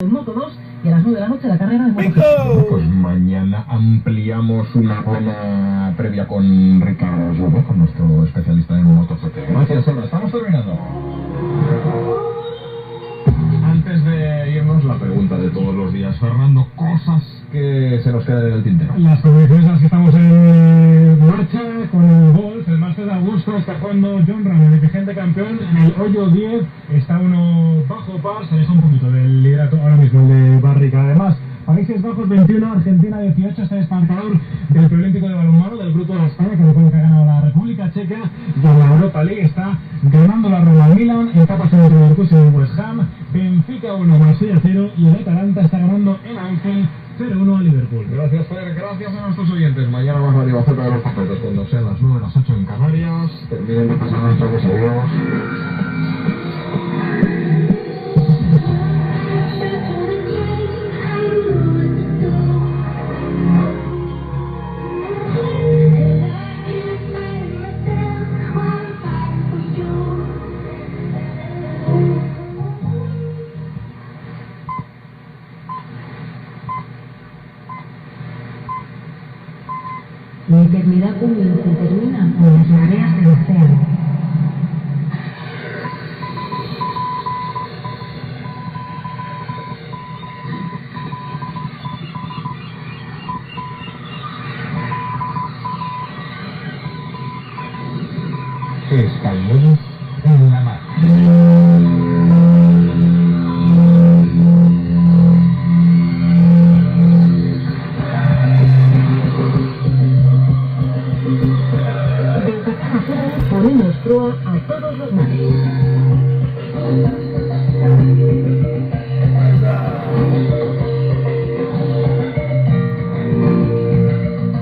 En Moto 2 y a las 9 de la noche la carrera de Moto 3. Pues mañana ampliamos una buena previa con Ricardo Jobo, con nuestro especialista en MotoGP. Gracias, Sandra. Estamos terminando. Antes de irnos, la pregunta de todos los días. Fernando, cosas que se nos quedan en el tintero. Las competiciones en las que estamos en marcha, con el golf, el Máster de Augusto, está jugando John Ram, el vigente campeón, en el hoyo 10, está uno bajo par, se aleja un poquito del liderato ahora mismo, el de Barrica. Además, Países Bajos 21, Argentina 18, está espantador del preolímpico de balonmano del grupo de España, que recuerdo que ha ganado la República Checa, y en la Europa League está ganando la Roma Milan, el Papa en el Leverkusen en West Ham, Benfica 1, Marsella 0, y el Atalanta está ganando en Anfield 0-1 a Liverpool. Gracias, Fer. Gracias a nuestros oyentes. Mañana más arriba Z de los papeles cuando sean las 9, las 8 en Canarias. Terminen de pasar nuestra cosa. Adiós. La eternidad comienza y termina con las mareas del océano. Españoles en la mar. Ponemos proa a todos los mares.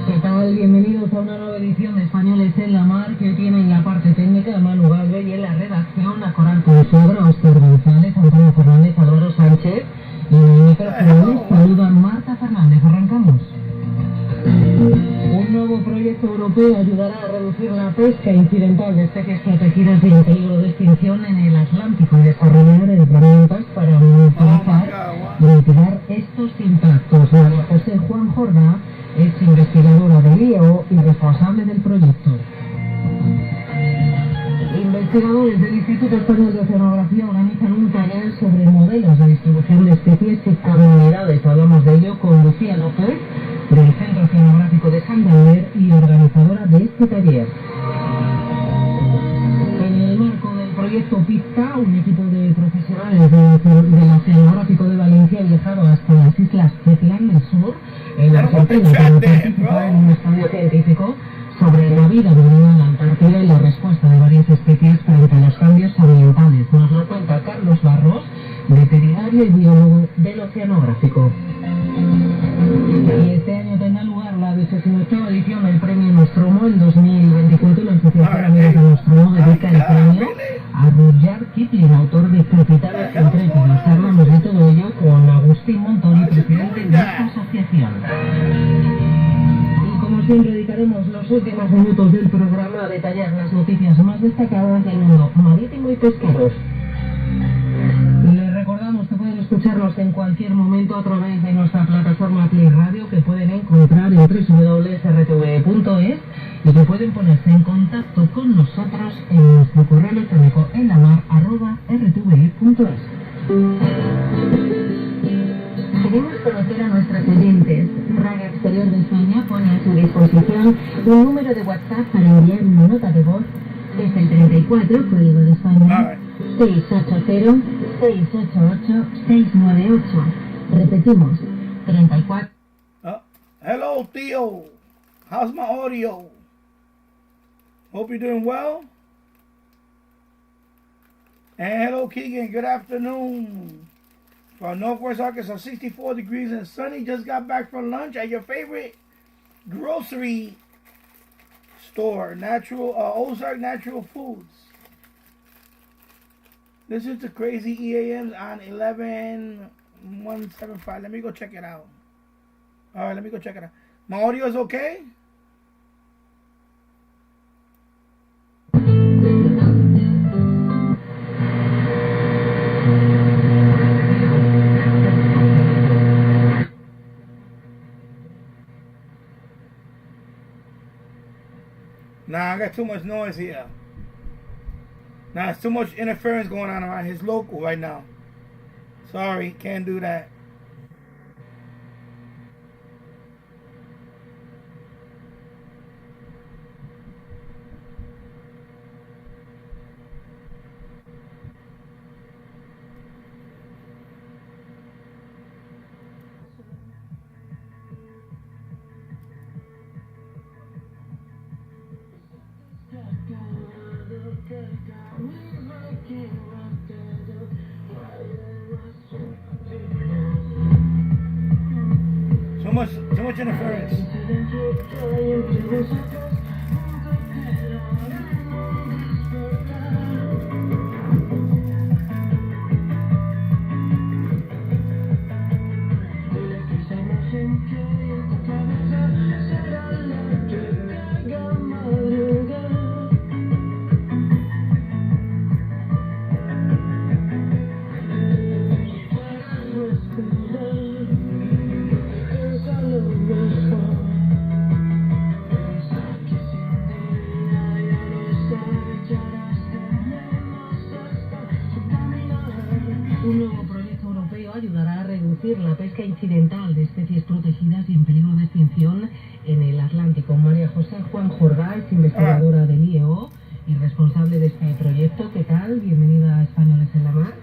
¿Qué tal? Bienvenidos a una nueva edición de Españoles en la Mar, que tiene en la parte técnica a Manu Gallo y en la redacción a Coral Ten Boom, Oscar González, Antonio Fernández, Álvaro Sánchez, y en el micrófono saluda Marta Fernández. Arrancamos. Un nuevo proyecto europeo ayudará a reducir la pesca incidental de especies protegidas y en peligro de extinción en el Atlántico y desarrollar herramientas para monitorizar y mitigar estos impactos. María José Juan Jordá es investigadora del IEO y responsable del proyecto. Investigadores del Instituto Español de Oceanografía organizan un taller sobre modelos de distribución de especies y comunidades. Hablamos de ello con Lucía López, del Centro Oceanográfico de Santander y organizadora de este taller. En el marco del proyecto PIZCA, un equipo de profesionales del Oceanográfico de Valencia ha viajado hasta las islas Zetland del Sur, en Argentina, para participar en un estudio científico sobre la vida marina en la Antártida y la respuesta de varias especies frente a los cambios ambientales. Nos lo cuenta Carlos Barros, veterinario y biólogo del Oceanográfico. Y este año tendrá lugar la 28ª edición del Premio Nostromo. En 2024 la Asociación Amigos de Nostromo dedica el premio a Rudyard Kipling, autor de Capitanes Intrépidos. Hablamos de todo ello con Agustín Montori, presidente de esta asociación. Y como siempre dedicaremos los últimos minutos del programa a detallar las noticias más destacadas del mundo marítimo y pesquero. Les recordamos que pueden escucharnos en cualquier momento a través de nuestra plataforma Play Radio, que pueden encontrar en www.rtve.es, y que pueden ponerse en contacto con nosotros en nuestro correo electrónico en lamar@rtve.es. Queremos conocer a nuestros oyentes. Radio Exterior de España pone a su disposición un número de WhatsApp para enviar una nota de voz. Es el 34, código de España, 680-688-698. Repetimos, 34. Hello, Theo. How's my audio? Hope you're doing well. And hello, Keegan. Good afternoon. From Northwest Arkansas, 64 degrees and sunny. Just got back from lunch at your favorite grocery store, Ozark Natural Foods. Listen to Crazy EAMs on 11175. Let me go check it out. All right, let me go check it out. My audio is okay? Nah, I got too much noise here. Nah, it's too much interference going on around his local right now. Sorry, can't do that. Too much interference. Un nuevo proyecto europeo ayudará a reducir la pesca incidental de especies protegidas y en peligro de extinción en el Atlántico. María José Juan Jordá es investigadora del IEO y responsable de este proyecto. ¿Qué tal? Bienvenida a Españoles en la Mar.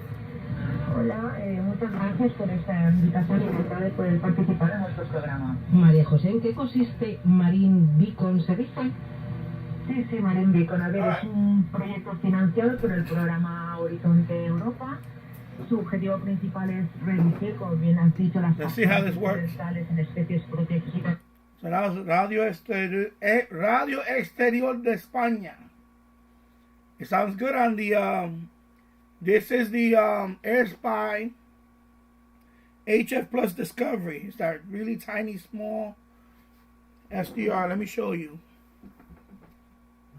Hola, muchas gracias por esta invitación y encantada de poder participar en nuestro programa. María José, ¿en qué consiste Marine Beacon? ¿Se dice? Sí, Marine Beacon. A ver, es un proyecto financiado por el programa Horizonte Europa. Su objetivo principal es reducir, como bien has dicho, las pescas incidentales en especies protegidas. So that was Radio Exterior de España. It sounds good on the this is the AirSpy HF Plus Discovery. It's that really tiny, small SDR. Let me show you.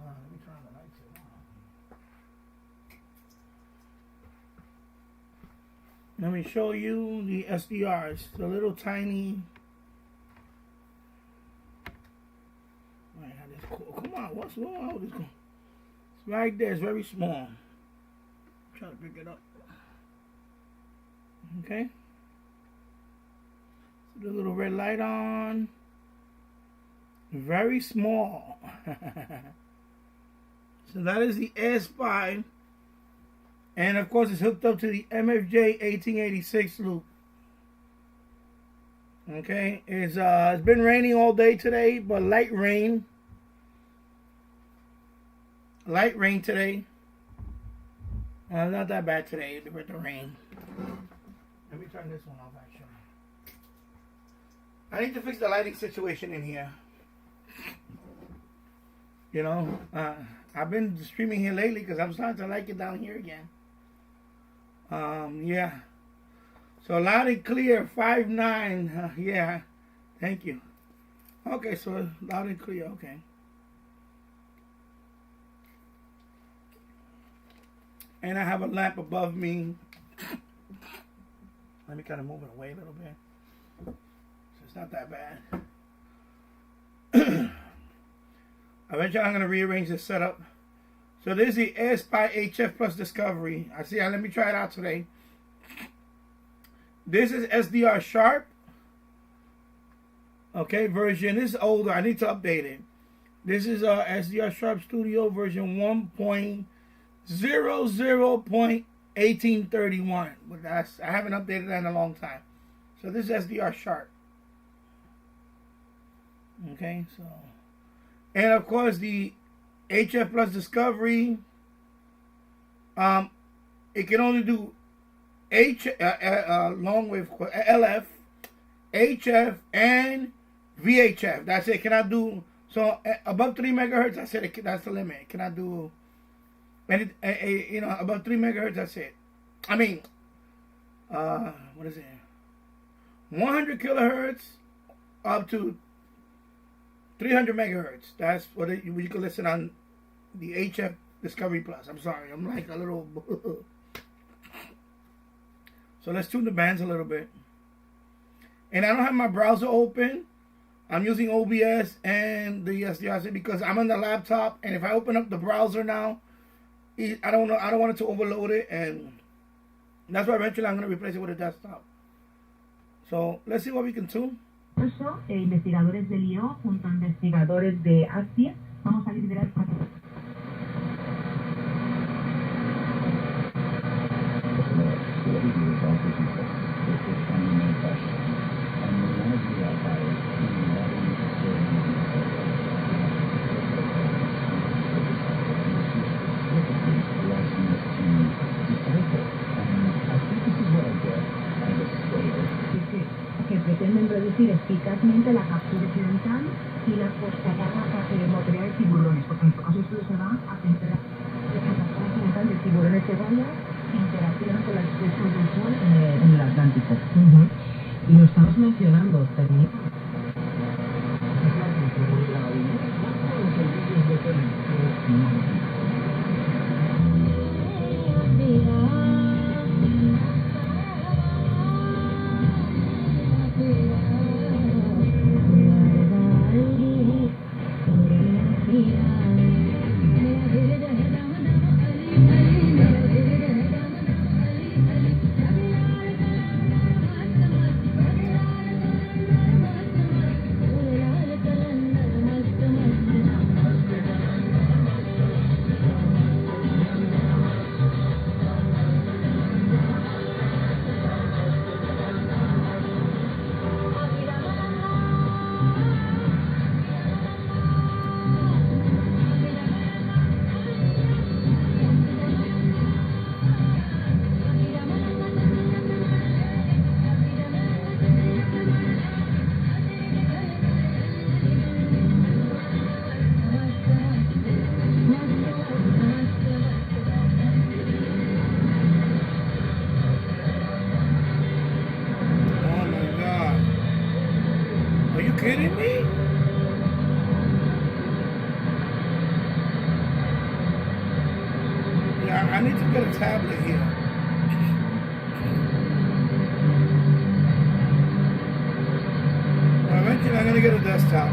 Let me turn the lights on. Let me show you the SDR. It's a little tiny. Come on, what's wrong with this? It's right there. It's very small. Try to pick it up. Okay. So the little red light on. Very small. So that is the AirSpy. And of course it's hooked up to the MFJ 1886 loop. Okay. It's been raining all day today, but light rain. Light rain today. Not that bad today with the rain. Let me turn this one off actually. I need to fix the lighting situation in here. You know, I've been streaming here lately because I'm starting to like it down here again. Yeah. So loud and clear, 5.9. Yeah. Thank you. Okay, so loud and clear. Okay. And I have a lamp above me. Let me kind of move it away a little bit. So it's not that bad. Eventually I'm going to rearrange this setup. So this is the AirSpy HF Plus Discovery. Let me try it out today. This is SDR Sharp. Okay, version. This is older. I need to update it. This is SDR Sharp Studio version 1.00.1831. But I haven't updated that in a long time. So this is SDR Sharp. Okay, so. And of course the HF Plus Discovery, it can only do longwave LF, HF, and VHF. That's it. Cannot do so above 3 megahertz. I said that's the limit. It cannot do any, above 3 megahertz. That's it. I mean, what is it? 100 kilohertz up to 300 megahertz. That's what you can listen on the HF Discovery Plus. I'm sorry, I'm like a little. So let's tune the bands a little bit. And I don't have my browser open, I'm using OBS and the SDRC because I'm on the laptop, and if I open up the browser now, I don't want it to overload it, and that's why eventually I'm going to replace it with a desktop. So let's see what we can tune. Investigadores del IO junto a investigadores de ASTI vamos a liderar. Que pretenden reducir eficazmente la captura occidental y la postada de material de tiburones, porque en este caso esto se va a centrar en la captura occidental de tiburones de bala que interaccionan con la especie del sol en el Atlántico. Y lo estamos mencionando, también. Kidding me? Yeah, I need to get a tablet here. Well, eventually I'm gonna get a desktop.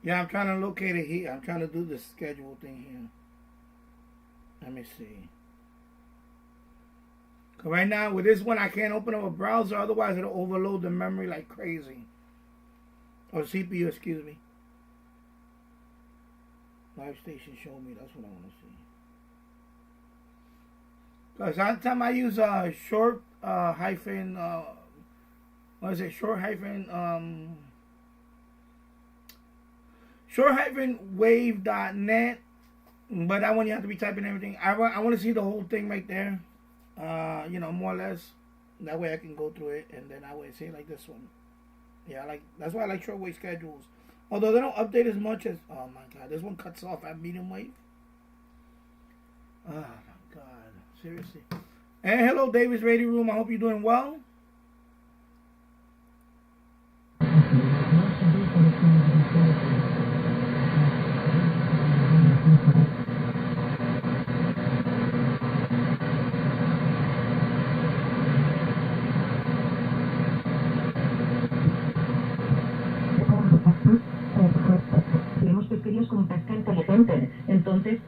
Yeah, I'm trying to locate it here. I'm trying to do the schedule thing here. Let me see. Cause right now with this one I can't open up a browser, otherwise it'll overload the memory like crazy. Or CPU, excuse me. Live station show me, that's what I want to see. Cause every time I use short wave.net, but that one you have to be typing everything. I want to see the whole thing right there, you know, more or less. That way I can go through it, and then I would say like this one. Yeah, that's why I like shortwave schedules. Although they don't update as much as, oh my god, this one cuts off at medium wave. Oh my god, seriously. And hello, Davis Radio Room. I hope you're doing well. Tenemos pesquerías con pesca inteligente, entonces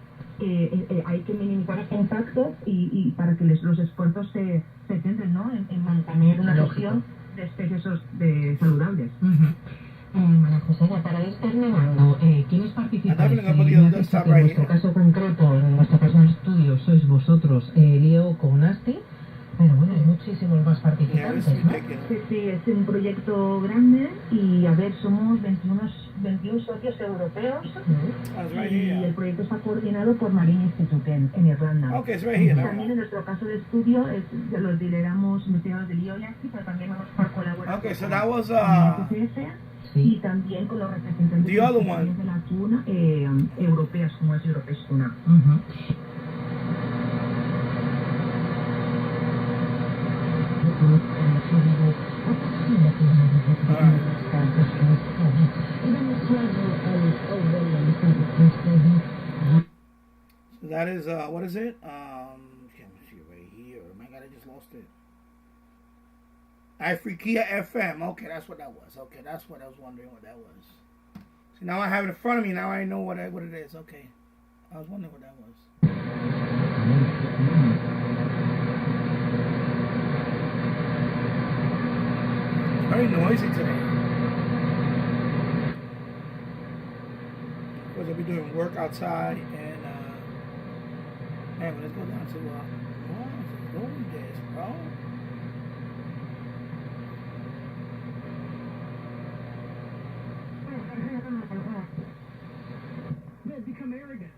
hay que minimizar impactos y para que los esfuerzos se centren, ¿no? en mantener una región de especies saludables. María José, ya para ir terminando, ¿quiénes participáis? En nuestro caso concreto, en nuestro caso de estudio, sois vosotros, Leo con Asti, pero bueno, hay muchísimos más participantes, ¿no? Sí, es un proyecto grande y a ver, somos 21 21 socios europeos That's right y here. el proyecto está coordinado por Marine Institute en Irlanda. Okay, it's right here. También en nuestro caso de estudio los lideramos investigadores del IOIACI, pero también vamos a colaborar Okay, so that con was la STF y también con los representantes The de las other one. compañías de la tuna europeas, como es Europe's Tuna. So that is what is it? Can't see it right here. Oh my God, I just lost it. Afrikia FM. Okay, that's what that was. Okay, that's what I was wondering what that was. See, now I have it in front of me. Now I know what it is. Okay, I was wondering what that was. It's very noisy today. Of course, I'll be doing work outside and. Hey, let's go down to what is this, bro? They've become arrogant.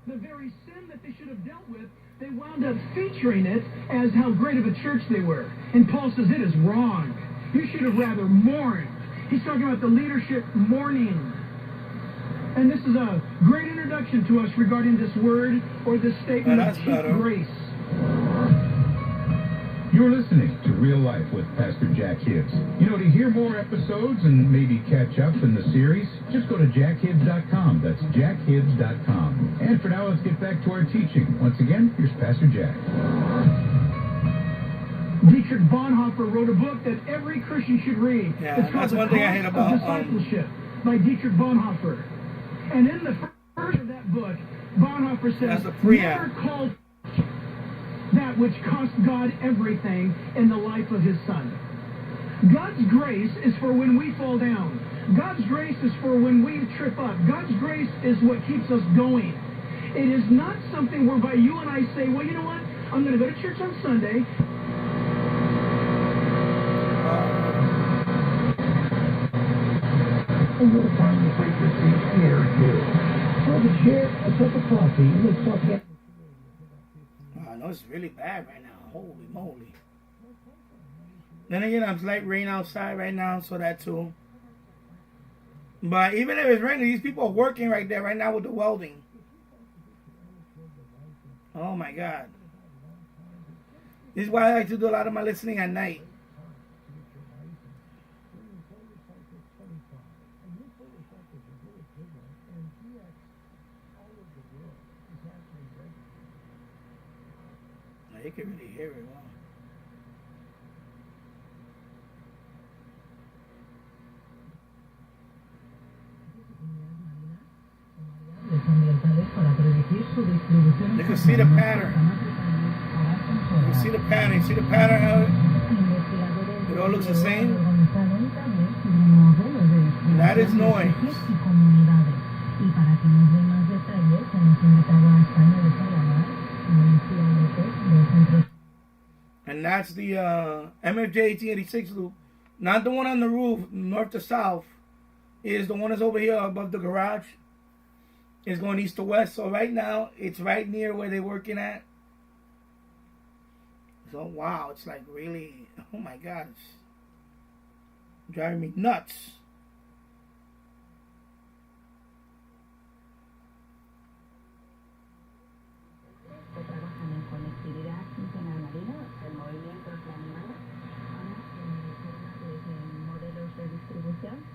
The very sin that they should have dealt with, they wound up featuring it as how great of a church they were. And Paul says it is wrong. You should have rather mourned. He's talking about the leadership mourning. And this is a great introduction to us regarding this word or this statement of cheap grace. You're listening to Real Life with Pastor Jack Hibs. You know, to hear more episodes and maybe catch up in the series, just go to jackhibs.com. That's jackhibs.com. And for now, let's get back to our teaching. Once again, here's Pastor Jack. Dietrich Bonhoeffer wrote a book that every Christian should read. Yeah, it's called that's The one thing I hate Cost about of Discipleship by Dietrich Bonhoeffer. And in the first of that book, Bonhoeffer says, never call that which cost God everything in the life of his son. God's grace is for when we fall down. God's grace is for when we trip up. God's grace is what keeps us going. It is not something whereby you and I say, well, you know what? I'm going to go to church on Sunday. And you'll find the frequency here too. Have a chair, a cup of coffee, and let's talk about. I know it's really bad right now. Holy moly. Then again, it's light rain outside right now, so that too. But even if it's raining, these people are working right there right now with the welding. Oh my God. This is why I like to do a lot of my listening at night. You can really hear it well. You can see the pattern. You can see the pattern. You see the pattern how it all looks the same? That is noise. And that's the MFJ 1886 loop. Not the one on the roof, north to south. Is the one that's over here above the garage. It's going east to west. So right now, it's right near where they're working at. So wow, it's like really, oh my God, it's driving me nuts.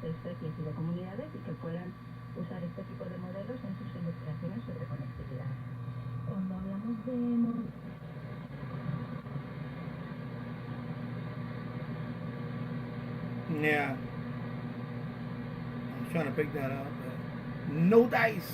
De especies y de comunidades y que puedan usar este tipo de modelos en sus investigaciones sobre conectividad. Cuando hablamos de Yeah. I'm trying to pick that up, but no dice.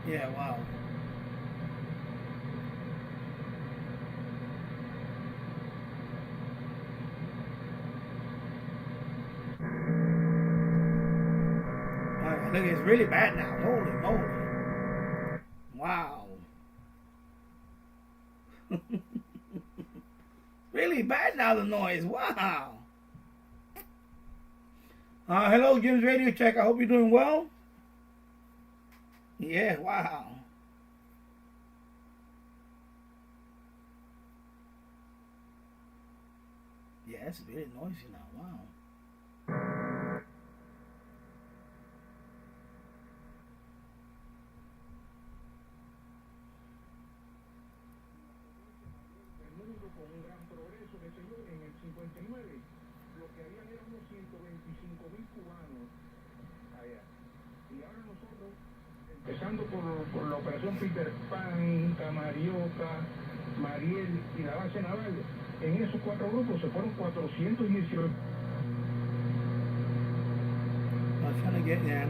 Yeah, wow. Look, it's really bad now. Holy moly. Wow. Really bad now, the noise. Wow. Hello, Jim's Radio Check. I hope you're doing well. Yeah, wow. Yeah, it's really noisy now. Wow. Empezando por la operación Peter Pan, Camarioca, Mariel y la base naval. En esos 4 grupos se fueron 418. I'm trying to get there.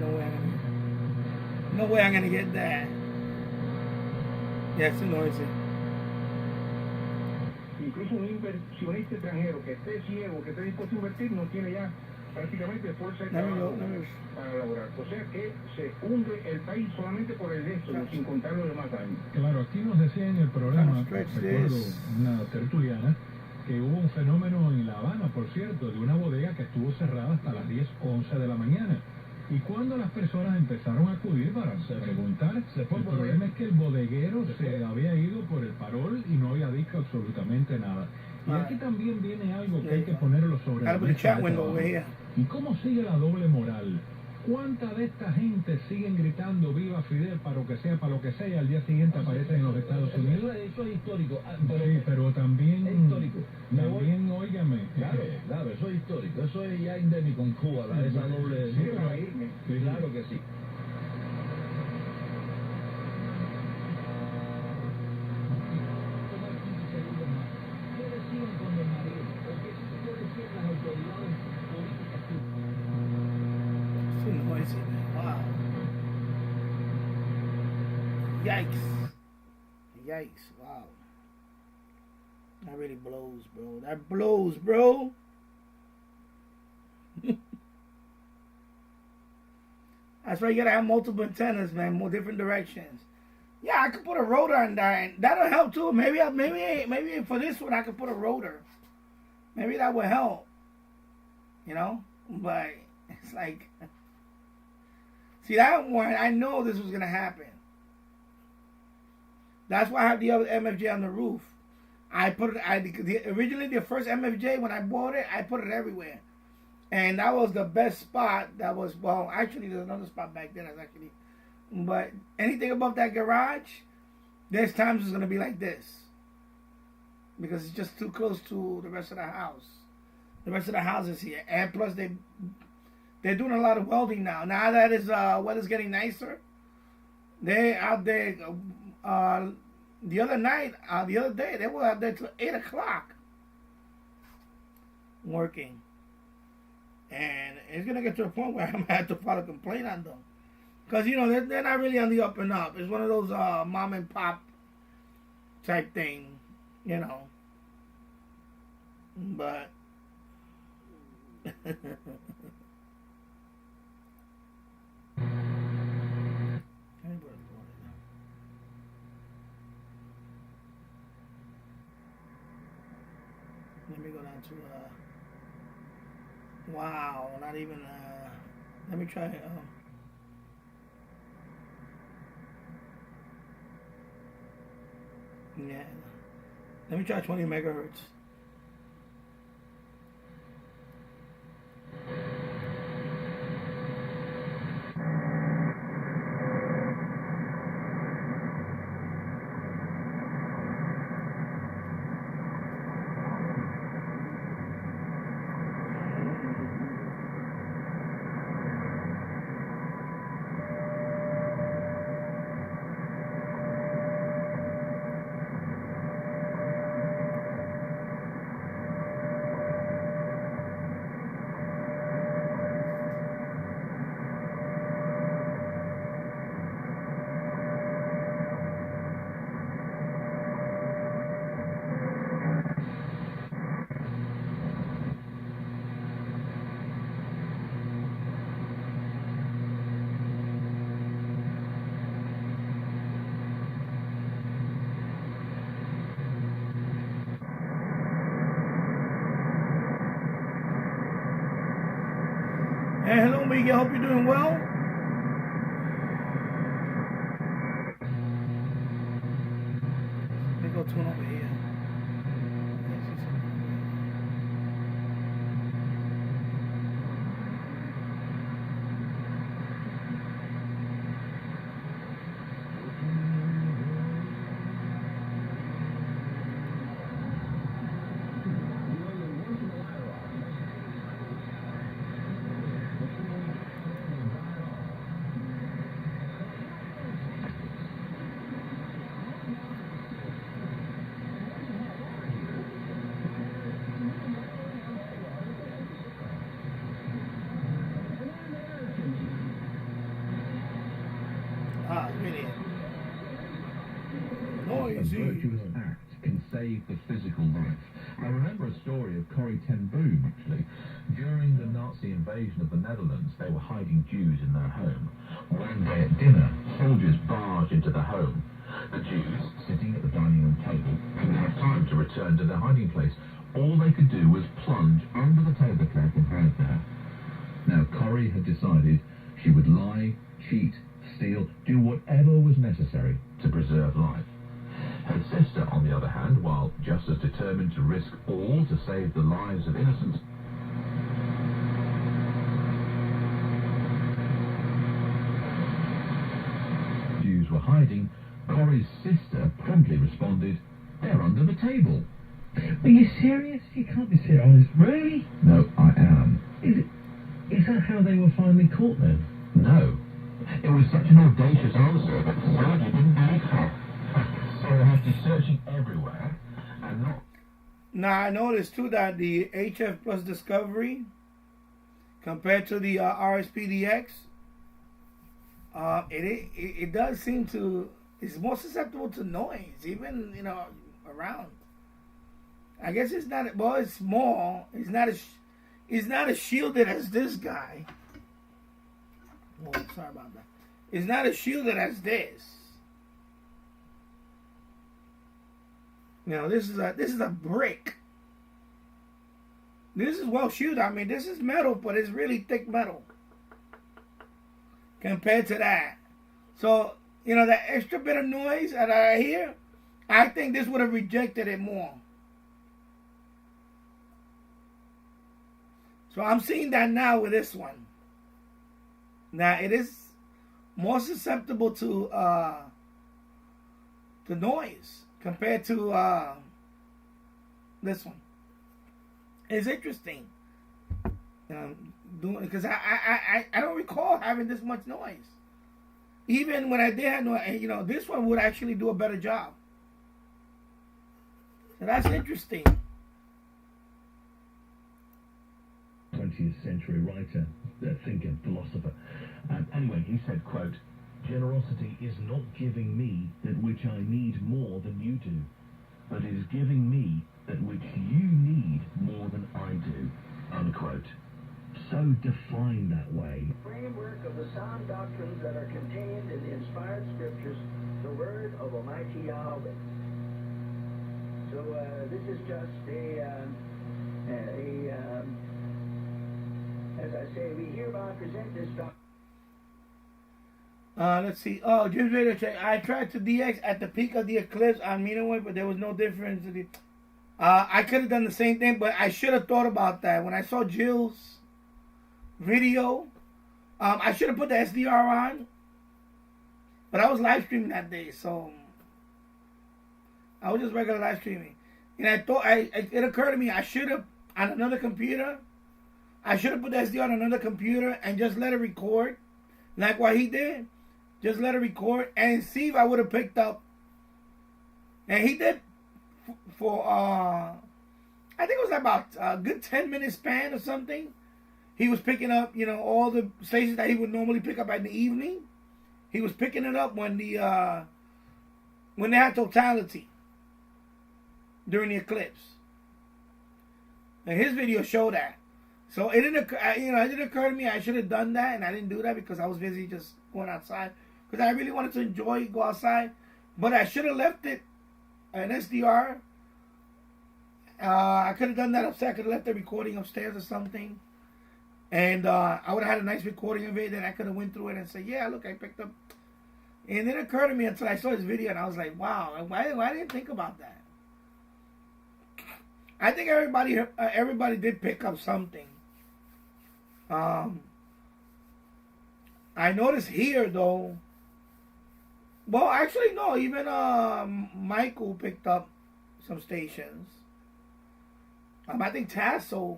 No way I'm gonna get that. Yeah, it's noisy. Incluso un inversionista extranjero que esté ciego, que esté dispuesto a invertir, no tiene ya prácticamente fuerza de trabajo para elaborar. O sea que se hunde el país solamente por el éxodo, sin contar los demás daños. Claro, aquí nos decía en el programa, recuerdo una tertuliana, que hubo un fenómeno en La Habana, por cierto, de una bodega que estuvo cerrada hasta las 10, 11 de la mañana. Y cuando las personas empezaron a acudir para preguntar, el problema es que el bodeguero se había ido por el parol y no había dicho absolutamente nada. Y aquí también viene algo que hay que ponerlo sobre la mesa de trabajo. ¿Y cómo sigue la doble moral? ¿Cuánta de esta gente siguen gritando viva Fidel para lo que sea, y al día siguiente aparecen en los Estados Unidos? Eso es histórico. Sí, pero también... Es histórico. También, óigame... Claro, eso es histórico. Eso es ya endémico en Cuba, esa doble... Sí, pero ahí... Claro que sí. Wow. Yikes. Wow. That really blows, bro. That blows, bro. That's why you gotta have multiple antennas, man. More different directions. Yeah, I could put a rotor on that, and that'll help too. Maybe for this one I could put a rotor. Maybe that would help. You know? But it's like... See, that one, I know this was going to happen. That's why I have the other MFJ on the roof. Originally, the first MFJ, when I bought it, I put it everywhere. And that was the best spot. That was, well, actually, there's another spot back there that's actually... But anything above that garage, there's times it's going to be like this. Because it's just too close to the rest of the house. The rest of the houses here. And plus, they're doing a lot of welding now. Now that weather's getting nicer, they out there. The other day, they were out there till 8 o'clock working, and it's gonna get to a point where I'm gonna have to file a complaint on them, because they're not really on the up and up. It's one of those mom and pop type thing, but. Let me go down to wow, not even let me try yeah, let me try 20 megahertz. Hey, hello, Miguel. Hope you're doing well. Let me go tune over here. A virtuous act can save the physical life. I remember a story of Cory Ten Boom, actually. During the Nazi invasion of the Netherlands, they were hiding Jews in their home. One day at dinner, soldiers barged into the home. The Jews, sitting at the dining room table, didn't have time to return to their hiding place. All they could do was plunge under the tablecloth and hide there. Now, Cory had decided she would lie, cheat, steal, do whatever was necessary to preserve life. Her sister, on the other hand, while just as determined to risk all to save the lives of innocents, Jews were hiding, Cory's sister promptly responded, "They're under the table." Are you serious? You can't be serious. Really? No, I am. Is that how they were finally caught then? No. It was such an audacious answer that Sergey didn't believe her. So they have to be searching everywhere and not... Now, I noticed too that the HF Plus Discovery, compared to the RSPdx, it does seem to, it's more susceptible to noise, even, you know, around. I guess it's not, well, it's small. It's not as shielded as this guy. Oh, sorry about that. It's not as shielded as this. Now this is a brick. This is well shielded. I mean, this is metal, but it's really thick metal compared to that. So, you know, that extra bit of noise that I hear, I think this would have rejected it more. So I'm seeing that now with this one. Now it is more susceptible to noise compared to this one. It's interesting, because I don't recall having this much noise. Even when I did have noise, you know, this one would actually do a better job. So that's interesting. 20th century writer, thinker, philosopher. Anyway, he said, quote, "Generosity is not giving me that which I need more than you do, but is giving me that which you need more than I do," unquote. So defined that way. Framework of the sound doctrines that are contained in the inspired scriptures, the word of Almighty Yahweh. So this is just as I say, we hereby present this doctrine. Let's see. Oh, Jim's Radio Check. I tried to DX at the peak of the eclipse on Meanway, but there was no difference. I could have done the same thing, but I should have thought about that. When I saw Jill's video, I should have put the SDR on, but I was live streaming that day, so I was just regular live streaming. And I thought, it occurred to me, I should have, on another computer, I should have put the SD on another computer and just let it record, like what he did. Just let it record and see if I would have picked up. And he did for, I think it was about a good 10-minute span or something. He was picking up, you know, all the stations that he would normally pick up in the evening. He was picking it up when they had totality during the eclipse. And his video showed that. So it didn't occur to me I should have done that, and I didn't do that because I was busy just going outside. Because I really wanted to go outside. But I should have left it an SDR. I could have done that upstairs. I could have left the recording upstairs or something. And I would have had a nice recording of it, and I could have went through it and said, yeah, look, I picked up. And it occurred to me until I saw this video, and I was like, wow, why didn't I think about that? I think everybody did pick up something. I noticed here, though. Well, actually, no. Even Michael picked up some stations. I think Tasso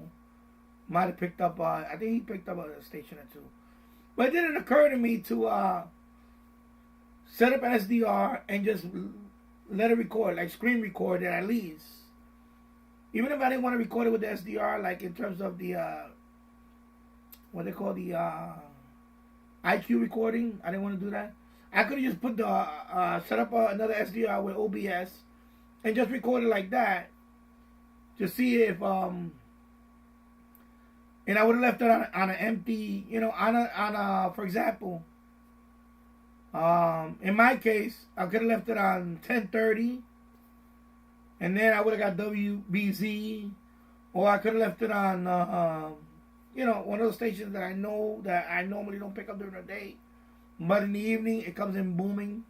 might have picked up. I think he picked up a station or two. But it didn't occur to me to set up an SDR and just let it record, like screen record it at least. Even if I didn't want to record it with the SDR, like in terms of the what they call the IQ recording, I didn't want to do that. I could have just put the set up another SDR with OBS and just record it like that to see if and I would have left it on an empty, you know, on a for example, in my case, I could have left it on 1030, and then I would have got WBZ, or I could have left it on, you know, one of those stations that I know that I normally don't pick up during the day, but in the evening it comes in booming.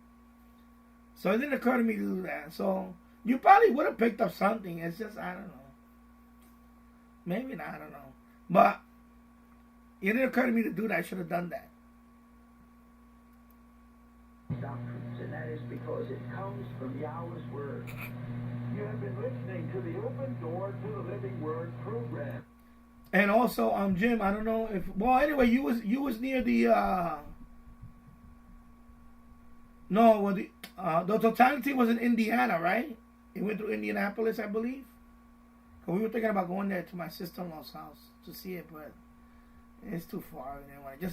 So it didn't occur to me to do that. So you probably would have picked up something. It's just, I don't know. Maybe not, I don't know. But it didn't occur to me to do that. I should have done that. Doctrines, and that is because it comes from Yahweh's word. You have been listening to the Open Door to the Living Word program. And also, Jim, I don't know if, well, anyway, you was near the no, well, the totality was in Indiana, right? It went through Indianapolis, I believe. Cause we were thinking about going there to my sister-in-law's house to see it, but it's too far. We didn't want to.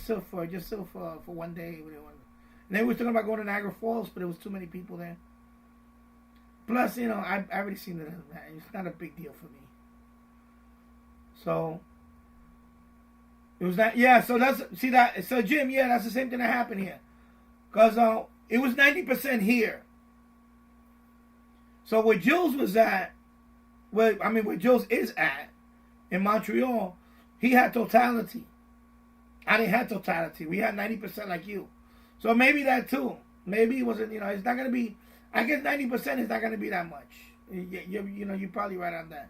Just for one day. We didn't want to. And then we were thinking about going to Niagara Falls, but there was too many people there. Plus, you know, I already seen it. It's not a big deal for me. So it was that. Yeah. So that's see that. So Jim, yeah, that's the same thing that happened here. Cause it was 90% here. So where Jules was at. Well, I mean, where Jules is at in Montreal, he had totality. I didn't have totality. We had 90% like you. So maybe that too. Maybe it wasn't, you know, it's not going to be, I guess 90% is not going to be that much. You know, you're probably right on that.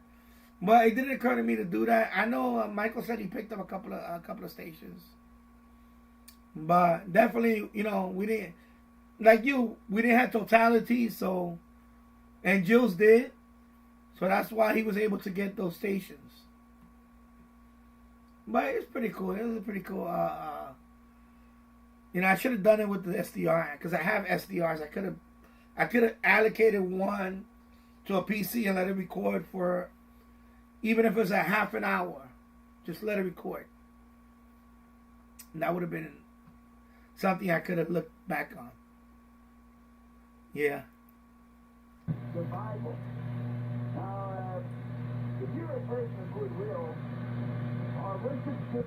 But it didn't occur to me to do that. I know Michael said he picked up a couple of stations. But definitely, you know, we didn't, like you, we didn't have totality, so, and Jules did. So that's why he was able to get those stations. But it's pretty cool. It was a pretty cool. You know, I should have done it with the SDR because I have SDRs. I could have allocated one to a PC and let it record for, even if it was a half an hour, just let it record. And that would have been something I could have looked back on. Yeah. The Bible. Now, if you're a person of goodwill, or listen to...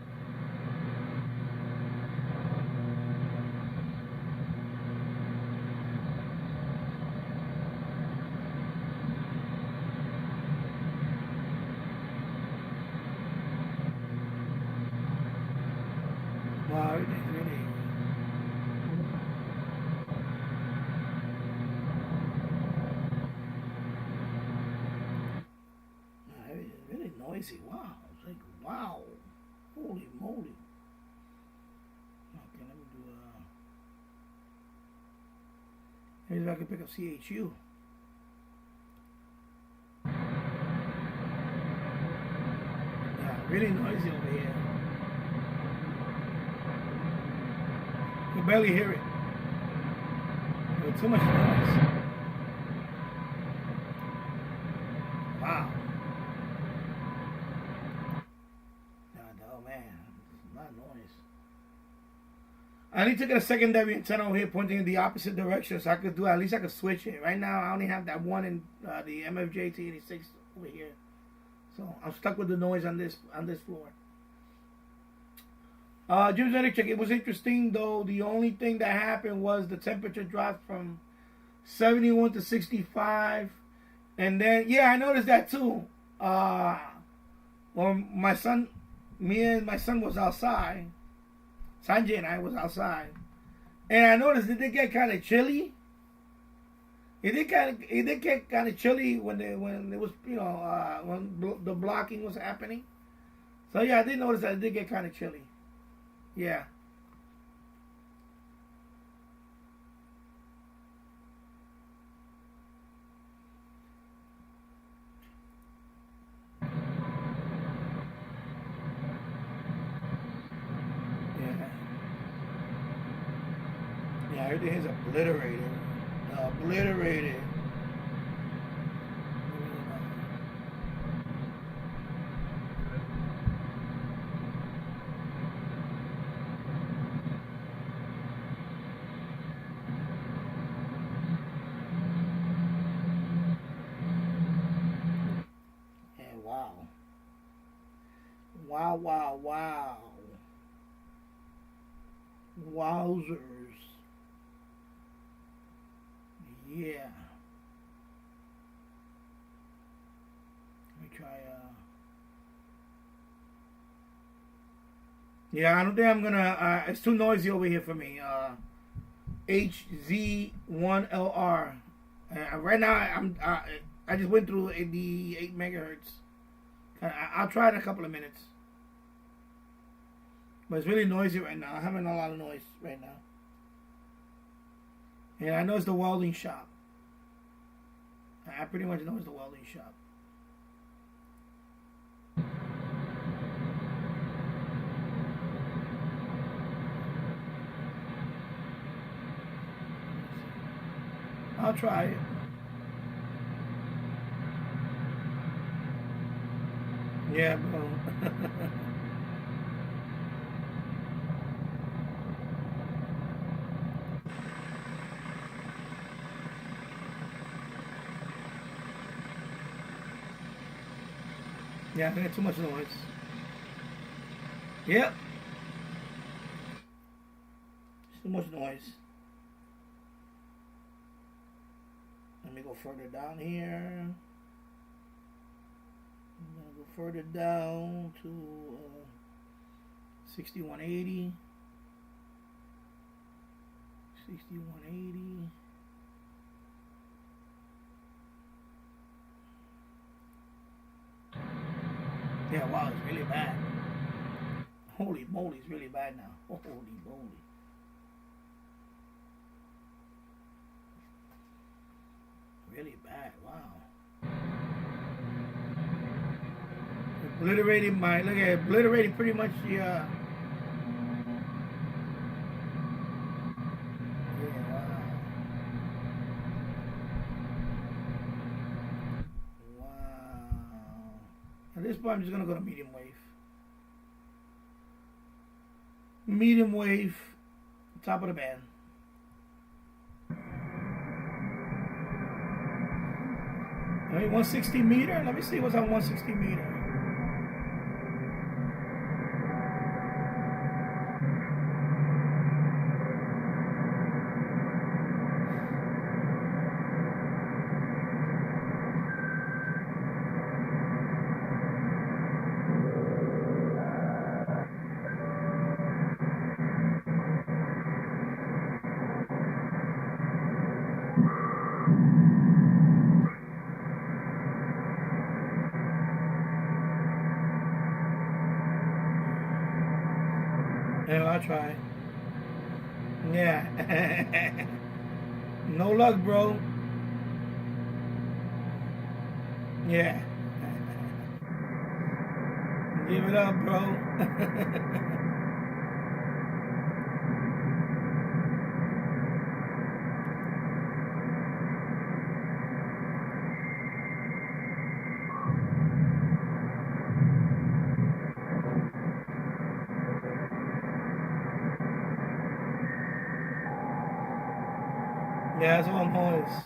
Wow, everything's really... really noisy. Wow. It's like, wow. Holy moly. Okay, let me do maybe if I can pick up CHU. Yeah, really noisy over here. You can barely hear it. There's too much noise. Wow. Oh man, it's a lot of noise. I need to get a secondary antenna over here pointing in the opposite direction so I could do, at least I could switch it. Right now I only have that one in the MFJ T86 over here. So I'm stuck with the noise on this floor. Jim's Energy Check. It was interesting though. The only thing that happened was the temperature dropped from 71 to 65. And then, yeah, I noticed that too. Well, my son me and my son was outside. Sanjay and I was outside, and I noticed it did get kind of chilly. It did get kind of chilly when it was, you know, when the blocking was happening. So yeah, I did notice that it did get kind of chilly. Yeah. Yeah, everything is obliterated. Obliterated. And wow. Wow, wow, wow. Wowzers. Yeah. Let me try, yeah, I don't think I'm gonna, it's too noisy over here for me. HZ1LR. Right now, I just went through the 8 megahertz. I'll try it in a couple of minutes. But it's really noisy right now. I'm having a lot of noise right now. And I know it's the welding shop. I pretty much know it's the welding shop. I'll try it. Yeah, bro. Yeah, I got too much noise. Yep. Too much noise. Let me go further down here. I'm gonna go further down to 6180. 6180. Yeah, wow, it's really bad. Holy moly, it's really bad now. Holy moly. Really bad, wow. Obliterating my, look at it, obliterating pretty much the, yeah, wow. At this point, I'm just going to go to medium wave. Medium wave, top of the band. I mean, 160 meter? Let me see what's on 160 meter. Yeah, I'll try. Yeah. No luck, bro. Yeah. Give it up, bro. Yeah, that's what noise.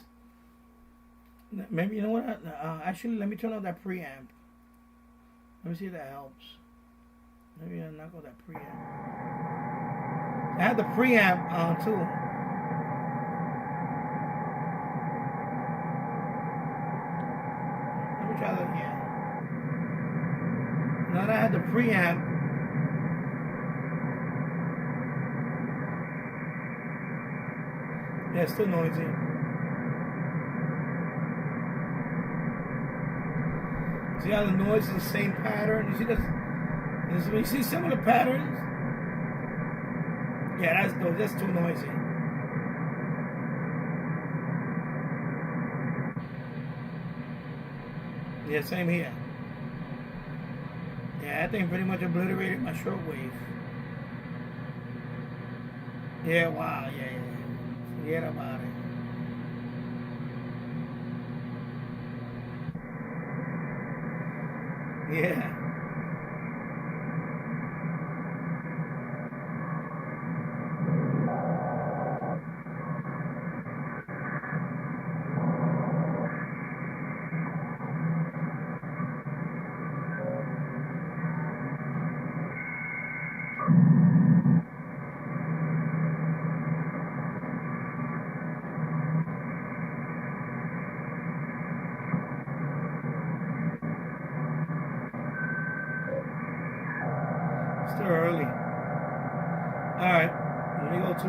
Maybe, you know what? Actually, let me turn on that preamp. Let me see if that helps. Maybe I'll knock out that preamp. I had the preamp on too. Let me try that again. Now that I had the preamp, Yeah, it's still noisy. See how the noise is the same pattern? You see this? You see similar patterns? Yeah, that's too noisy. Yeah, same here. Yeah, that thing pretty much obliterated my shortwave. Yeah, wow, yeah. Forget about it. Yeah. Still early. Alright. Let me go to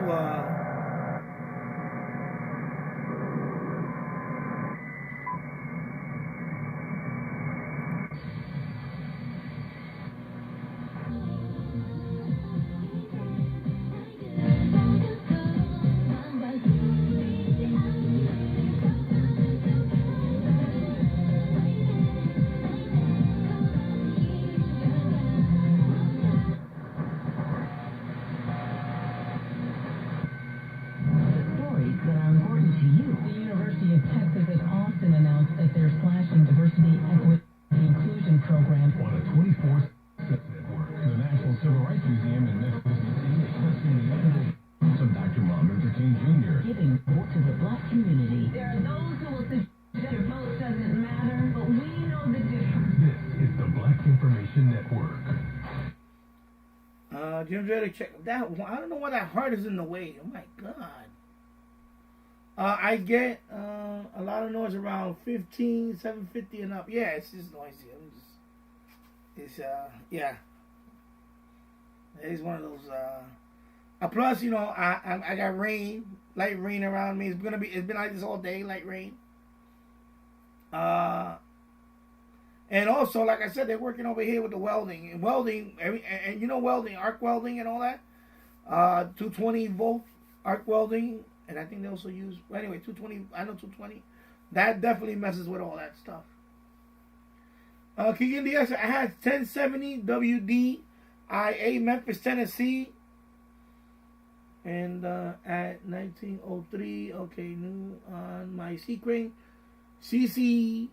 Jim's ready to check that. I don't know why that heart is in the way. Oh my god. I get a lot of noise around 15, 750 and up. Yeah, it's just noisy. Yeah. It's one of those. Plus, you know, I got rain, light rain around me. It's been like this all day, light rain. And also, like I said, they're working over here with the welding. And welding, and you know welding, arc welding and all that. 220 volt arc welding. And I think they also use, well, anyway, 220, I know 220. That definitely messes with all that stuff. Keegan DS, I had 1070 WDIA, Memphis, Tennessee. And at 1903, okay, new on my Seacrane. CC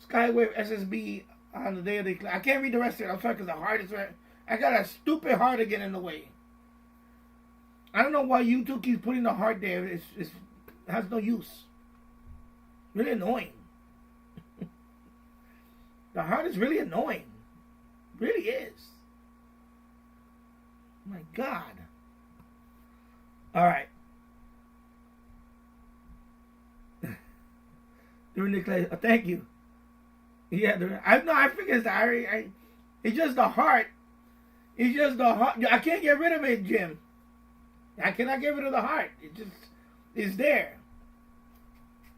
Skywave SSB on the day of the I can't read the rest of it. I'm sorry because the heart is right. I got a stupid heart again in the way. I don't know why YouTube keeps putting the heart there. It has no use. Really annoying. The heart is really annoying. Really is. My God. All right. During the class, thank you. Yeah, I figured that. It's just the heart. It's just the heart. I can't get rid of it, Jim. I cannot get rid of the heart. It just is there.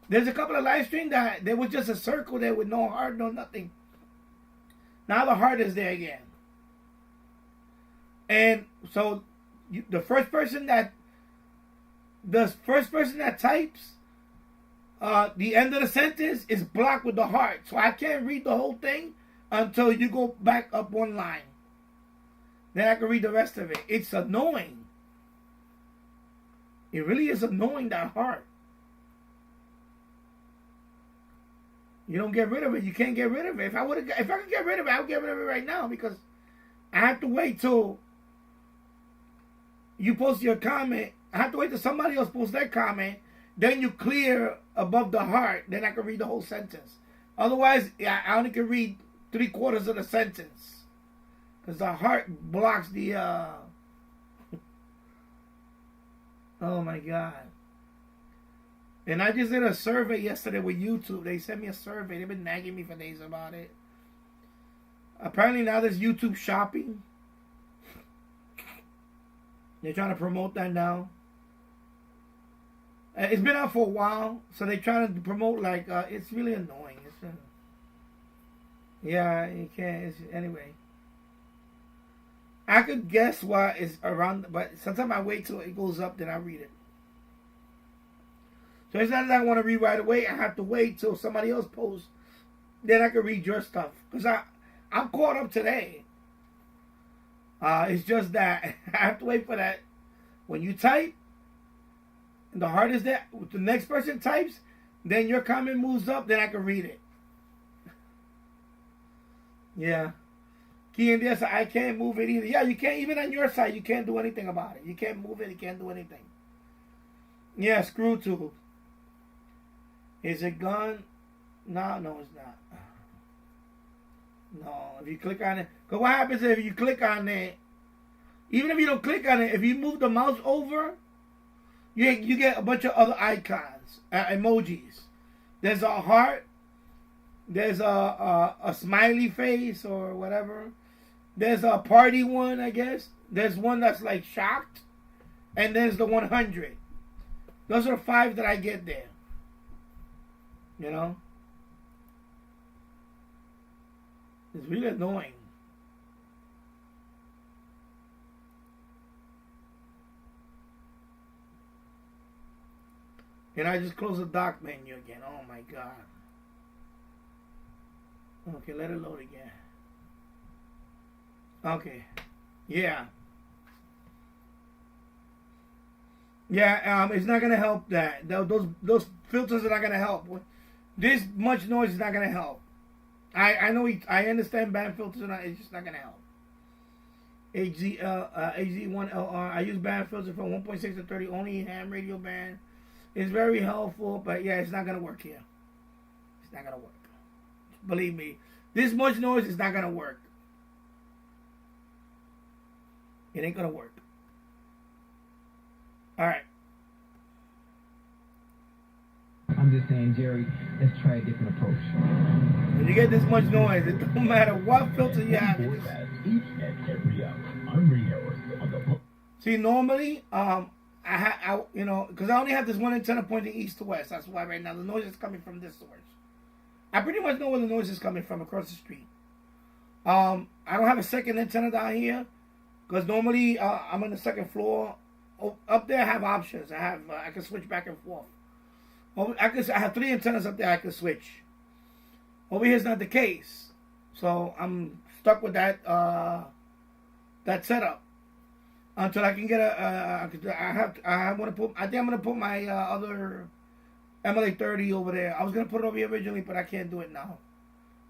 There's a couple of live streams that there was just a circle there with no heart, no nothing. Now the heart is there again. And so the first person that types the end of the sentence is blocked with the heart. So I can't read the whole thing until you go back up one line. Then I can read the rest of it. It's annoying. It really is annoying, that heart. You don't get rid of it. You can't get rid of it. If I could get rid of it, I would get rid of it right now because I have to wait till you post your comment. I have to wait till somebody else posts their comment. Then you clear above the heart. Then I can read the whole sentence. Otherwise, I only can read 3/4 of the sentence because the heart blocks the. Oh my God. And I just did a survey yesterday with YouTube. They sent me a survey. They've been nagging me for days about it. Apparently now there's YouTube shopping. They're trying to promote that now. It's been out for a while, so they're trying to promote like it's really annoying. Yeah, you can't. Anyway, I could guess what is around, but sometimes I wait till it goes up, then I read it. So it's not that I want to read right away. I have to wait till somebody else posts, then I can read your stuff. Because I'm caught up today. It's just that I have to wait for that. When you type, and the hardest that the next person types, then your comment moves up, then I can read it. Yeah. Key in there, so I can't move it either. Yeah, you can't, even on your side, you can't do anything about it. You can't move it, you can't do anything. Yeah, screw tool. Is it gone? No, it's not. No, if you click on it. Because what happens if you click on it, even if you don't click on it, if you move the mouse over, you get a bunch of other icons, emojis. There's a heart. There's a smiley face or whatever. There's a party one, I guess. There's one that's like shocked. And there's the 100. Those are 5 that I get there. You know? It's really annoying. And I just close the dock menu again. Oh my God. Okay, let it load again. Okay. Yeah. Yeah, it's not gonna help that. Those filters are not gonna help. This much noise is not gonna help. I know I understand band filters and it's just not gonna help. HZ1LR. I use band filters from 1.6 to 30 only ham radio band. It's very helpful, but yeah, it's not gonna work here. It's not gonna work. Believe me, this much noise is not gonna work. It ain't gonna work. All right. I'm just saying, Jerry, let's try a different approach. When you get this much noise, it don't matter what filter you have. See, normally, you know, because I only have this one antenna pointing east to west. That's why right now the noise is coming from this source. I pretty much know where the noise is coming from across the street. I don't have a second antenna down here because normally I'm on the second floor. Up there I have options. I can switch back and forth. I have 3 antennas up there I can switch. Over here is not the case, so I'm stuck with that that setup until I can get I think I'm gonna put my other MLA 30 over there. I was gonna put it over here originally, but I can't do it now.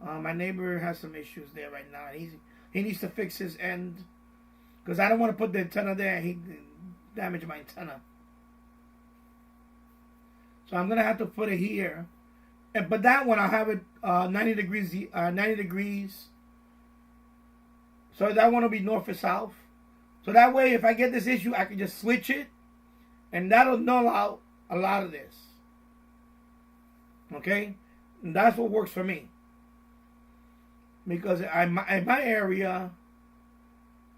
My neighbor has some issues there right now. He needs to fix his end because I don't want to put the antenna there and he damage my antenna. So I'm gonna have to put it here. But that one I'll have it 90 degrees. So that one will be north or south. So that way, if I get this issue, I can just switch it, and that'll null out a lot of this. Okay, and that's what works for me. Because in my area,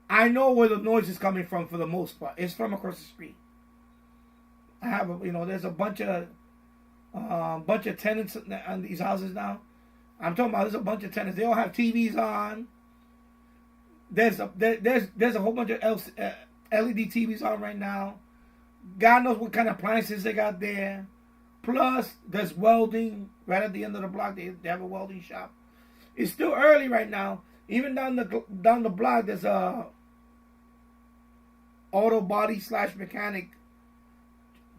I know where the noise is coming from for the most part. It's from across the street. I have there's a bunch of tenants on these houses now. I'm talking about there's a bunch of tenants. They all have TVs on. There's a whole bunch of LED TVs on right now. God knows what kind of appliances they got there. Plus, there's welding right at the end of the block. They have a welding shop. It's still early right now. Even down the block, there's a auto body / mechanic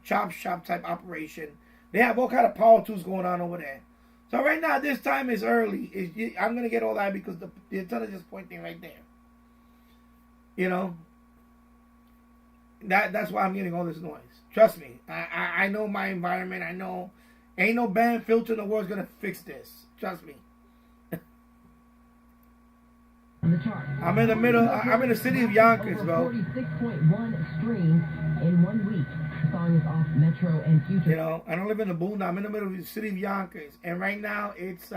chop shop type operation. They have all kind of power tools going on over there. So right now, this time is early. I'm gonna get all that because the antenna is just pointing right there. You know, that's why I'm getting all this noise. Trust me, I know my environment. I know ain't no band filter in the world's gonna fix this. Trust me. I'm in the middle. I'm in the city of Yonkers, bro. 46.1 streams in 1 week. The song is off Metro and Future. You know, I don't live in the boondocks. I'm in the middle of the city of Yonkers, and right now it's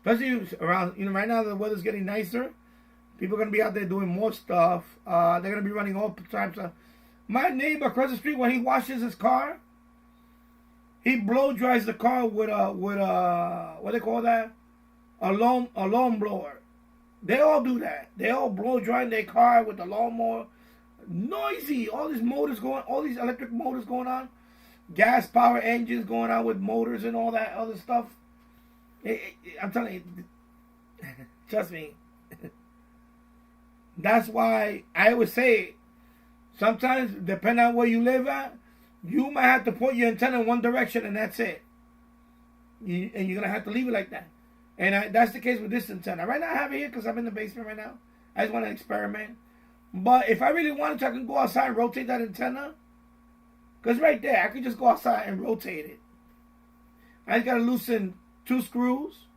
especially around. Right now the weather's getting nicer. People are gonna be out there doing more stuff. They're gonna be running all types of. My neighbor across the street, when he washes his car, He blow dries the car with what they call that? A lawn blower. They all do that. They all blow dry their car with the lawnmower. Noisy. All these motors going, all these electric motors going on. Gas power engines going on with motors and all that other stuff. I'm telling you, trust me. That's why I would say, sometimes, depending on where you live at, you might have to point your antenna in one direction and that's it. And you're going to have to leave it like that. And that's the case with this antenna. Right now I have it here because I'm in the basement right now. I just want to experiment. But if I really wanted to, I can go outside and rotate that antenna. Because right there, I can just go outside and rotate it. I just got to loosen 2 screws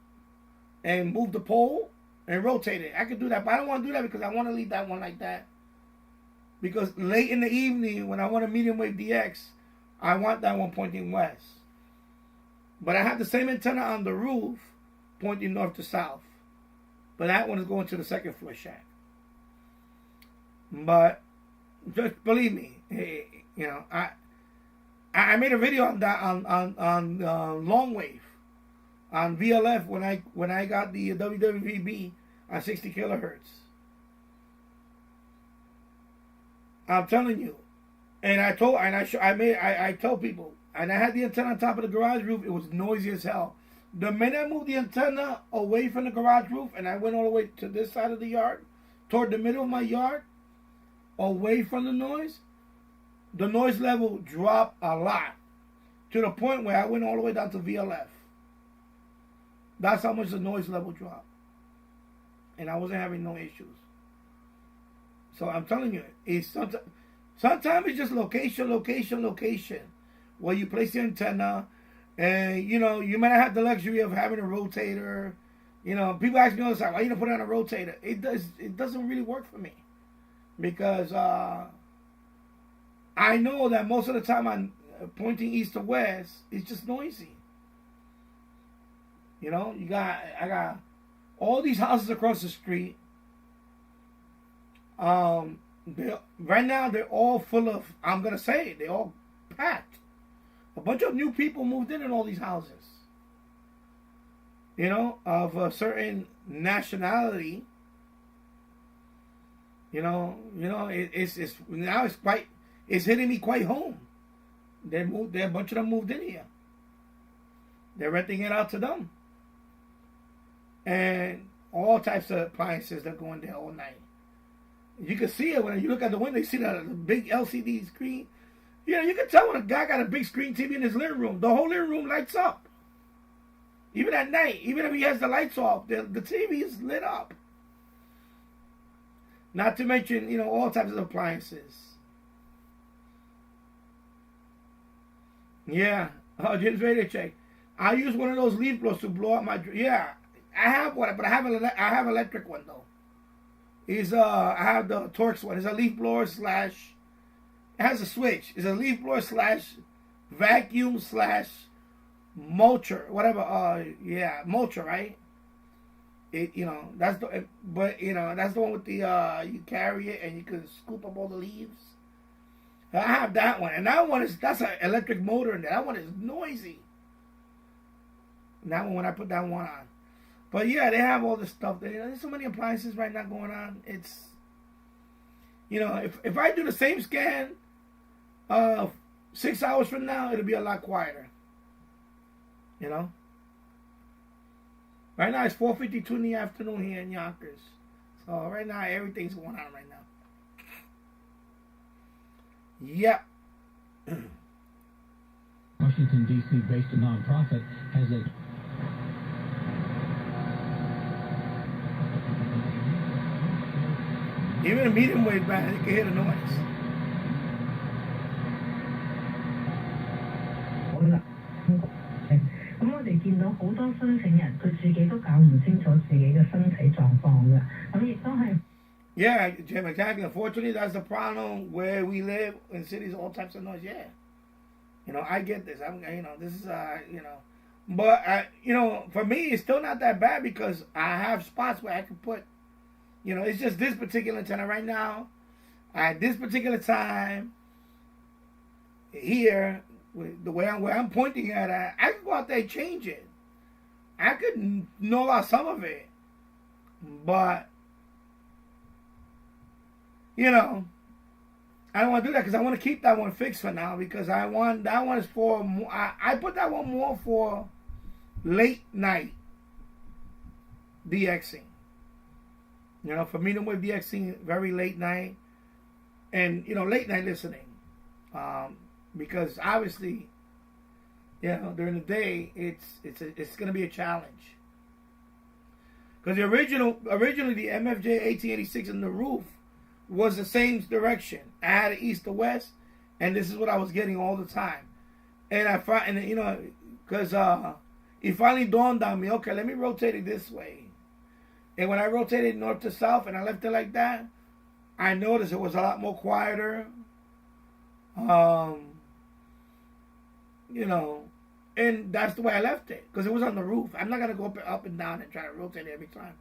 and move the pole and rotate it. I can do that, but I don't want to do that because I want to leave that one like that. Because late in the evening, when I want a medium wave DX, I want that one pointing west. But I have the same antenna on the roof pointing north to south. But that one is going to the second floor shack. But just believe me, you know, I made a video on that on longwave, on VLF when I got the WWVB on 60 kilohertz. I'm telling you, and I told people, and I had the antenna on top of the garage roof. It was noisy as hell. The minute I moved the antenna away from the garage roof, and I went all the way to this side of the yard, toward the middle of my yard, away from the noise level dropped a lot, to the point where I went all the way down to VLF. That's how much the noise level dropped, and I wasn't having no issues. So I'm telling you, it's sometimes it's just location, where you place the antenna, and you know you might not have the luxury of having a rotator. You know, people ask me all the time, why you don't put it on a rotator? It doesn't really work for me, because I know that most of the time I'm pointing east to west, it's just noisy. You know, I got all these houses across the street. Right now they're all full of, I'm gonna say it, they're all packed. A bunch of new people moved in all these houses. You know, of a certain nationality. You know, it's now it's hitting me quite home. A bunch of them moved in here. They're renting it out to them. And all types of appliances that go in there all night. You can see it when you look at the window. You see the big LCD screen. You know, you can tell when a guy got a big screen TV in his living room. The whole living room lights up. Even at night, even if he has the lights off, the TV is lit up. Not to mention, you know, all types of appliances. Yeah. Oh, Jim's ready to check. I use one of those leaf blowers to blow up my... Yeah, I have one, but I have electric one, though. I have the Torx one. It's a leaf blower slash... It has a switch. It's a leaf blower slash vacuum slash mulcher. Whatever. Yeah, mulcher, right? It, you know, that's the... But, you know, that's the one with the... you carry it and you can scoop up all the leaves. I have that one. And that one is... That's an electric motor in there. That one is noisy. That one, when I put that one on. But yeah, they have all this stuff. There's so many appliances right now going on. It's, you know, if I do the same scan 6 hours from now, it'll be a lot quieter. You know? Right now it's 4:52 in the afternoon here in Yonkers. So right now everything's going on right now. Yep. Washington, D.C. based a nonprofit has a... Even a medium wave band, you can hear the noise. Yeah, Jim, exactly. Unfortunately, that's the problem where we live in cities, all types of noise. Yeah. You know, I get this. You know, this is, you know. But, you know, for me, it's still not that bad because I have spots where I can put, you know, it's just this particular antenna right now. At this particular time, here, with the way I'm pointing at it, I could go out there and change it. I could null out some of it, but you know, I don't want to do that because I want to keep that one fixed for now because I want that one is for I put that one more for late night DXing. You know, for medium wave DXing, very late night, and you know, late night listening, because obviously, you know, during the day it's going to be a challenge. Because originally the MFJ 1886 in the roof was the same direction. I had it east to west, and this is what I was getting all the time. And I find, and you know, because it finally dawned on me, okay, let me rotate it this way. And when I rotated north to south and I left it like that, I noticed it was a lot more quieter. You know, and that's the way I left it because it was on the roof. I'm not gonna go up and down and try to rotate it every time.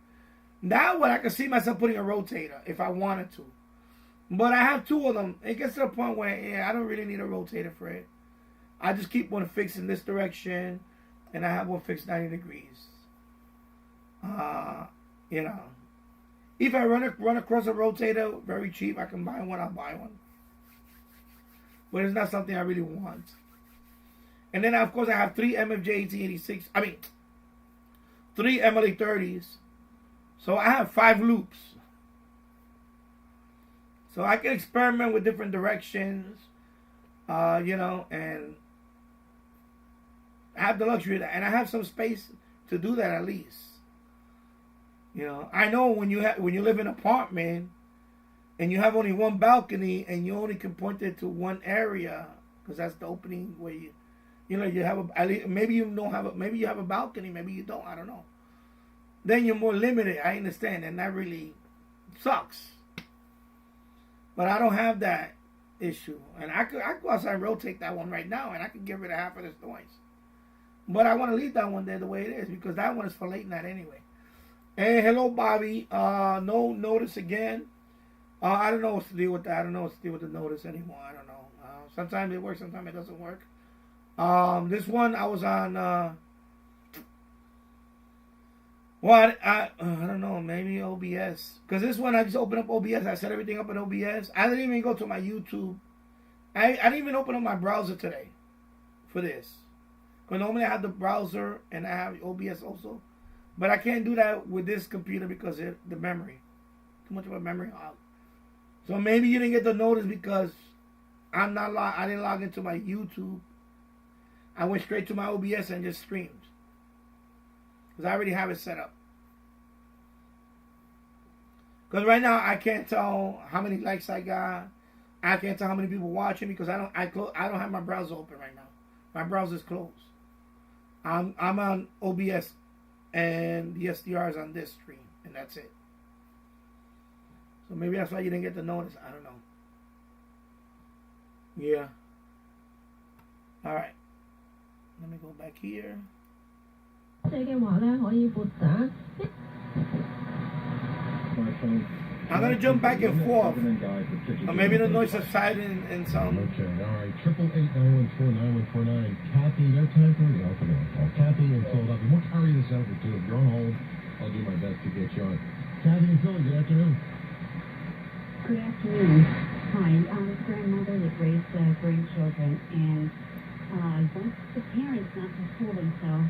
That one I could see myself putting a rotator if I wanted to. But I have two of them. It gets to the point where I don't really need a rotator for it. I just keep one fixed in this direction, and I have one fixed 90 degrees. You know, if I run across a rotator very cheap, I can buy one. I'll buy one. But it's not something I really want. And then of course I have 3 MFJ 1886. I mean, 3 MLA 30s. So I have 5 loops. So I can experiment with different directions, you know, and I have the luxury of that. And I have some space to do that at least. You know, I know when you live in an apartment and you have only one balcony and you only can point it to one area because that's the opening where you know, you have maybe you don't have maybe you have a balcony, maybe you don't, I don't know. Then you're more limited. I understand, and that really sucks. But I don't have that issue, and I could go outside and rotate that one right now, and I could get rid of half of this noise. But I want to leave that one there the way it is because that one is for late night anyway. Hey, hello, Bobby. No notice again. I don't know what to deal with that. I don't know what to deal with the notice anymore. I don't know. Sometimes it works, sometimes it doesn't work. This one I was on. Well, I don't know, maybe OBS. Because this one I just opened up OBS. I set everything up in OBS. I didn't even go to my YouTube. I didn't even open up my browser today for this. Because normally I have the browser and I have OBS also. But I can't do that with this computer because of the memory. Too much of a memory hog. So maybe you didn't get the notice because I didn't log into my YouTube. I went straight to my OBS and just streamed. Because I already have it set up. Because right now I can't tell how many likes I got. I can't tell how many people watching because I don't have my browser open right now. My browser's closed. I'm on OBS and the SDR is on this stream, and that's it. So maybe that's why you didn't get the notice. I don't know. Yeah. All right. Let me go back here. I'm going to jump back and forth. Or maybe the noise subsided and some. Okay, all right. 888-914-9149. Kathy, no time for you. Okay, I'll call Kathy in Philadelphia. We'll carry this out for 2. If you're on hold, I'll do my best to get you on. Kathy in Philly, good afternoon. Good afternoon. Hi, I'm a grandmother that raised grandchildren, and wants the parents not to fool themselves.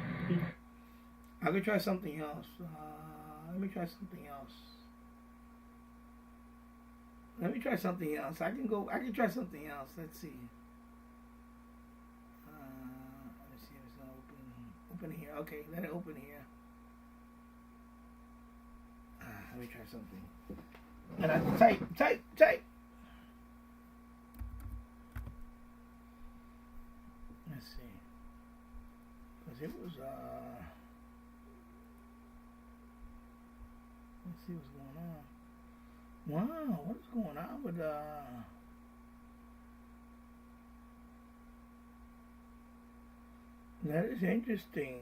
I could try something else. Let me try something else. I can try something else. Let's see. Let's see if it's gonna open here. Okay, let it open here. Let me try something. And I type. Let's see. Because it was let's see what's going on. Wow, what is going on with that is interesting.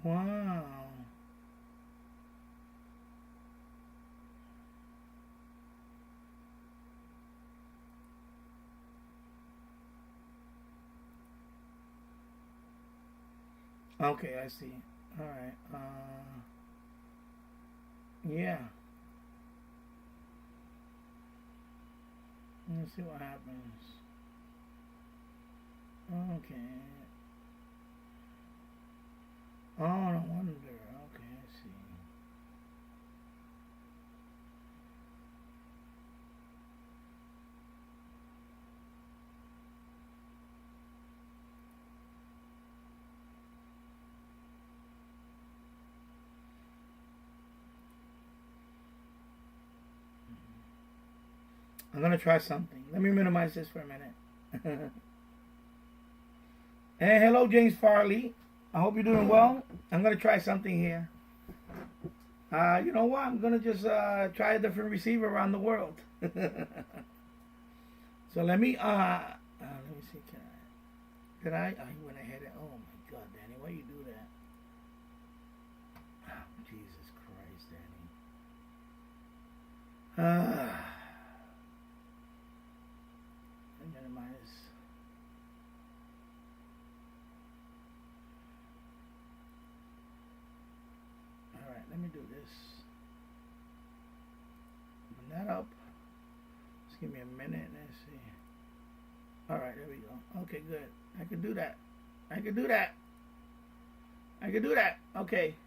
Wow. Okay, I see. All right. Yeah. Let's see what happens. Okay. Oh, no wonder. Okay, I see. I'm gonna try something. Let me minimize this for a minute. Hey, hello, James Farley. I hope you're doing well. I'm gonna try something here. You know what? I'm gonna just try a different receiver around the world. So let me see. Did I? I went ahead and oh my God, Danny, why you do that? Oh, Jesus Christ, Danny. Minimize. All right, let me do this. Open that up. Just give me a minute. Let's see. All right, there we go. Okay, good. I can do that. I can do that. I can do that. Okay.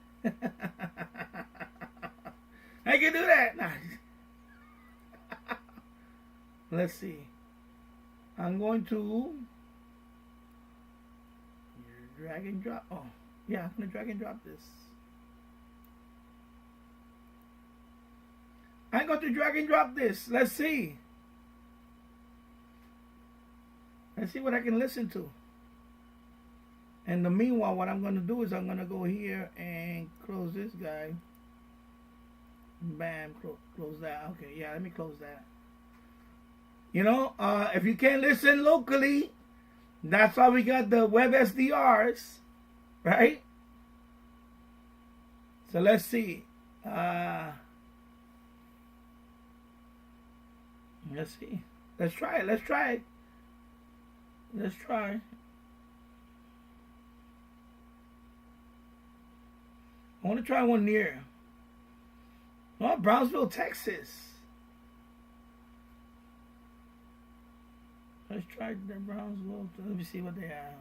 I can do that. Let's see. I'm going to drag and drop. Oh, yeah, I'm going to drag and drop this. I'm going to drag and drop this. Let's see. Let's see what I can listen to. And the meanwhile, what I'm going to do is I'm going to go here and close this guy. Bam, close that. Okay, yeah, let me close that. You know, if you can't listen locally, that's why we got the web SDRs, right? So let's see. Let's see. Let's try it. Let's try it. Let's try. I want to try one near. Oh, Brownsville, Texas. Let's try the Brownsville. Let me see what they have.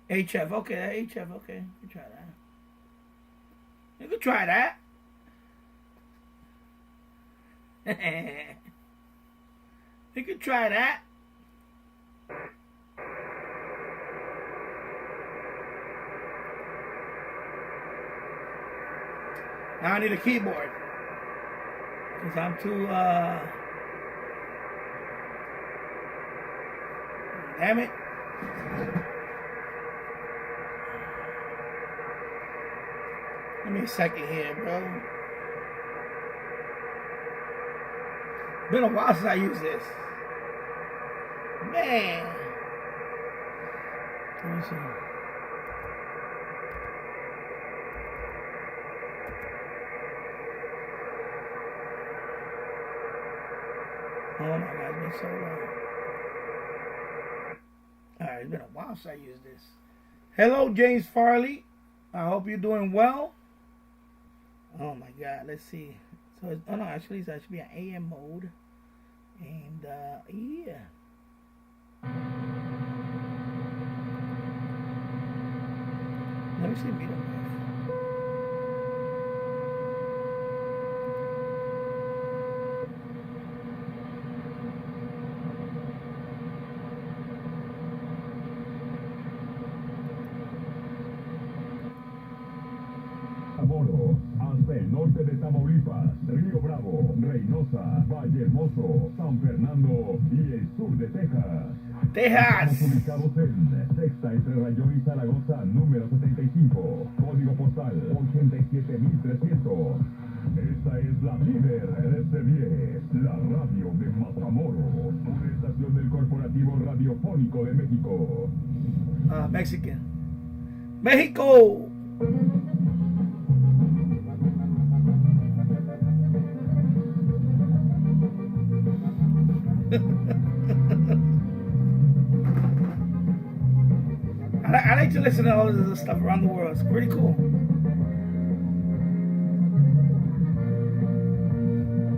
HF. Okay, HF. Okay, you can try that. You can try that. You can try that. Now I need a keyboard because I'm too damn it. Give me a second here, bro. Been a while since I used this. Man. Let me see. Oh my God, it's been so long. Alright, it's been a while since I used this. Hello, James Farley. I hope you're doing well. Oh my God, let's see. So it's, oh no, actually it's actually an AM mode. And yeah. Let me see medium wave. Hasta el norte de Tamaulipas, Río Bravo, Reynosa, Valle Hermoso, San Fernando y el sur de Texas. Estamos ubicados en Sexta entre Rayón y Zaragoza, número 75, código postal 87300. Esta es la líder RC10, la radio de Matamoros, una estación del Corporativo Radiofónico de México. Mexican. México. I like to listen to all of this stuff around the world. It's pretty cool.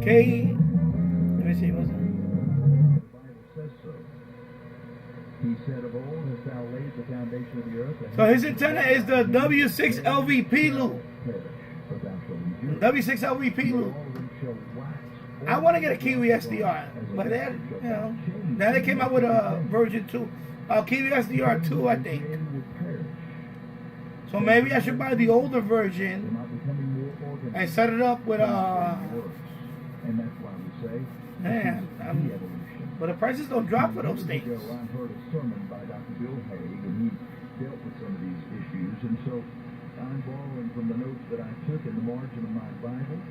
Okay. Let me see what's that. The Bible says so. He said of old hast thou laid the foundation of the earth. So his antenna is the W6 LVP loop. W6 LVP loop. I want to get a Kiwi SDR, but then, you know, now they came out with a version 2. Kiwi SDR 2, I think. So maybe I should buy the older version and set it up with And that's why we say, man, but the prices don't drop for those things. I heard a sermon by Dr. Bill Haig, and he dealt with some of these issues, and so I'm borrowing from the notes that I took in the margin of my Bible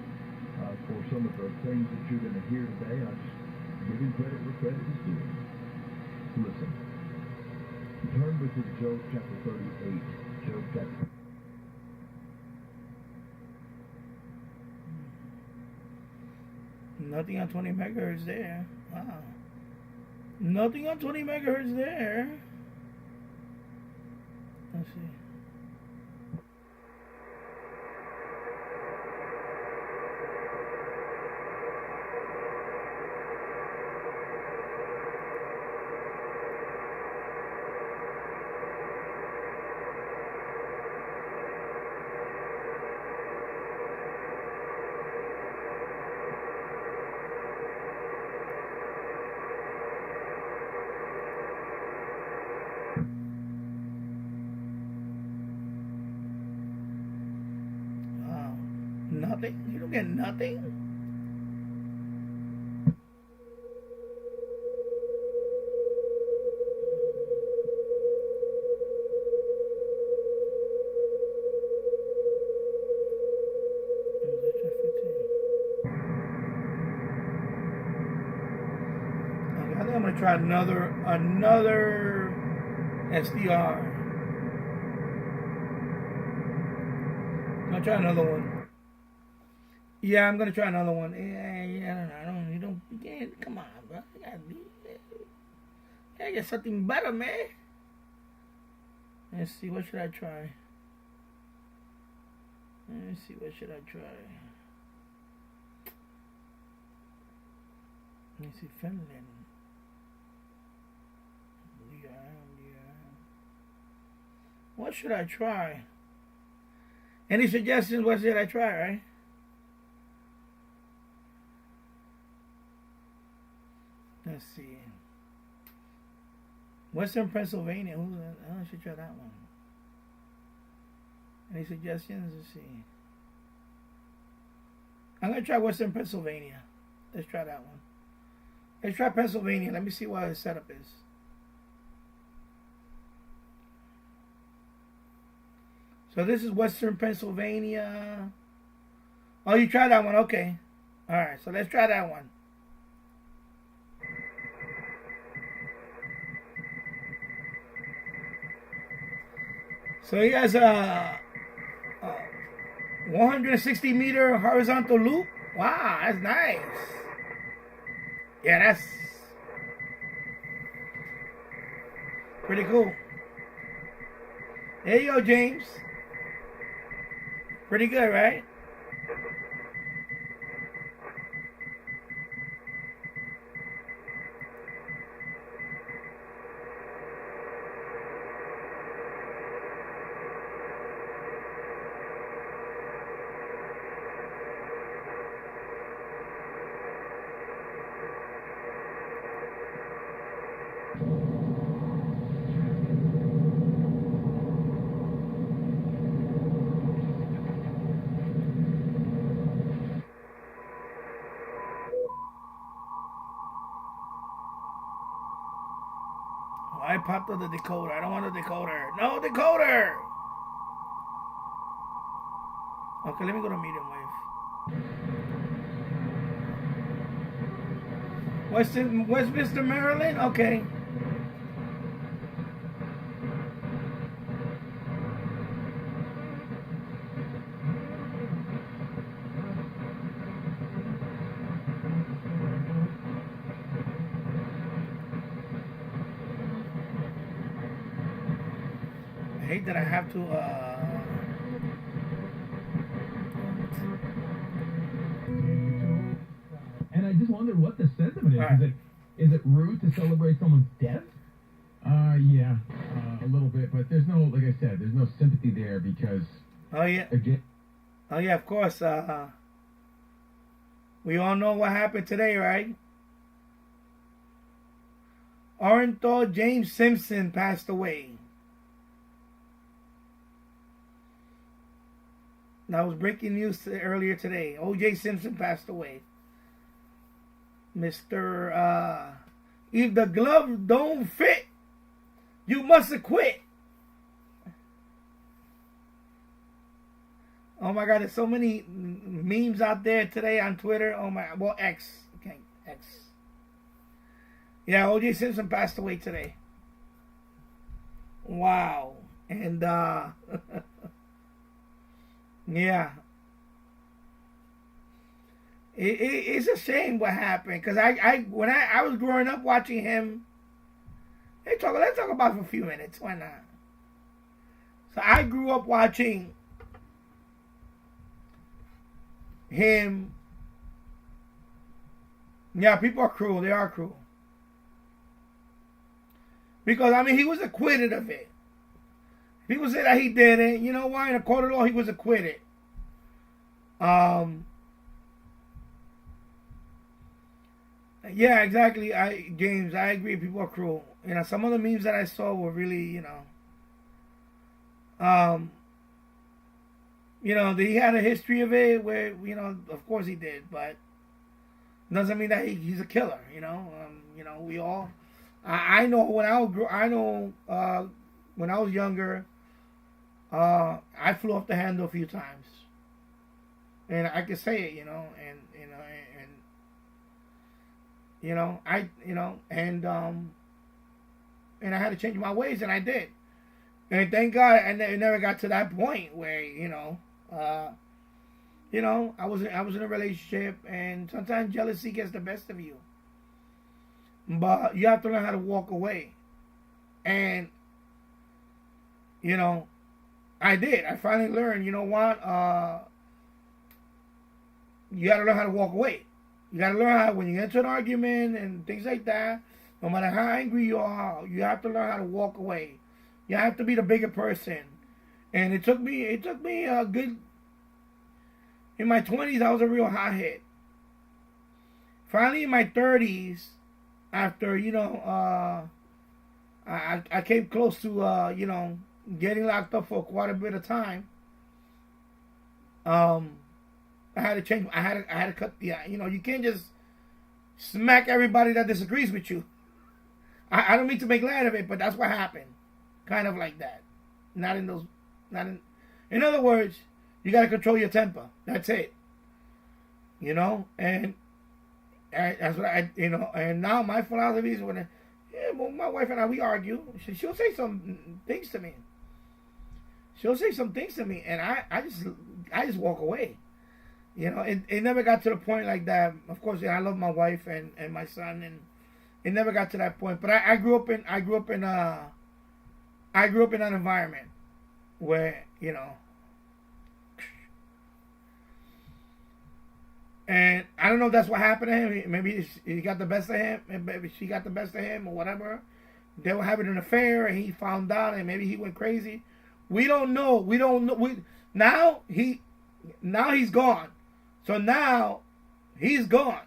for some of the things that you're going to hear today. I just give him credit where credit is due. Listen. Turn with me to Job chapter 38. Job chapter. Nothing on 20 megahertz there. Wow. Nothing on 20 megahertz there. Let's see. Nothing? You don't get nothing? Okay, I think I'm gonna try another SDR. I'm gonna try another one. Yeah, I'm gonna try another one. Yeah, I don't know. You can't, come on, bro. You gotta get something better, man. Let's see, what should I try? Let's see, what should I try? Let me see, Finland. Yeah. What should I try? Any suggestions? What should I try, right? Let's see. Western Pennsylvania. Who's that? I should try that one. Any suggestions? Let's see. I'm going to try Western Pennsylvania. Let's try that one. Let's try Pennsylvania. Let me see what the setup is. So this is Western Pennsylvania. Oh, you tried that one. Okay. All right. So let's try that one. So he has a 160 meter horizontal loop. Wow, that's nice. Yeah, that's pretty cool. There you go, James. Pretty good, right? I popped up the decoder. I don't want a decoder. No decoder! Okay, let me go to medium wave. Westminster, Maryland? Okay. hate that I have to. And I just wonder what the sentiment is. Right. Is it rude to celebrate someone's death? Yeah, a little bit, but there's no, like I said, there's no sympathy there because. Oh yeah. Again. Oh yeah, of course. We all know what happened today, right? Ornithol James Simpson passed away. That was breaking news earlier today. O.J. Simpson passed away. Mr. If the glove don't fit, you must quit. Oh my God, there's so many memes out there today on Twitter. Oh my, well, X. Okay, X. Yeah, O.J. Simpson passed away today. Wow. And, yeah. It's a shame what happened. Because when I was growing up watching him, let's talk about it for a few minutes. Why not? So I grew up watching him. Yeah, people are cruel. They are cruel. Because, I mean, he was acquitted of it. People say that he did it. You know why? In a court of law, he was acquitted. Yeah, exactly. James, I agree. People are cruel. You know, some of the memes that I saw were really, he had a history of it where, of course he did, but doesn't mean that he's a killer. We all. I know when I was younger, I flew off the handle a few times, and I can say it, and I had to change my ways, and I did, and thank God, and it never got to that point where I was in a relationship, and sometimes jealousy gets the best of you. But you have to learn how to walk away. And, I did. I finally learned, you know what? You got to learn how to walk away. You got to learn how, when you get into an argument and things like that, no matter how angry you are, you have to learn how to walk away. You have to be the bigger person. And it took me a good, in my 20s, I was a real hothead. Finally, in my 30s, after, I came close to, getting locked up for quite a bit of time. I had to change. I had to cut. Yeah, you can't just smack everybody that disagrees with you. I don't mean to make light of it, but that's what happened. Kind of like that. In other words, you got to control your temper. That's it. And that's what and now my philosophy is my wife and I, we argue. She'll say some things to me. And I just walk away. It never got to the point like that. Of course, I love my wife and my son, and it never got to that point. But I grew up in an environment where, and I don't know if that's what happened to him. Maybe he got the best of him. Maybe she got the best of him, or whatever. They were having an affair, and he found out, and maybe he went crazy. We don't know. Now he's gone. So now he's gone.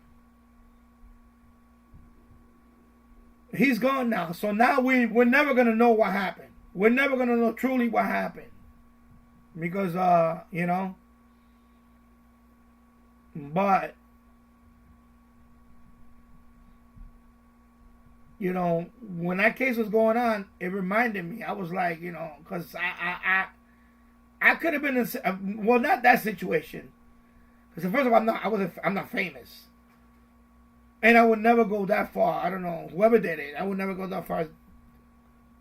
He's gone now. So now we're never gonna know what happened. We're never gonna know truly what happened, because But, when that case was going on, it reminded me. I was like, because I could have been in, well, not that situation. Because first of all, I'm not famous. And I would never go that far. I don't know, whoever did it, I would never go that far as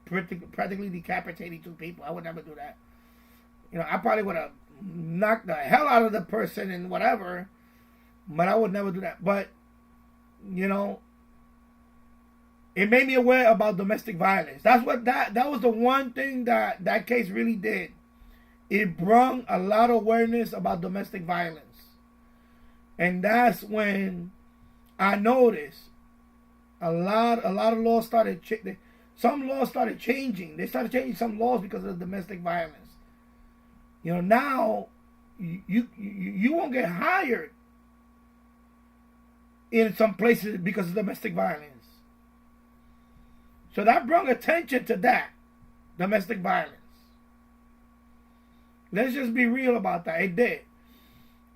practically decapitating 2 people. I would never do that. I probably would have knocked the hell out of the person and whatever. But I would never do that. But, it made me aware about domestic violence. That's what that was the one thing that case really did. It brought a lot of awareness about domestic violence. And that's when I noticed a lot of laws started some laws started changing. They started changing some laws because of domestic violence. You know, now you won't get hired in some places because of domestic violence. So that brought attention to that, domestic violence. Let's just be real about that. It did.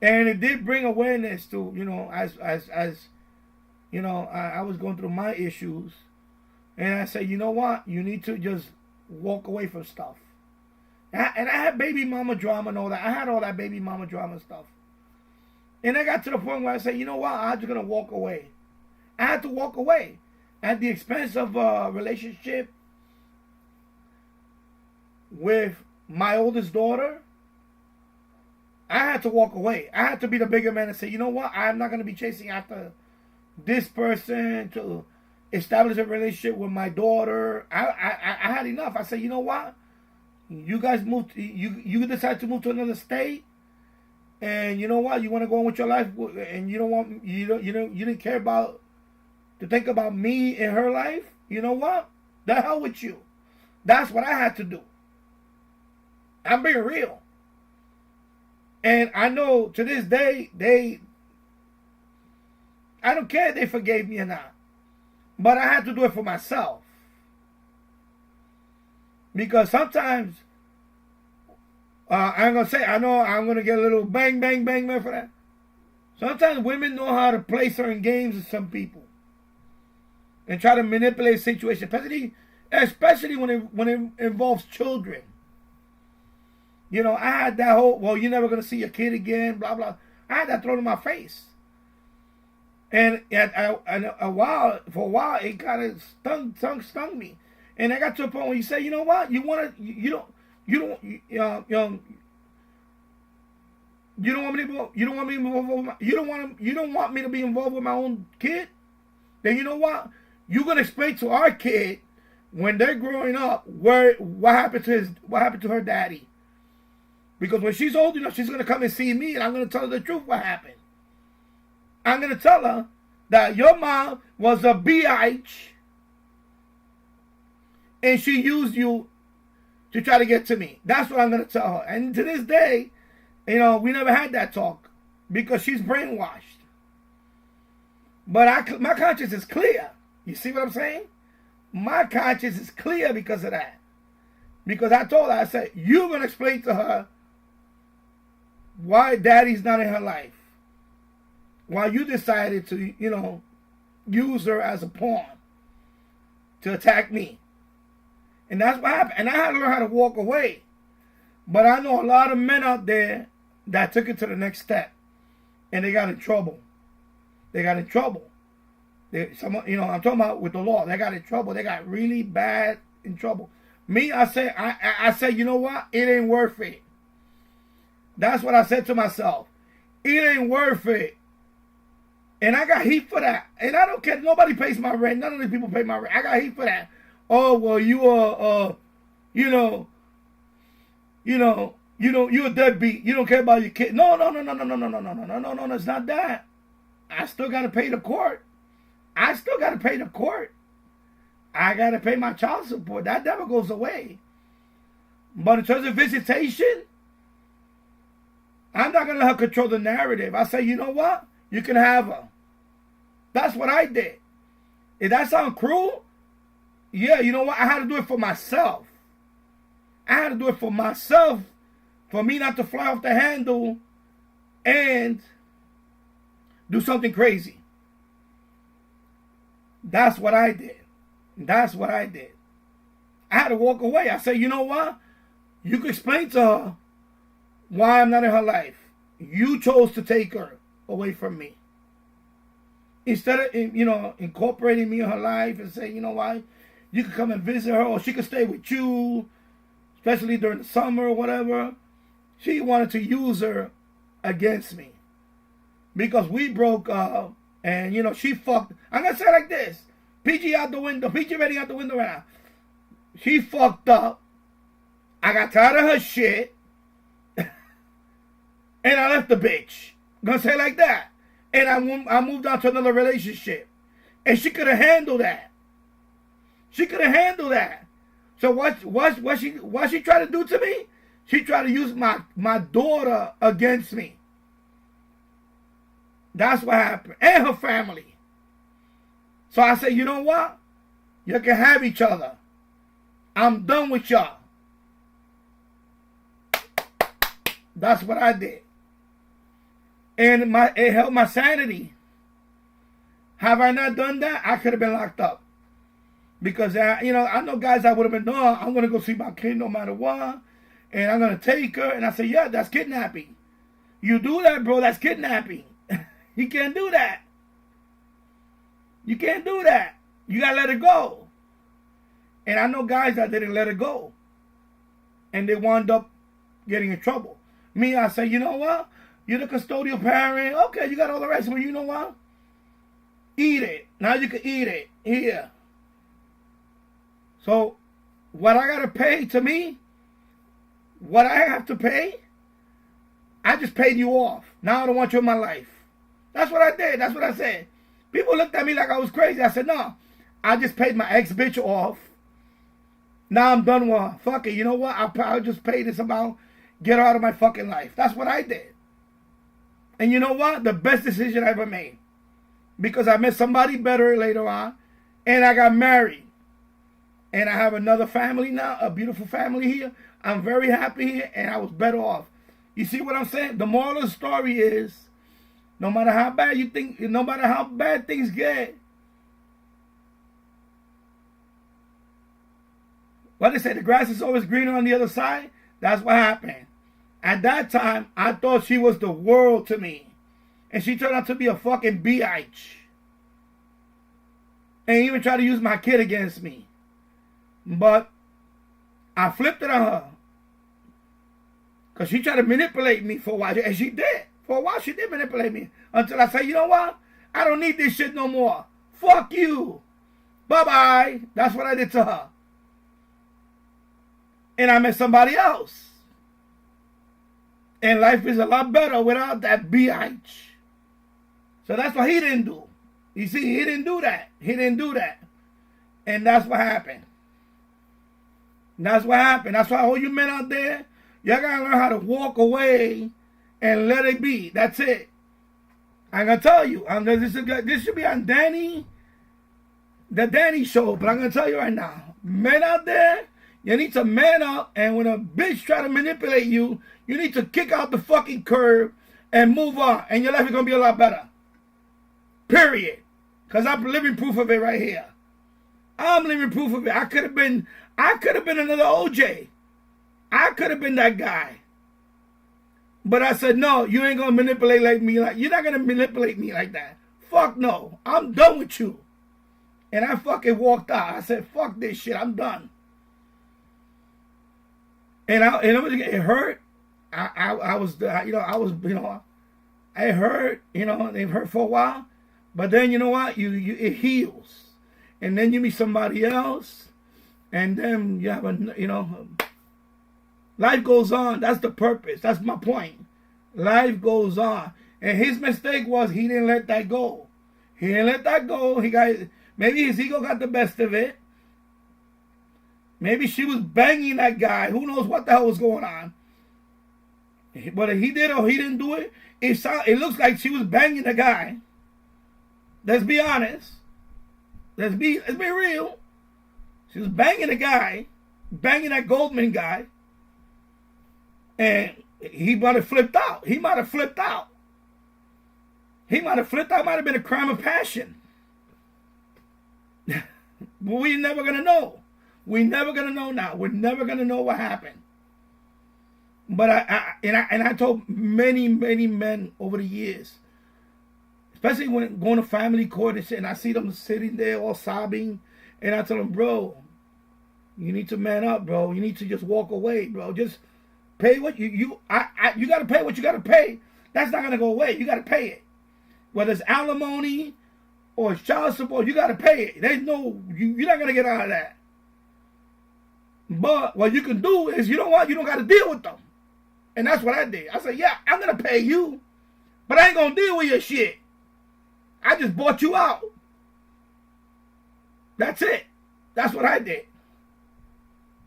And it did bring awareness to, you know, as you know, I was going through my issues. And I said, you know what? You need to just walk away from stuff. And I had baby mama drama and all that. I had all that baby mama drama stuff. And I got to the point where I said, you know what? I'm just going to walk away. I had to walk away. At the expense of a relationship with my oldest daughter, I had to walk away. I had to be the bigger man and say, you know what? I'm not going to be chasing after this person to establish a relationship with my daughter. I had enough. I said, you know what? You guys moved. You decided to move to another state, and you know what? You want to go on with your life, and you don't want you didn't care about to think about me in her life. You know what? The hell with you. That's what I had to do. I'm being real. And I know to this day, I don't care if they forgave me or not. But I had to do it for myself. Because sometimes, I'm going to say, I know I'm going to get a little bang, bang, bang, bang for that. Sometimes women know how to play certain games with some people. And try to manipulate situations. Especially when it involves children. You know, I had that whole, well, you're never going to see your kid again, blah, blah. I had that thrown in my face. And for a while, it kind of stung me. And I got to a point where you say, you know what? You don't want me to be involved with my own kid? Then you know what? You're going to explain to our kid when they're growing up what happened to her daddy. Because when she's old enough, she's going to come and see me, and I'm going to tell her the truth what happened. I'm going to tell her that your mom was a bitch, and she used you to try to get to me. That's what I'm going to tell her. And to this day, you know, we never had that talk because she's brainwashed. But my conscience is clear. You see what I'm saying? My conscience is clear because of that. Because I told her, I said, you're going to explain to her why daddy's not in her life. Why you decided to, you know, use her as a pawn to attack me. And that's what happened. And I had to learn how to walk away. But I know a lot of men out there that took it to the next step. And they got in trouble. They got in trouble. I'm talking about with the law. They got in trouble. They got really bad in trouble. Me, I said, you know what? It ain't worth it. That's what I said to myself. It ain't worth it. And I got heat for that. And I don't care. Nobody pays my rent. None of these people pay my rent. I got heat for that. Oh, well, you are, you're a deadbeat. You don't care about your kid. No, it's not that. I still got to pay the court. I got to pay my child support. That never goes away. But in terms of visitation, I'm not going to let her control the narrative. I say, you know what? You can have her. That's what I did. If that sounds cruel, yeah, you know what? I had to do it for myself. For me not to fly off the handle and do something crazy. That's what I did. I had to walk away. I said, you know what? You can explain to her why I'm not in her life. You chose to take her away from me. Instead of, incorporating me in her life and saying, you know what? You can come and visit her, or she could stay with you, especially during the summer or whatever. She wanted to use her against me. Because we broke up, and, she fucked. I'm going to say it like this. PG out the window. PG ready out the window right now. She fucked up. I got tired of her shit. And I left the bitch. Gonna say it like that. And I moved on to another relationship. And she could have handled that. She could have handled that. So what she tried to do to me? She tried to use my daughter against me. That's what happened. And her family. So I said, you know what? You can have each other. I'm done with y'all. That's what I did. And it helped my sanity. Have I not done that? I could have been locked up. Because, I know guys that would have been, no, I'm going to go see my kid no matter what. And I'm going to take her. And I say, yeah, that's kidnapping. You do that, bro, that's kidnapping. You can't do that. You can't do that. You got to let it go. And I know guys that didn't let it go. And they wound up getting in trouble. Me, I say, you know what? You're the custodial parent. Okay, you got all the rest. Well, you know what? Eat it. Now you can eat it. Here. So, what I got to pay to me, what I have to pay, I just paid you off. Now I don't want you in my life. That's what I did. That's what I said. People looked at me like I was crazy. I said, no. I just paid my ex-bitch off. Now I'm done with her. Fuck it. You know what? I'll just pay this amount. Get her out of my fucking life. That's what I did. And you know what? The best decision I ever made. Because I met somebody better later on. And I got married. And I have another family now. A beautiful family here. I'm very happy here. And I was better off. You see what I'm saying? The moral of the story is, no matter how bad you think, no matter how bad things get, what they say, the grass is always greener on the other side. That's what happened. At that time, I thought she was the world to me. And she turned out to be a fucking bitch. And even tried to use my kid against me. But I flipped it on her. Because she tried to manipulate me for a while. And she did. For a while, she did manipulate me. Until I said, you know what? I don't need this shit no more. Fuck you. Bye-bye. That's what I did to her. And I met somebody else. And life is a lot better without that bitch. So that's what he didn't do. You see, he didn't do that. He didn't do that. And that's what happened. That's what happened. That's why all you men out there, y'all gotta learn how to walk away and let it be. That's it. I'm gonna tell you. This should be on Danny, the Danny show. But I'm gonna tell you right now, men out there, you need to man up. And when a bitch try to manipulate you, you need to kick out the fucking curb and move on. And your life is gonna be a lot better. Period. Because I'm living proof of it right here. I'm living proof of it. I could have been another OJ. I could have been that guy. But I said, no, you ain't going to manipulate like me. You're not going to manipulate me like that. Fuck no. I'm done with you. And I fucking walked out. I said, fuck this shit. I'm done. And it hurt. It hurt, it hurt for a while. But then, you know what? It heals. And then you meet somebody else. And then you have life goes on. That's the purpose. That's my point. Life goes on. And his mistake was he didn't let that go. He didn't let that go. Maybe his ego got the best of it. Maybe she was banging that guy. Who knows what the hell was going on. Whether he did or he didn't do it, it looks like she was banging the guy. Let's be honest. Let's be real. She was banging the guy. Banging that Goldman guy. And he might have flipped out. He might have flipped out. Might have been a crime of passion. But we're never going to know. We're never going to know now. We're never going to know what happened. But I told many, many men over the years, especially when going to family court and shit, and I see them sitting there all sobbing, and I tell them, bro, you need to man up, bro. You need to just walk away, bro. Just pay what you got to pay what you got to pay. That's not going to go away. You got to pay it. Whether it's alimony or child support, you got to pay it. There's no, you're not going to get out of that. But what you can do is, you know what? You don't got to deal with them. And that's what I did. I said, yeah, I'm going to pay you, but I ain't going to deal with your shit. I just bought you out. That's it. That's what I did.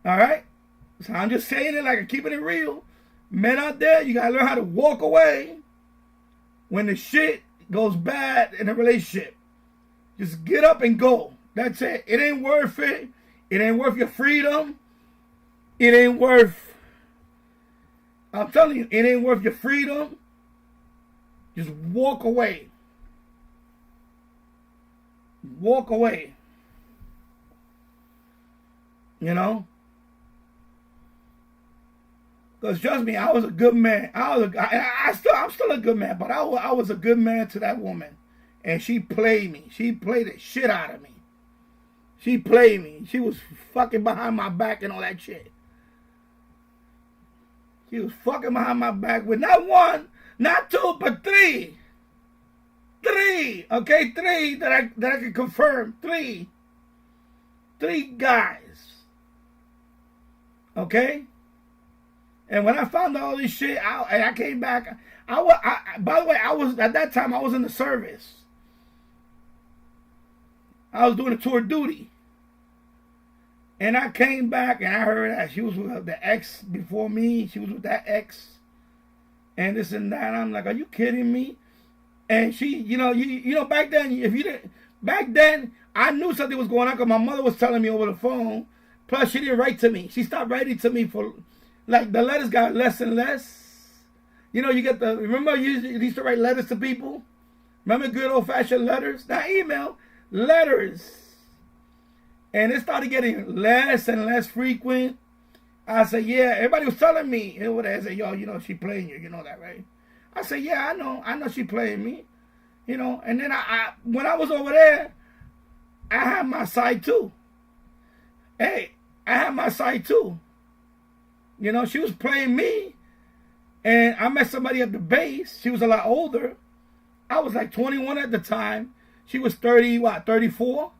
All right? So I'm just saying it like I'm keeping it real. Men out there, you got to learn how to walk away when the shit goes bad in a relationship. Just get up and go. That's it. It ain't worth it. It ain't worth your freedom. It ain't worth, I'm telling you, it ain't worth your freedom. Just walk away. Walk away. You know? Because trust me, I was a good man. I'm still a good man, but I was a good man to that woman. And she played me. She played the shit out of me. She played me. She was fucking behind my back and all that shit. She was fucking behind my back with not one, not two, but three. Three, okay? Three that I can confirm. Three guys. Okay? And when I found all this shit out, and I came back, by the way, at that time, I was in the service. I was doing a tour duty. And I came back and I heard that she was with the ex before me. She was with that ex. And this and that. I'm like, are you kidding me? And she, you know, back then, I knew something was going on because my mother was telling me over the phone. Plus, she didn't write to me. She stopped writing to me for, like, the letters got less and less. You know, remember you used to write letters to people? Remember good old-fashioned letters? Not email, letters. And it started getting less and less frequent. I said, yeah, everybody was telling me. I said, yo, you know, she playing you. You know that, right? I said, yeah, I know she playing me. You know, and then when I was over there, I had my side too. Hey, I had my side too. You know, she was playing me. And I met somebody at the base. She was a lot older. I was like 21 at the time. She was 34?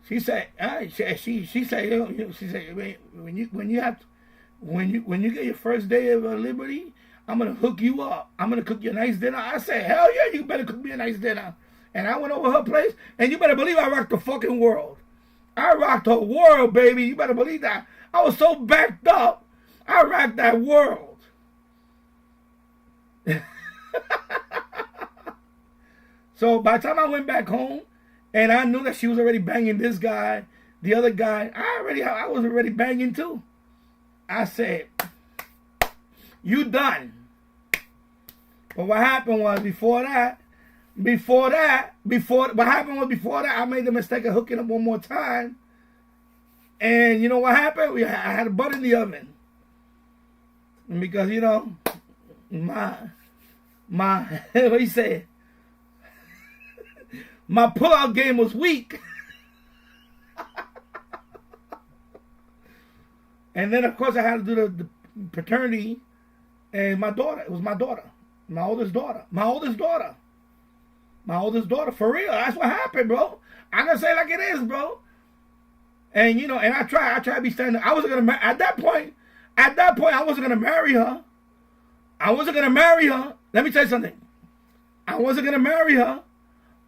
She said, she said, when you get your first day of liberty, I'm gonna hook you up. I'm gonna cook you a nice dinner. I said, hell yeah, you better cook me a nice dinner. And I went over her place, and you better believe I rocked the fucking world. I rocked the world, baby. You better believe that. I was so backed up. I rocked that world. So by the time I went back home, and I knew that she was already banging this guy, the other guy, I was already banging too. I said, you done. But what happened was before that, I made the mistake of hooking up one more time. And you know what happened? I had a butt in the oven. And because, you know, what do you say? My pull-out game was weak. And then, of course, I had to do the paternity. And my daughter, it was my daughter. My oldest daughter. For real. That's what happened, bro. I'm going to say it like it is, bro. And, you know, and I tried to be standing. I wasn't going to, at that point, I wasn't going to marry her. Let me tell you something. I wasn't going to marry her.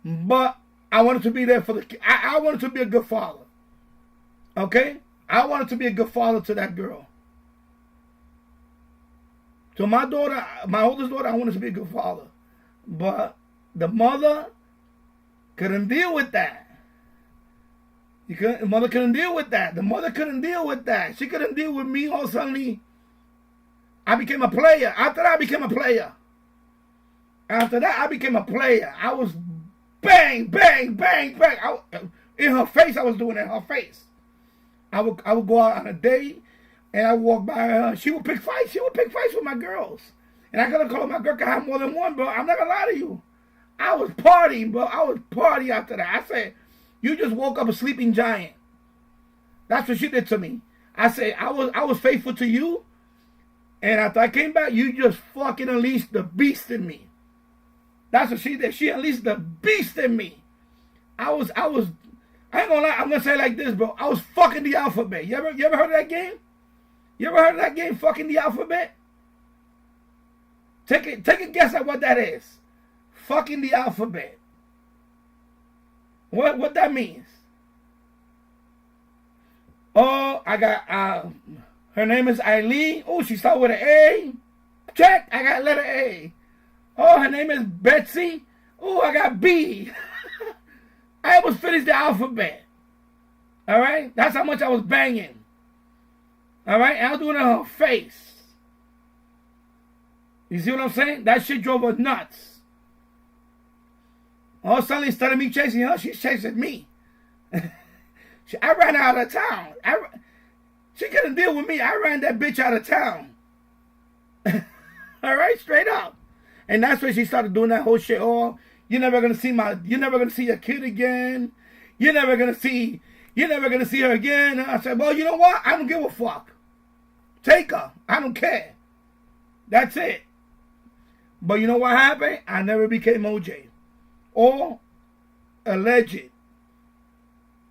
But I wanted to be there for I wanted to be a good father. Okay? I wanted to be a good father to that girl. To my daughter, my oldest daughter, I wanted to be a good father. But the mother couldn't deal with that. The mother couldn't deal with that. The mother couldn't deal with that. She couldn't deal with me all suddenly. I became a player. After that, I became a player. I was bang, bang, bang, bang. In her face, I was doing it in her face. I would go out on a date, and I would walk by her. She would pick fights. With my girls. And I could call my girl could have more than one, bro. I'm not going to lie to you. I was partying, bro. I was partying after that. I said, you just woke up a sleeping giant. That's what she did to me. I said, I was faithful to you, and after I came back, you just fucking unleashed the beast in me. That's what she did. She unleashed the beast in me. I ain't gonna lie, I'm gonna say it like this, bro. I was fucking the alphabet. You ever heard of that game? You ever heard of that game, fucking the alphabet? Take a guess at what that is. Fucking the alphabet. What that means? Oh, I got her name is Eileen. Oh, she started with an A. Check. I got letter A. Oh, her name is Betsy. Oh, I got B. I almost finished the alphabet. All right? That's how much I was banging. All right? And I was doing it on her face. You see what I'm saying? That shit drove her nuts. All of a sudden, instead of me chasing her, she's chasing me. I ran out of town. She couldn't deal with me. I ran that bitch out of town. All right? Straight up. And that's when she started doing that whole shit. Oh, you're never gonna see your kid again. You're never gonna see her again. And I said, well, you know what? I don't give a fuck. Take her. I don't care. That's it. But you know what happened? I never became OJ. Or alleged.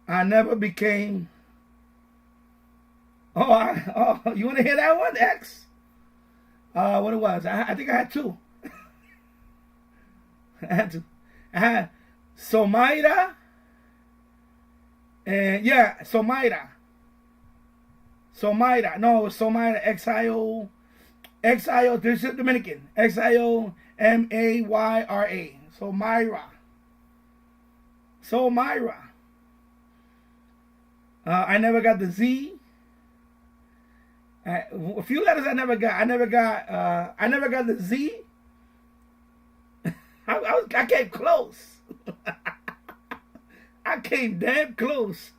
I never became. Oh, you want to hear that one, X? What it was? I think I had two. I had Somaira. And yeah, Somaira. No, it was Somaira. X-I-O. This is Dominican. X-I-O-M-A-Y-R-A. Somaira. I never got the Z. A few letters I never got. I never got the Z. I came close. I came damn close.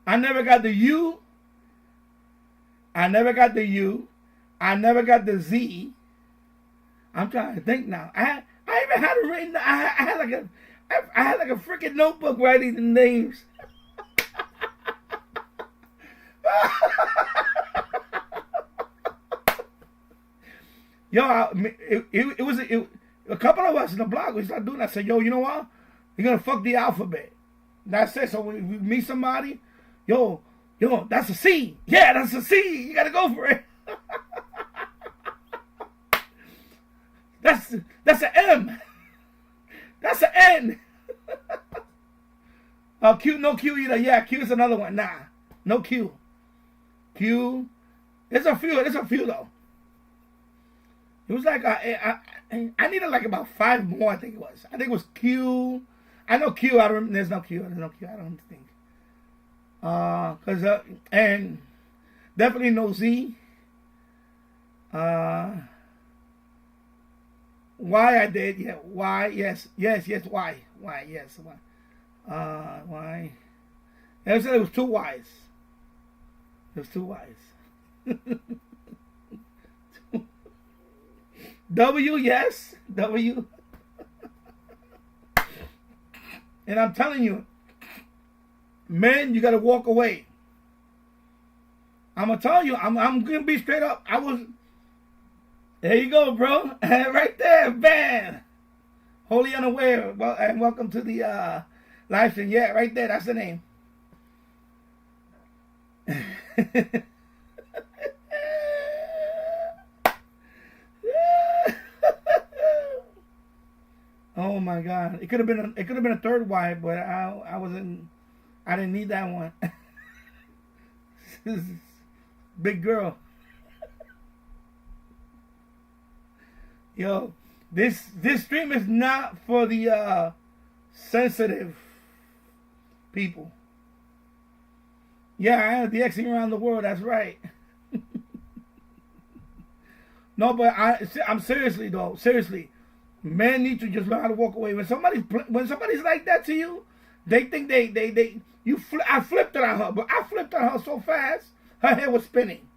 I never got the U. I never got the U. I never got the Z. I'm trying to think now. I even had it written. I had like a freaking notebook writing the names. Yo, it was a couple of us in the block. We started doing that. I said, yo, you know what? You're gonna fuck the alphabet. That's it. So when we meet somebody, yo, that's a C. Yeah, that's a C. You gotta go for it. That's an M. That's an N. Q, no Q either. Yeah, Q is another one. Nah, no Q. Q. It's a few though. It was like I needed like about 5 more. I think it was Q. I know Q. There's no Q. I don't think. And definitely no Z. Y I did. Yeah. Y. Yes. Y. Yes. Y. Y. I said it was 2 Y's. It was 2 Y's. W, yes. W. And I'm telling you, men, you got to walk away. I'm going to tell you, I'm going to be straight up. There you go, bro. Right there, bam. Wholly unaware. Well, and welcome to the live stream. Yeah, right there. That's the name. Oh my God! It could have been a 3rd Y, but I didn't need that one. Big girl. Yo, this stream is not for the sensitive people. Yeah, I am DXing around the world. That's right. No, but I'm seriously though. Seriously. Men need to just learn how to walk away. When somebody's like that to you, they think I flipped it on her, but I flipped on her so fast, her head was spinning.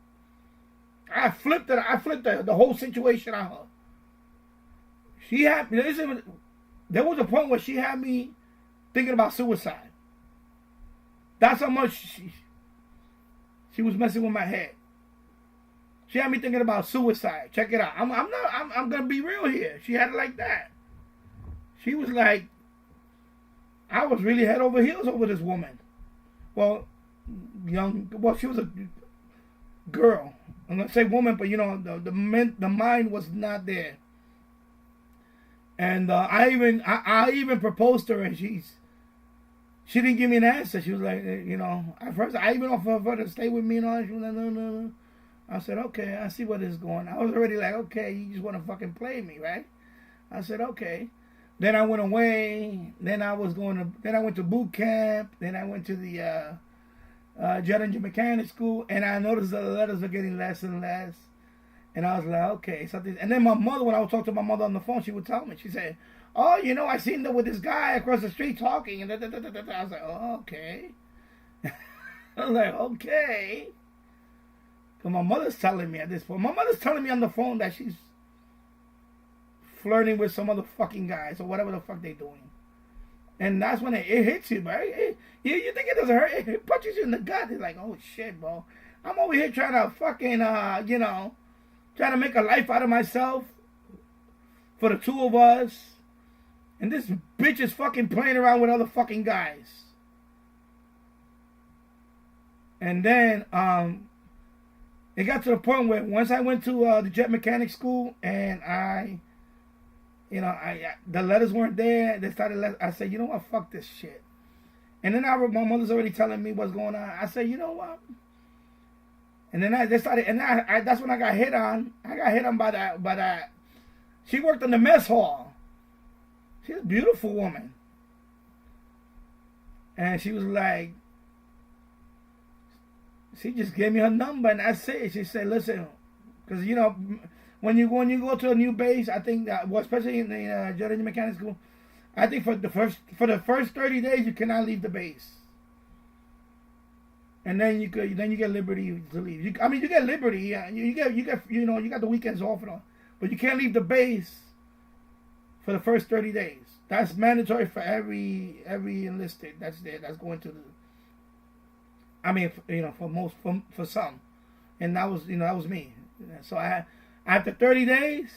I flipped the whole situation on her. She had there was a point where she had me thinking about suicide. That's how much she was messing with my head. She had me thinking about suicide. Check it out. I'm gonna be real here. She had it like that. She was like, I was really head over heels over this woman. Well, she was a girl. I'm gonna say woman, but you know, the mind was not there. And I even proposed to her, and she didn't give me an answer. She was like, you know, at first I even offered her to stay with me and all that. She was like, no. I said, okay, I see where this is going. I was already like, okay, you just want to fucking play me, right? I said, okay. Then I went away. Then I went to boot camp. Then I went to the jet engine mechanic school, and I noticed the letters were getting less and less. And I was like, okay, something. And then my mother, when I would talk to my mother on the phone, she would tell me. She said, oh, you know, I seen her with this guy across the street talking. And I was like, oh, okay. I was like, okay. Because my mother's telling me at this point. My mother's telling me on the phone that she's flirting with some other fucking guys or whatever the fuck they're doing. And that's when it hits you, bro. You think it doesn't hurt. It punches you in the gut. It's like, oh, shit, bro. I'm over here trying to fucking, you know, trying to make a life out of myself for the two of us. And this bitch is fucking playing around with other fucking guys. And then, it got to the point where once I went to the jet mechanic school and the letters weren't there. They started. I said, you know what? Fuck this shit. And then my mother's already telling me what's going on. I said, you know what? And then they started, and that's when I got hit on. I got hit on by that. She worked in the mess hall. She's a beautiful woman. And she was like, she just gave me her number, and that's it. She said, listen, because, you know, when you go to a new base, I think that, well, especially in the jet engine mechanic school, I think for the first 30 days you cannot leave the base, and then you get liberty to leave. You get liberty. Yeah, you get you know, you got the weekends off and all, but you can't leave the base for the first 30 days. That's mandatory for every enlisted. That's going to the. I mean, you know, for some, and that was me. So after 30 days,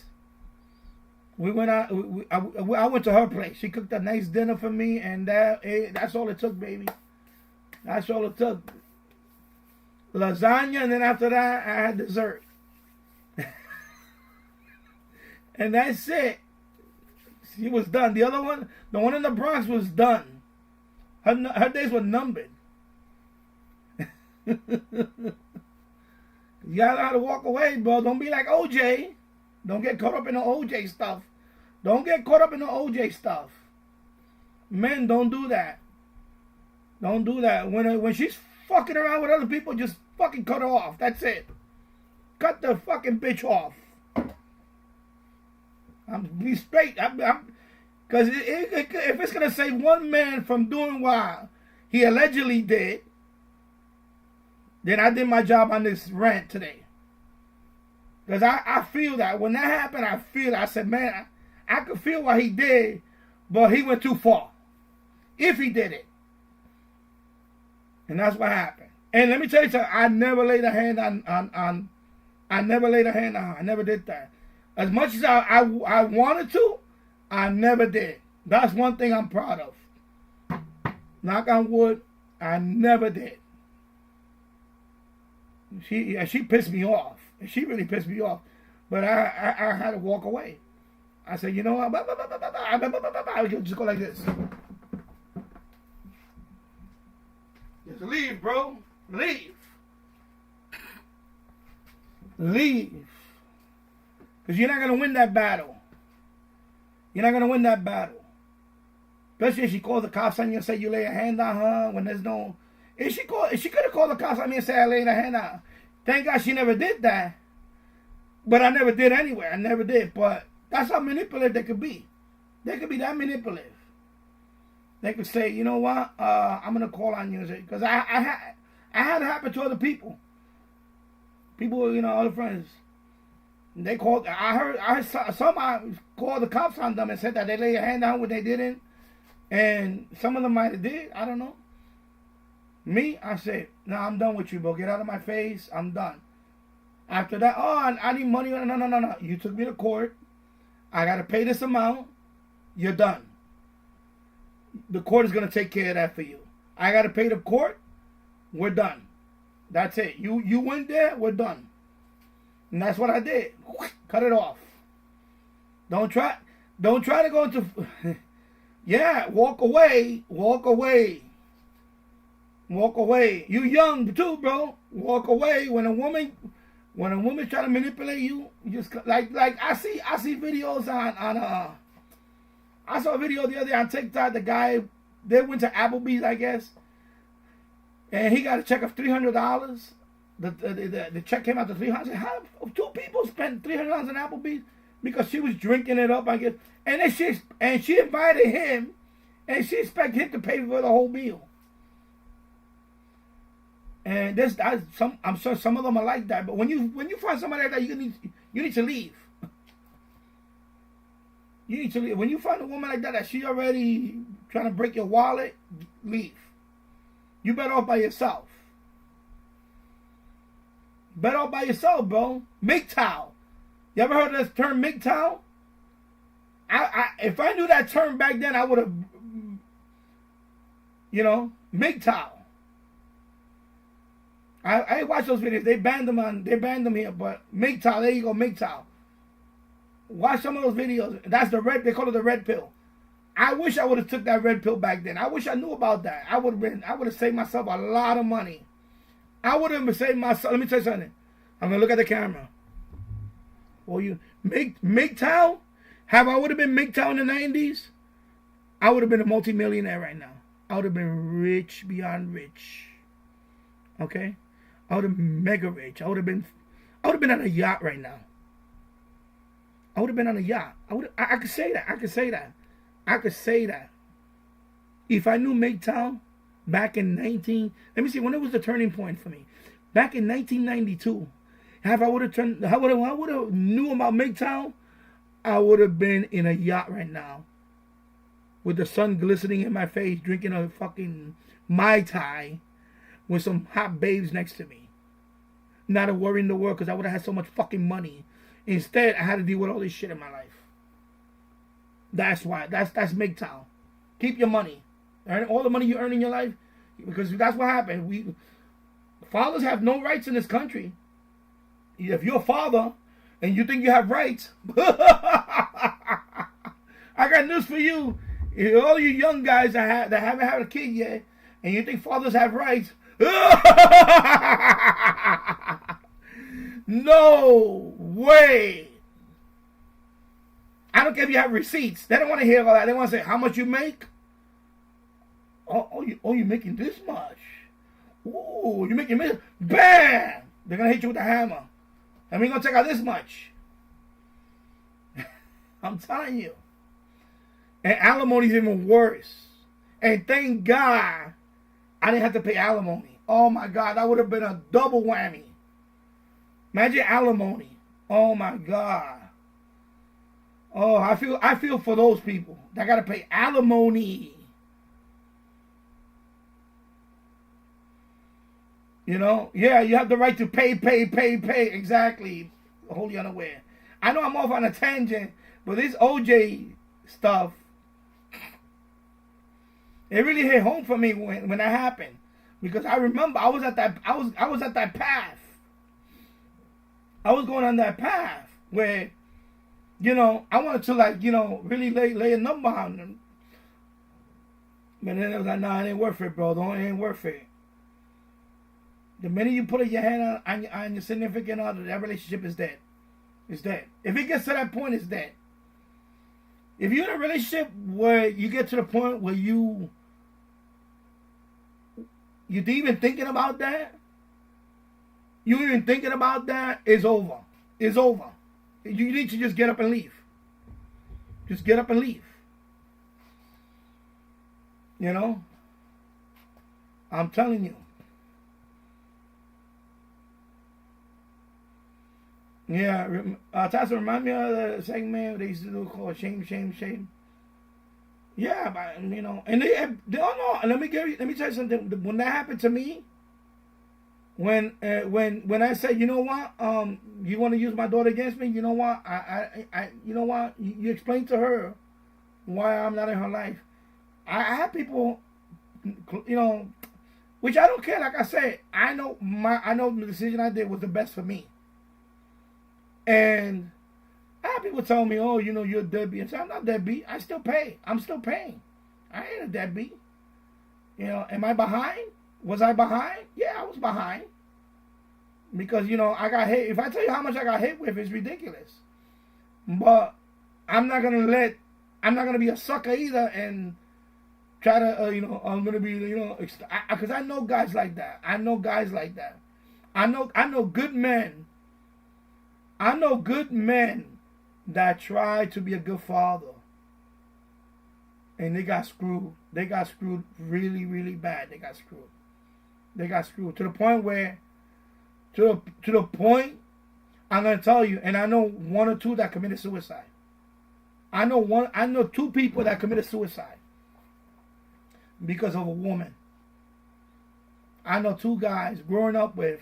we went out. I went to her place. She cooked a nice dinner for me, and that's all it took, baby. That's all it took. Lasagna, and then after that, I had dessert, and that's it. She was done. The other one, the one in the Bronx, was done. Her days were numbered. You gotta know how to walk away, bro. Don't be like OJ. Don't get caught up in the OJ stuff. Don't get caught up in the OJ stuff. Men, don't do that. Don't do that. When she's fucking around with other people, just fucking cut her off. That's it. Cut the fucking bitch off. Be straight. Because if it's gonna save one man from doing what he allegedly did, then I did my job on this rant today. Because I feel that. When that happened, I said, man, I could feel what he did, but he went too far. If he did it. And that's what happened. And let me tell you something, I never laid a hand on I never laid a hand on her. I never did that. As much as I wanted to, I never did. That's one thing I'm proud of. Knock on wood, I never did. She pissed me off. She really pissed me off. But I had to walk away. I said, you know what? I could just go like this. Just leave, bro. Leave. Leave. Because you're not going to win that battle. You're not going to win that battle. Especially if she calls the cops on you and say you lay a hand on her when there's no... If she could have called the cops on me and said I laid a hand on her. Thank God she never did that. But I never did anyway. I never did. But that's how manipulative they could be. They could be that manipulative. They could say, you know what? I'm going to call on you. Because I had it happen to other people. People, you know, other friends. They called. I heard some called the cops on them and said that they laid a hand on when they didn't. And some of them might have did. I don't know. Me, I said, no, I'm done with you, bro. Get out of my face. I'm done. After that, oh, I need money. No. You took me to court. I got to pay this amount. You're done. The court is going to take care of that for you. I got to pay the court. We're done. That's it. You went there. We're done. And that's what I did. Cut it off. Don't try to go into... Yeah, walk away. Walk away. Walk away. You young too, bro. Walk away. When a woman try to manipulate you, you just like I see videos on I saw a video the other day on TikTok. The guy, they went to Applebee's, I guess, and he got a check of $300. The check came out to $300. How two people spent $300 in Applebee's? Because she was drinking it up, I guess, and then she invited him, and she expected him to pay for the whole meal. And I'm sure some of them are like that. But when you find somebody like that, you need to leave. You need to leave. When you find a woman like that she already trying to break your wallet, leave. You better off by yourself. Better off by yourself, bro. MGTOW. You ever heard of this term, MGTOW? If I knew that term back then, I would have, MGTOW. I watch those videos. They banned them here, but MGTOW, there you go, MGTOW. Watch some of those videos. That's they call it the red pill. I wish I would have took that red pill back then. I wish I knew about that. I would have saved myself a lot of money. I would have saved myself. Let me tell you something. I'm gonna look at the camera. Well, you MGTOW? Have I would have been MGTOW in the 90s? I would have been a multimillionaire right now. I would have been rich beyond rich. Okay? I would have been mega rich. I would have been on a yacht right now. I would have been on a yacht. I could say that. I could say that. If I knew MGTOW back in let me see, when it was the turning point for me. Back in 1992, I would have knew about MGTOW, I would have been in a yacht right now. With the sun glistening in my face, drinking a fucking Mai Tai with some hot babes next to me. Not a worry in the world because I would have had so much fucking money. Instead, I had to deal with all this shit in my life. That's why. That's MGTOW. Keep your money. Earn all the money you earn in your life. Because that's what happened. Fathers have no rights in this country. If you're a father and you think you have rights, I got news for you. All you young guys that haven't had a kid yet, and you think fathers have rights, no way. I don't care if you have receipts. They don't want to hear all that. They want to say, how much you make? You're making this much. Ooh, you're making this. Bam! They're going to hit you with a hammer. And we're going to take out this much. I'm telling you. And alimony is even worse. And thank God I didn't have to pay alimony. Oh my God, that would have been a double whammy. Imagine alimony. Oh my God. Oh, I feel for those people that got to pay alimony. Yeah, you have the right to pay. Exactly. Wholly unaware. I know I'm off on a tangent, but this OJ stuff, it really hit home for me when that happened, because I remember I was at that path. I was going on that path where, I wanted to really lay a number on them, but then it was like, nah, it ain't worth it, bro. It ain't worth it. The minute you put your hand on your significant other, that relationship is dead. It's dead. If it gets to that point, it's dead. If you're in a relationship where you get to the point where you're even thinking about that, it's over. It's over. You need to just get up and leave. Just get up and leave. I'm telling you. Yeah, Tassa, remind me of the segment they used to do called Shame. Yeah, but and they don't know. Let me tell you something. When that happened to me, when I said, you know what, you want to use my daughter against me, you know what, you know what, you explain to her why I'm not in her life. I have people, you know, which I don't care. Like I said, I know the decision I did was the best for me. And I have people tell me, oh, you know, you're a deadbeat. And say, I'm not deadbeat. I still pay. I'm still paying. I ain't a deadbeat. You know, am I behind? Was I behind? Yeah, I was behind. Because, you know, I got hit. If I tell you how much I got hit with, it's ridiculous. But I'm not going to be a sucker either and try to, you know, I'm going to be, you know, because I know guys like that. I know guys like that. I know good men. I know good men that try to be a good father. And they got screwed. They got screwed really, really bad. They got screwed. They got screwed to the point where, to the point, I'm going to tell you, and I know one or two that committed suicide. I know two people that committed suicide because of a woman. I know two guys growing up with,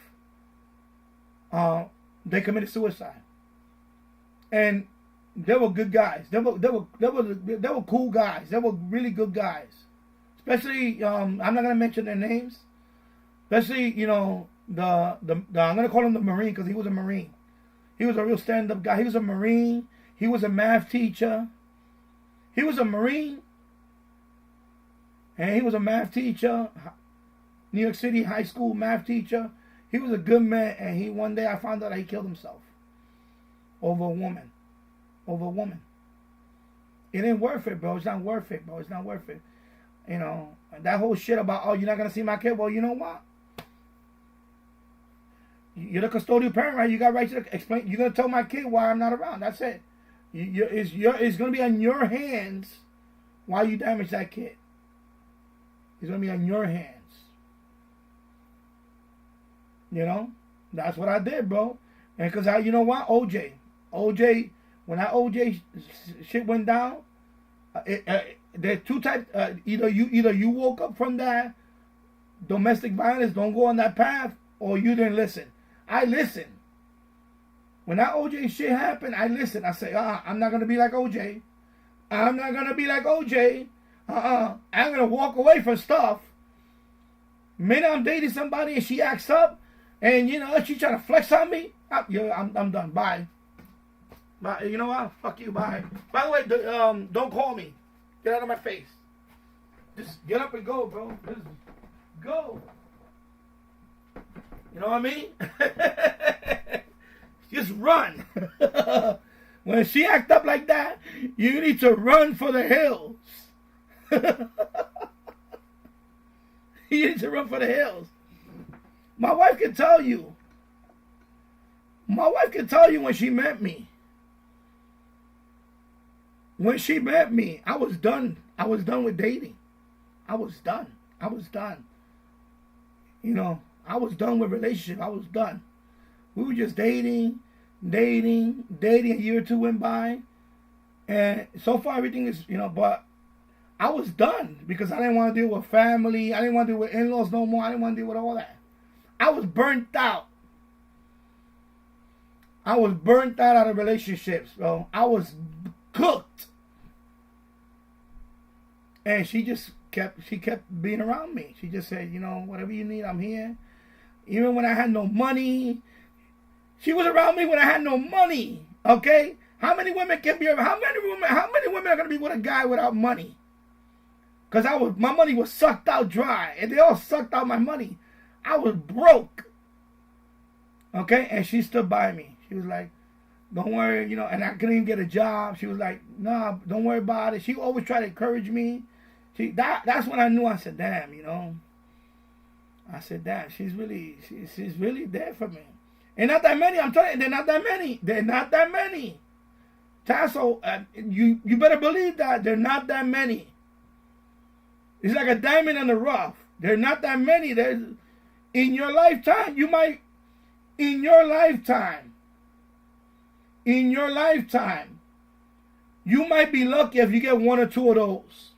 they committed suicide. And they were good guys. They were cool guys. They were really good guys. Especially, I'm not gonna mention their names. Especially, you know, the I'm gonna call him the Marine because he was a Marine. He was a real stand-up guy. He was a Marine. He was a math teacher. He was a Marine, and he was a math teacher. New York City high school math teacher. He was a good man, and one day I found out that he killed himself over a woman. Over a woman. It ain't worth it, bro. It's not worth it, bro. It's not worth it. You know, that whole shit about, oh, you're not going to see my kid. Well, you know what? You're the custodial parent, right? You got right to explain. You're going to tell my kid why I'm not around. That's it. It's going to be on your hands why you damage that kid. It's going to be on your hands. You know? That's what I did, bro. And because you know what? OJ, when that OJ shit went down, there are two types. Either you woke up from that domestic violence, don't go on that path, or you didn't listen. I listened. When that OJ shit happened, I listened. I said, I'm not gonna be like OJ. I'm not gonna be like OJ. I'm gonna walk away from stuff. Maybe I'm dating somebody and she acts up, and you know she trying to flex on me. I'm done. Bye. Bye. You know what? Fuck you. Bye. By the way, don't call me. Get out of my face. Just get up and go, bro. Just go. You know what I mean? Just run. When she act up like that, you need to run for the hills. You need to run for the hills. My wife can tell you. My wife can tell you when she met me. When she met me, I was done. I was done with dating. I was done. You know, I was done with relationship. I was done. We were just dating. A year or two went by. And so far everything is, you know, but I was done because I didn't want to deal with family. I didn't want to deal with in-laws no more. I didn't want to deal with all that. I was burnt out. I was burnt out of relationships, bro. I was cooked. And she kept being around me. She just said, you know, whatever you need, I'm here. Even when I had no money. She was around me when I had no money. Okay? How many women can be around? How many women are gonna be with a guy without money? Because my money was sucked out dry. And they all sucked out my money. I was broke. Okay? And she stood by me. She was like, don't worry, you know, and I couldn't even get a job. She was like, nah, don't worry about it. She always tried to encourage me. That's when I knew. I said, damn, you know. I said, damn, she's really there for me. And not that many, I'm telling you, they're not that many. Tasso, you better believe that they're not that many. It's like a diamond in the rough. They're not that many. In your lifetime, you might be lucky if you get one or two of those.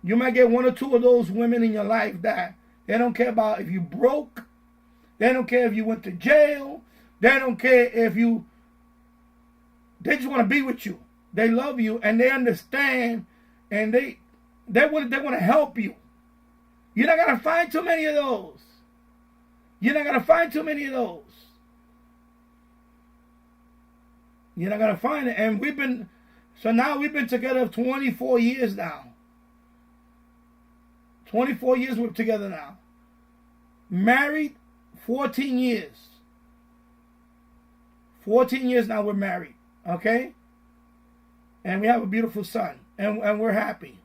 You might get one or two of those women in your life that They don't care about if you broke. They don't care if you went to jail. They don't care if you... They just want to be with you. They love you and they understand, and they want to help you. You're not going to find too many of those. You're not going to find too many of those. You're not going to find it. And now we've been together 24 years now. 24 years we're together now. Married 14 years. 14 years now we're married. Okay? And we have a beautiful son. And we're happy.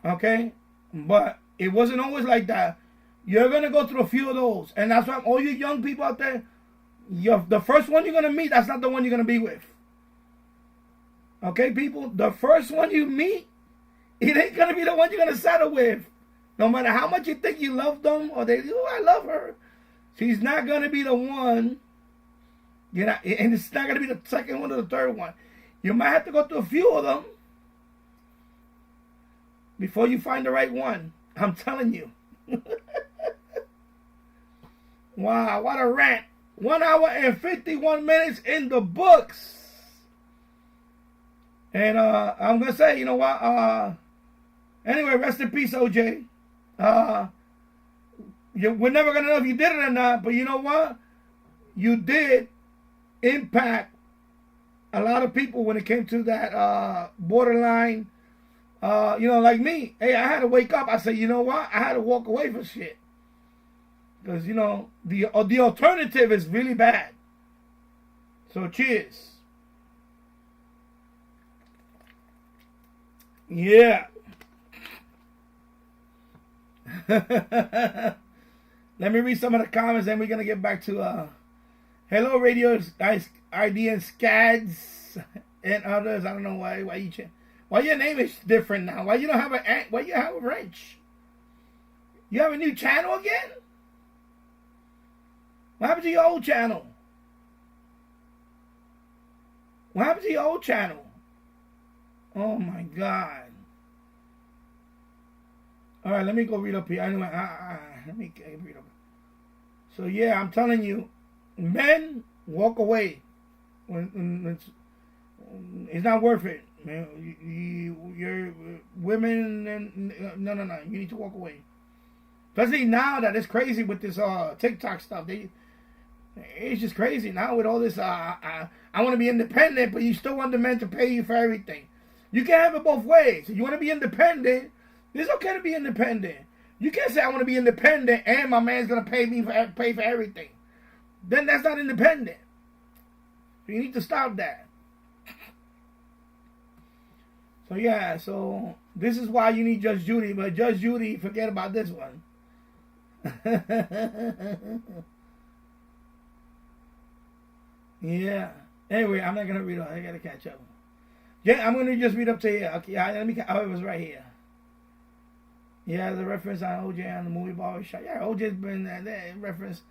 Okay? But it wasn't always like that. You're going to go through a few of those. And that's why all you young people out there, the first one you're going to meet, that's not the one you're going to be with. Okay, people? The first one you meet, it ain't going to be the one you're going to settle with. No matter how much you think you love them, or they, oh, I love her. She's not going to be the one. You're not, and it's not going to be the second one or the third one. You might have to go through a few of them before you find the right one. I'm telling you. Wow, what a rant. 1 hour and 51 minutes in the books. And I'm going to say, you know what? Anyway, rest in peace, OJ. We're never going to know if you did it or not, but you know what? You did impact a lot of people when it came to that borderline. Like me. Hey, I had to wake up. I said, you know what? I had to walk away from shit. Because, the alternative is really bad. So, cheers. Yeah. Let me read some of the comments, and we're going to get back to hello, radio, ID and Scads and others. I don't know why you change. Why your name is different now? Why you don't have why you have a wrench? You have a new channel again? What happened to your old channel? What happened to your old channel? Oh my God. All right, let me go read up here. Anyway, let me read up. So yeah, I'm telling you, men, walk away. When it's not worth it. Man, you're women, and no. You need to walk away. Especially now that it's crazy with this TikTok stuff. It's just crazy now with all this. I want to be independent, but you still want the men to pay you for everything. You can't have it both ways. If you want to be independent, it's okay to be independent. You can't say I want to be independent and my man's gonna pay for everything. Then that's not independent. So you need to stop that. So yeah, so this is why you need Judge Judy, but Judge Judy, forget about this one. Yeah. Anyway, I'm not gonna read all. I gotta catch up. Yeah, I'm gonna just read up to here. Okay, it was right here. Yeah, the reference on OJ on the movie Barbershop. Yeah, OJ's been that reference.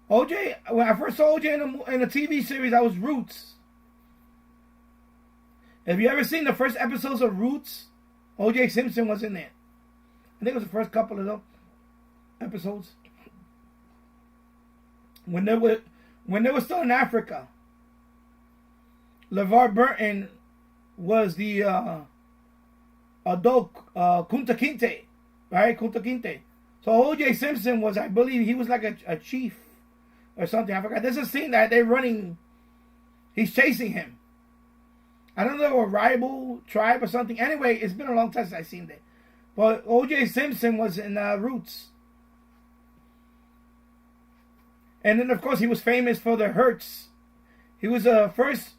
OJ, when I first saw OJ in a TV series, that was Roots. Have you ever seen the first episodes of Roots? O.J. Simpson was in there. I think it was the first couple of those episodes. When they were still in Africa, LeVar Burton was the adult Kunta Kinte, right? Kunta Kinte. So O.J. Simpson was, I believe, he was like a chief or something. I forgot. There's a scene that they're running. He's chasing him. I don't know, a rival tribe or something. Anyway, it's been a long time since I've seen that. But O.J. Simpson was in Roots. And then, of course, he was famous for the Hertz. He was the first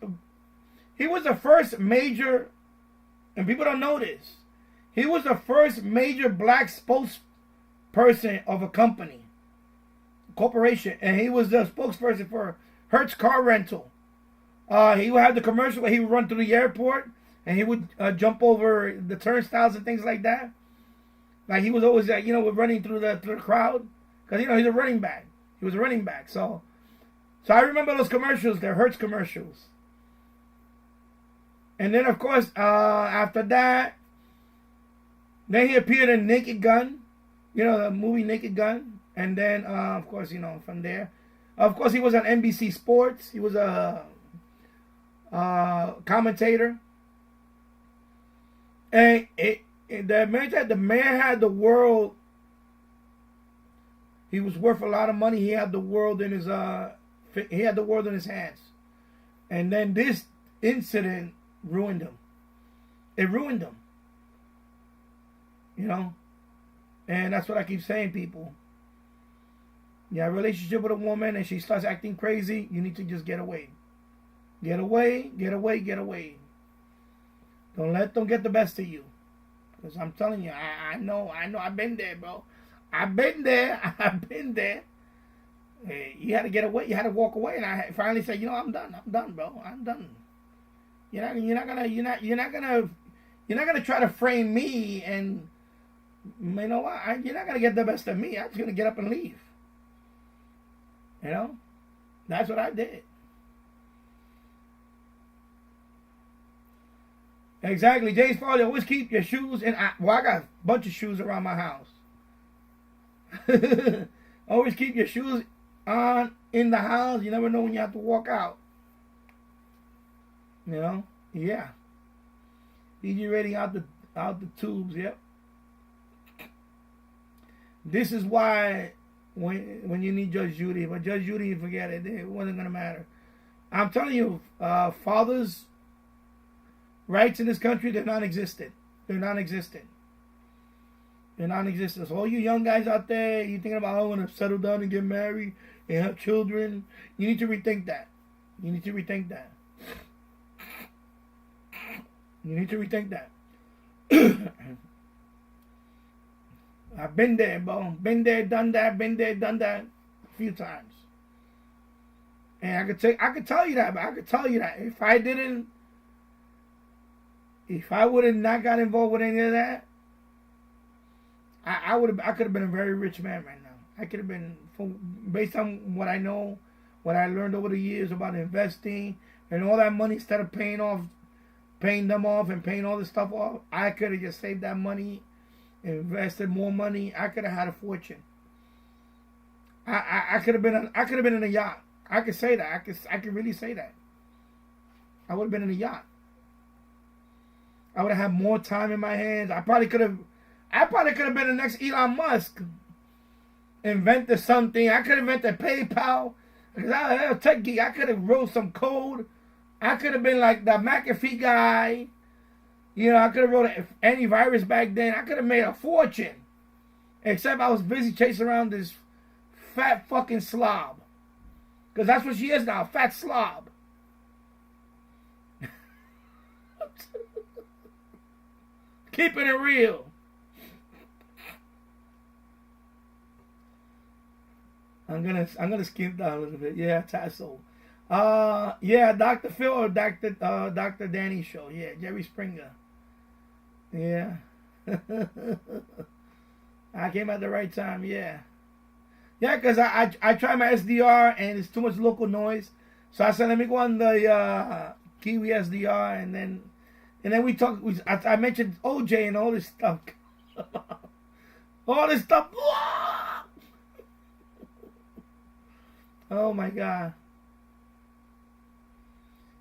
major, and people don't know this, he was the first major black spokesperson of a corporation. And he was the spokesperson for Hertz car rental. He would have the commercial where he would run through the airport and he would jump over the turnstiles and things like that. Like he was always, running through the crowd because he's a running back. He was a running back. So I remember those commercials. They're Hertz commercials. And then of course after that, then he appeared in Naked Gun. You know, the movie Naked Gun. And then, of course, you know, from there. Of course, he was on NBC Sports. He was a commentator. And the man had the world. He was worth a lot of money. He had the world in his hands. And then this incident ruined him. It ruined him. You know? And that's what I keep saying, people. You have a relationship with a woman and she starts acting crazy, you need to just get away. Get away, get away, get away. Don't let them get the best of you. Because I'm telling you, I know, I've been there, bro. I've been there. You had to get away, you had to walk away, and I finally said, you know, I'm done, bro. I'm done. You're not gonna try to frame me, and you know what? You're not gonna get the best of me. I'm just gonna get up and leave. You know, that's what I did. Exactly, James Farley. Always keep your shoes in. Well, I got a bunch of shoes around my house. Always keep your shoes on in the house. You never know when you have to walk out. You know, yeah. PG rating out the tubes. Yep. This is why when you need Judge Judy, but Judge Judy, forget it. It wasn't gonna matter. I'm telling you, fathers' rights in this country, they're non-existent. They're non-existent. They're non-existent. So all you young guys out there, you thinking about how I'm gonna settle down and get married and have children, you need to rethink that. You need to rethink that. You need to rethink that. I've been there, bro. Been there, done that. Been there, done that a few times. And I could tell you that, but I could tell you that if I would have not got involved with any of that, I could have been a very rich man right now. I could have been, based on what I know, what I learned over the years about investing and all that money, instead of paying them off and paying all this stuff off, I could have just saved that money, invested more money. I could have had a fortune. I could have been in a yacht. I could say that. I could really say that. I would have been in a yacht. I would have had more time in my hands. I probably could have been the next Elon Musk. Invented something. I could have invented PayPal. Because I was a tech geek. I could have wrote some code. I could have been like the McAfee guy. You know, I could have wrote an antivirus back then. I could have made a fortune. Except I was busy chasing around this fat fucking slob. Because that's what she is now, a fat slob. Keeping it real. I'm gonna skip down a little bit. Yeah, Tasso. Yeah, Dr. Phil or Dr. Danny show. Yeah, Jerry Springer. Yeah. I came at the right time, yeah. Yeah, because I tried my SDR and it's too much local noise. So I said, let me go on the Kiwi SDR, and then we talked. I mentioned OJ and all this stuff. All this stuff. Oh my God.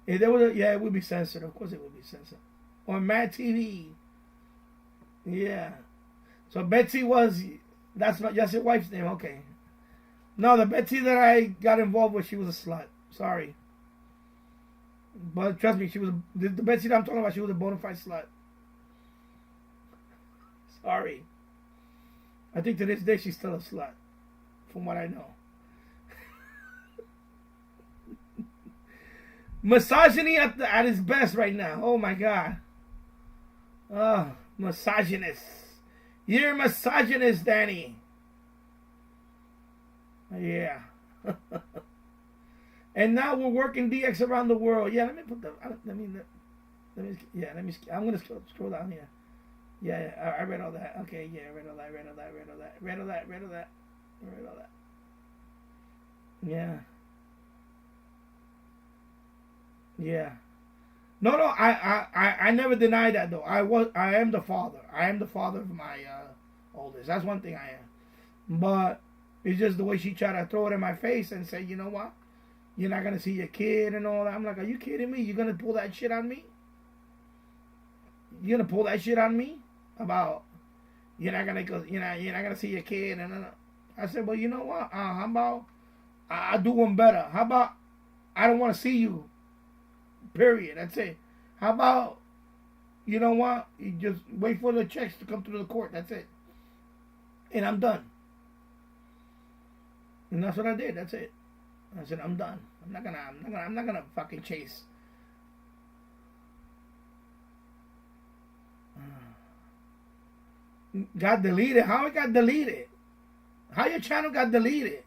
If there was it would be censored. Of course it would be censored. On Mad TV. Yeah. So Betsy that's your wife's name, okay. No, the Betsy that I got involved with, she was a slut. Sorry. But trust me, the Betsy that I'm talking about, she was a bona fide slut. Sorry. I think to this day she's still a slut. From what I know. Misogyny at its best right now. Oh my God. Oh, misogynist. You're a misogynist, Danny. Yeah. And now we're working DX around the world. Yeah, let me put I'm gonna scroll down here. Yeah, I read all that. Okay, yeah, read all that. Yeah. Yeah. No, I never denied that though. I am the father. I am the father all this. That's one thing I am. But it's just the way she tried to throw it in my face and say, you know what? You're not going to see your kid and all that. I'm like, are you kidding me? You're going to pull that shit on me? You're going to pull that shit on me? About, you're not going to see your kid? And I said, well, you know what? How about, I'll do one better. How about, I don't want to see you. Period. That's it. How about, you know what? You just wait for the checks to come through the court. That's it. And I'm done. And that's what I did. That's it. I said, I'm done. I'm not gonna fucking chase. Got deleted. How it got deleted? How your channel got deleted?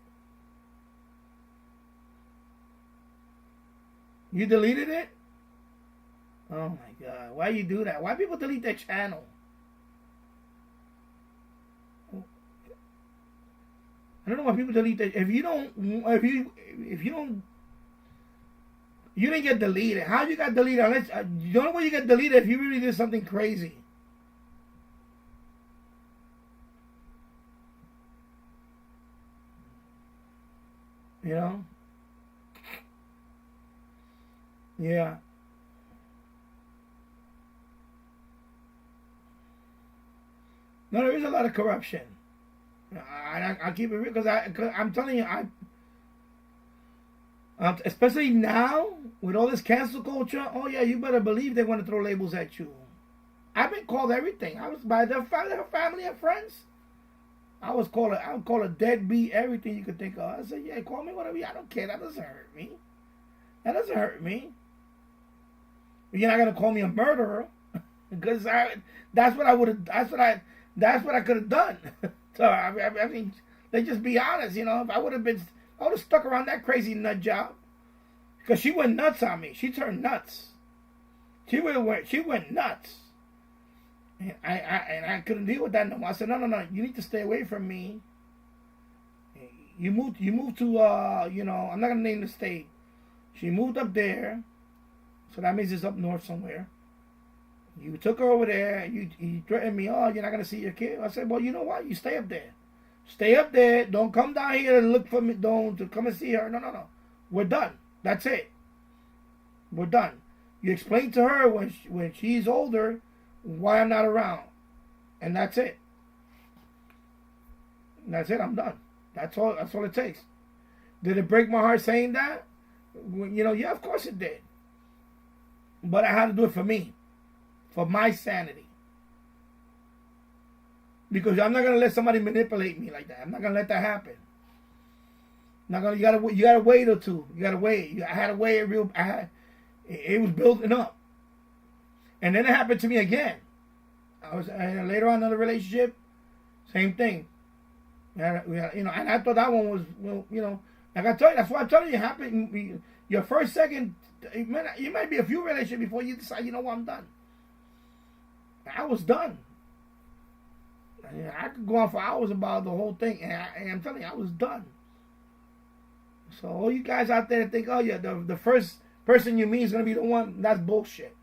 You deleted it? Oh my God. Why you do that? Why people delete their channel? I don't know why people delete that. If you didn't get deleted. How you got deleted? Unless the only way you get deleted if you really did something crazy. You know? Yeah. No, there is a lot of corruption. I keep it real because I'm telling you, especially now with all this cancel culture. Oh yeah, you better believe they want to throw labels at you. I've been called everything. I was by their family and friends. I would call a deadbeat, everything you could think of. I said, yeah, call me whatever. I don't care. That doesn't hurt me. That doesn't hurt me. But you're not gonna call me a murderer because that's what I could have done. So I mean, let's just be honest, you know. If I would have stuck around that crazy nut job, because she went nuts on me. She turned nuts. She went nuts, and I couldn't deal with that no more. I said, no, you need to stay away from me. You moved to you know, I'm not gonna name the state. She moved up there, so that means it's up north somewhere. You took her over there, you threatened me, oh, you're not going to see your kid. I said, well, you know what? You stay up there. Stay up there. Don't come down here to look for me. Don't to come and see her. No. We're done. That's it. We're done. You explain to her when she's older why I'm not around. And that's it. That's it. I'm done. That's all it takes. Did it break my heart saying that? You know, yeah, of course it did. But I had to do it for me. For my sanity. Because I'm not gonna let somebody manipulate me like that. I'm not gonna let that happen. You gotta wait or two. You gotta wait. I had to wait it was building up. And then it happened to me again. I was later on in the relationship, same thing. You know, and I thought that one was, well, you know, like I told you, that's why I'm telling you, happen your first, second, you might be a few relationships before you decide, you know what, I'm done. I was done. I could go on for hours about the whole thing, and I'm telling you, I was done. So all you guys out there think, oh yeah, the first person you meet is gonna be the one. That's bullshit.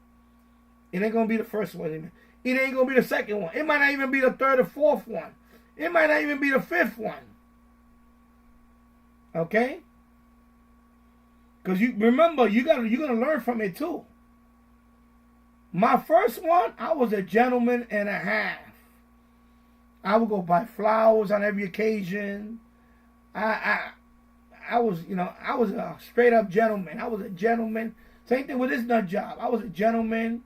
It ain't gonna be the first one. It ain't gonna be the second one. It might not even be the third or fourth one. It might not even be the fifth one. Okay? Because you remember, you're gonna learn from it too. My first one, I was a gentleman and a half. I would go buy flowers on every occasion. I was, you know, I was a straight up gentleman. I was a gentleman. Same thing with this nut job. I was a gentleman.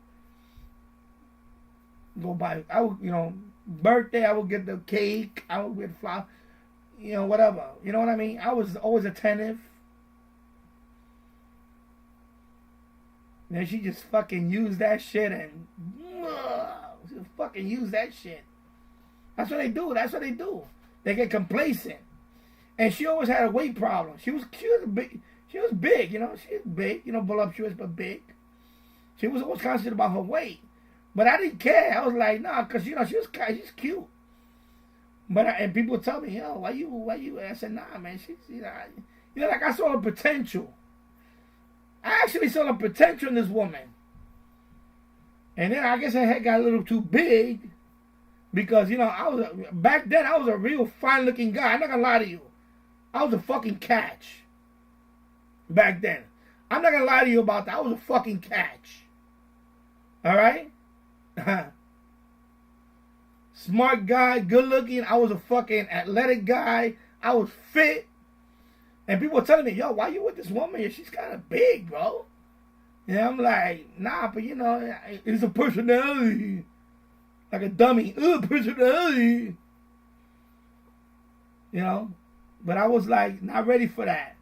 Go buy, I would, you know, birthday, I would get the cake. I would get flowers, you know, whatever. You know what I mean? I was always attentive. Then she just fucking used that shit and just fucking use that shit. That's what they do. That's what they do. They get complacent. And she always had a weight problem. She was big. She was big, you know. She was big, you know, voluptuous but big. She was always conscious about her weight. But I didn't care. I was like, nah, because, you know, she's cute. But and people would tell me, yo, why you? I said, nah, man, she's, you know, like I saw the potential. I actually saw the potential in this woman. And then I guess her head got a little too big. Because, back then I was a real fine looking guy. I'm not gonna lie to you. I was a fucking catch. Back then. I'm not gonna lie to you about that. I was a fucking catch. Alright? Smart guy, good looking. I was a fucking athletic guy. I was fit. And people were telling me, yo, why you with this woman? She's kind of big, bro. And I'm like, nah, but it's a personality. Like a dummy. Personality. But I was like, not ready for that.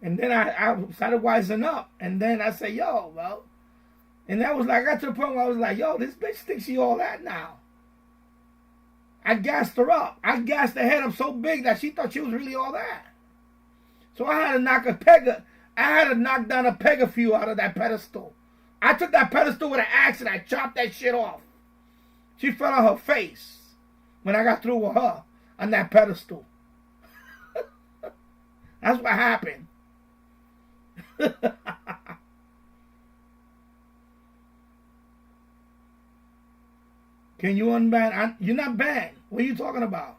And then I started wising up. And then I said, yo, bro. And that was like, I got to the point where I was like, yo, this bitch thinks she all that now. I gassed her up. I gassed her head up so big that she thought she was really all that. So I had to knock down a peg or few out of that pedestal. I took that pedestal with an axe and I chopped that shit off. She fell on her face when I got through with her on that pedestal. That's what happened. Can you unban? You're not banned. What are you talking about?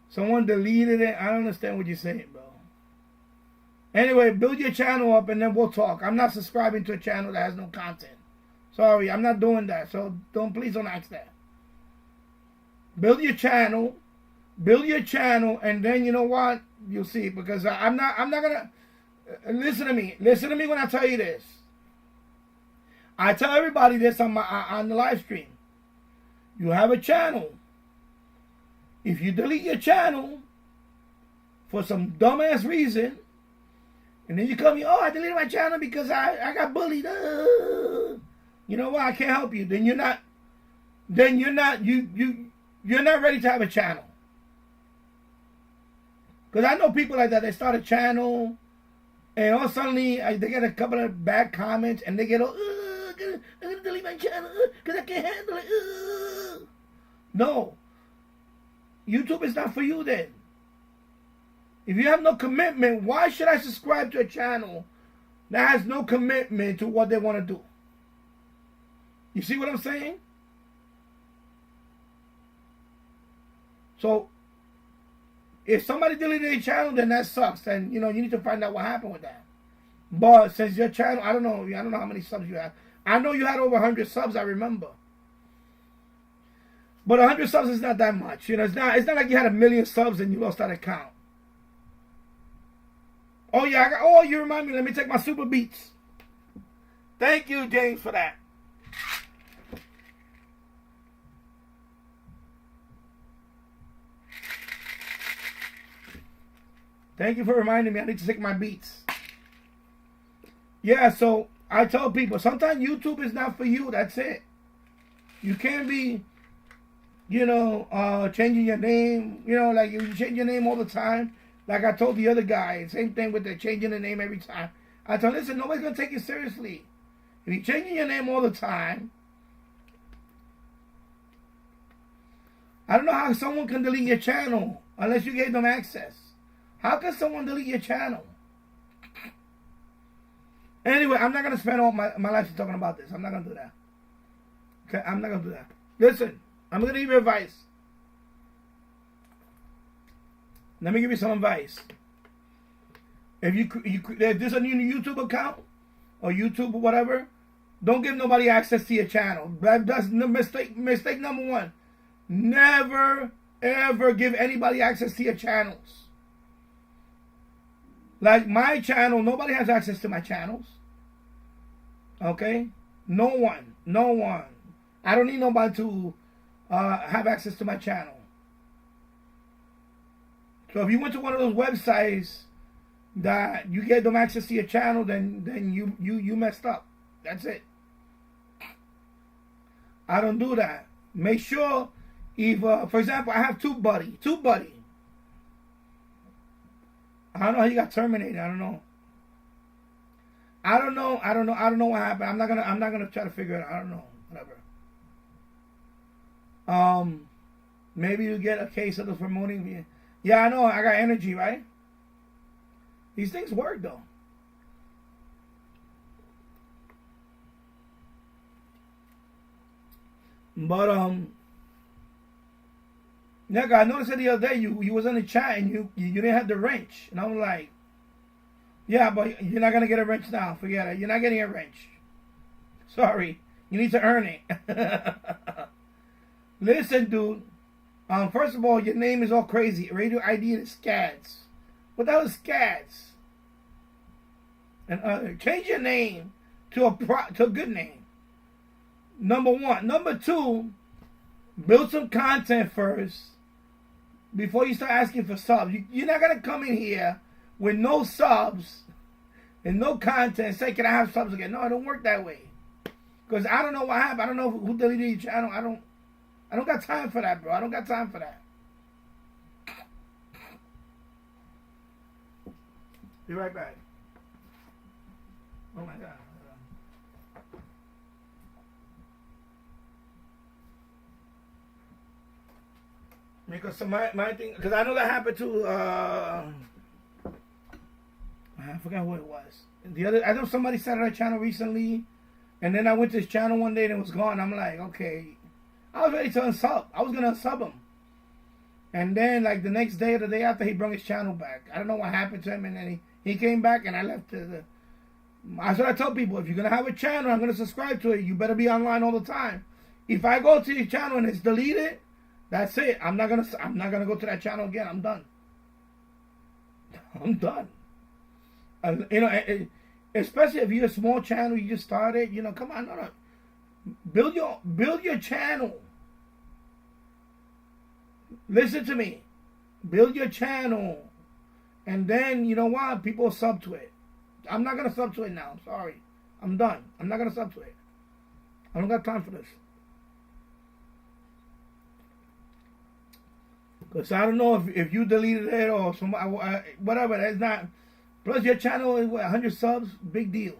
Someone deleted it. I don't understand what you're saying, bro. Anyway, build your channel up and then we'll talk. I'm not subscribing to a channel that has no content. Sorry, I'm not doing that. So please don't ask that. Build your channel, and then you know what? You'll see. Because I'm not gonna listen to me. Listen to me when I tell you this. I tell everybody this on the live stream. You have a channel. If you delete your channel for some dumbass reason, and then you come here, I deleted my channel because I got bullied. You know what? I can't help you. Then you're not ready to have a channel. Because I know people like that. They start a channel, and all suddenly they get a couple of bad comments, and they get I'm gonna delete my channel because I can't handle it. No. YouTube is not for you then. If you have no commitment, why should I subscribe to a channel that has no commitment to what they want to do? You see what I'm saying? So, if somebody deleted your channel, then that sucks. And, you need to find out what happened with that. But since your channel, I don't know how many subs you have. I know you had over 100 subs, I remember. But 100 subs is not that much. It's not like you had 1 million subs and you lost that account. Oh, yeah. You remind me. Let me take my super beats. Thank you, James, for that. Thank you for reminding me. I need to take my beats. Yeah, so I tell people, sometimes YouTube is not for you. That's it. You can't be, changing your name. Like you change your name all the time. Like I told the other guy, same thing with the changing the name every time. I told him, listen, nobody's going to take you seriously. If you're changing your name all the time, I don't know how someone can delete your channel unless you gave them access. How can someone delete your channel? Anyway, I'm not going to spend all my life talking about this. I'm not going to do that. Okay, I'm not going to do that. Listen, I'm going to give you advice. Let me give you some advice. If there's a new YouTube account or YouTube or whatever, don't give nobody access to your channel. That's mistake number one. Never, ever give anybody access to your channels. Like my channel, nobody has access to my channels. Okay? No one. I don't need nobody to have access to my channel. So if you went to one of those websites that you get them access to your channel, then you messed up. That's it. I don't do that. Make sure if, for example, I have TubeBuddy. I don't know how you got terminated. I don't know what happened. I'm not gonna try to figure it out. I don't know. Whatever. Maybe you get a case of the promoting. Yeah, I know. I got energy, right? These things work though. But nigga, I noticed it the other day. You was in the chat and you didn't have the wrench, and I'm like, yeah, but you're not gonna get a wrench now. Forget it. You're not getting a wrench. Sorry, you need to earn it. Listen, dude. First of all, your name is all crazy. Radio ID is Scads. What the hell is Scads? And change your name to a good name. Number one. Number two, build some content first before you start asking for subs. You're not gonna come in here with no subs and no content and say, "Can I have subs again?" No, it don't work that way. Because I don't know what happened. I don't know who deleted your channel. I don't got time for that, bro. I don't got time for that. Be right back. Oh my God. Because my thing, because I know that happened to I forgot who it was. I know somebody started a channel recently, and then I went to his channel one day and it was gone. I'm like, okay. I was ready to unsub. I was gonna unsub him. And then like the next day or the day after, he brought his channel back. I don't know what happened to him, and then he came back and I left that's what I tell people. If you're gonna have a channel, I'm gonna subscribe to it. You better be online all the time. If I go to your channel and it's deleted, that's it. I'm not gonna go to that channel again. I'm done. I'm done. You know, especially if you're a small channel, you just started. You know, come on, no. Build your channel. Listen to me. Build your channel, and then you know what? People sub to it. I'm not gonna sub to it now. Sorry, I'm done. I'm not gonna sub to it. I don't got time for this. Because I don't know if you deleted it or somebody, whatever. That's not. Plus, your channel is 100 subs. Big deal.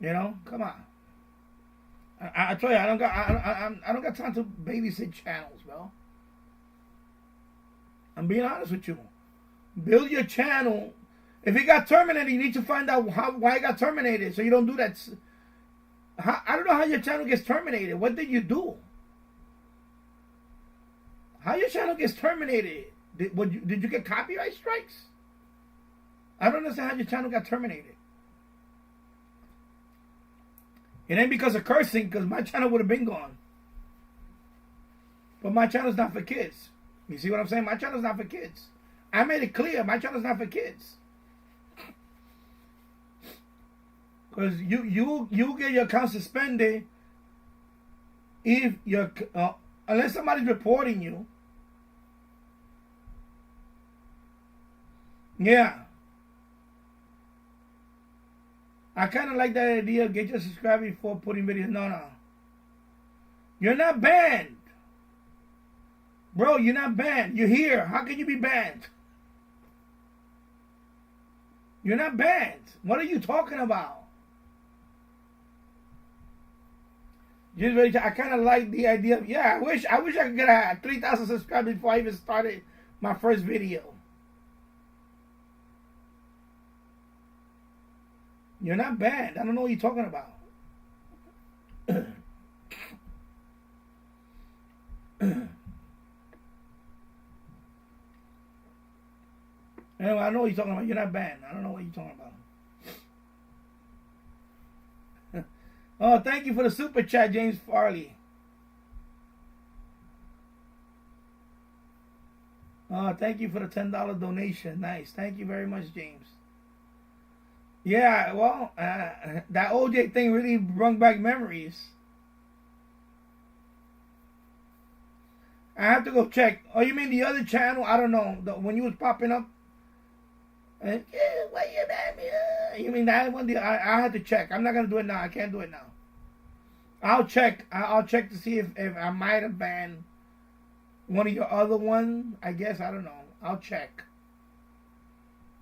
You know, come on. I tell you, I don't got time to babysit channels, bro. I'm being honest with you. Build your channel. If it got terminated, you need to find out why it got terminated, so you don't do that. I don't know how your channel gets terminated. What did you do? How your channel gets terminated? Did you get copyright strikes? I don't understand how your channel got terminated. It ain't because of cursing, because my channel would have been gone. But my channel's not for kids. You see what I'm saying? My channel's not for kids. I made it clear, my channel's not for kids. Because you get your account suspended if you're unless somebody's reporting you. Yeah. I kind of like that idea of get your subscriber before putting videos. No. You're not banned. Bro, you're not banned. You're here. How can you be banned? You're not banned. What are you talking about? Just really, I kind of like the idea of, yeah, I wish I could get 3,000 subscribers before I even started my first video. You're not banned. I don't know what you're talking about. Anyway, I know what you're talking about. You're not banned. I don't know what you're talking about. Oh, thank you for the super chat, James Farley. Oh, thank you for the $10 donation. Nice. Thank you very much, James. Yeah, well, that OJ thing really brought back memories. I have to go check. Oh, you mean the other channel? I don't know. When you was popping up? And, yeah, why you ban me? You mean that one? I had to check. I'm not going to do it now. I can't do it now. I'll check. I'll check to see if I might have banned one of your other ones. I guess. I don't know. I'll check.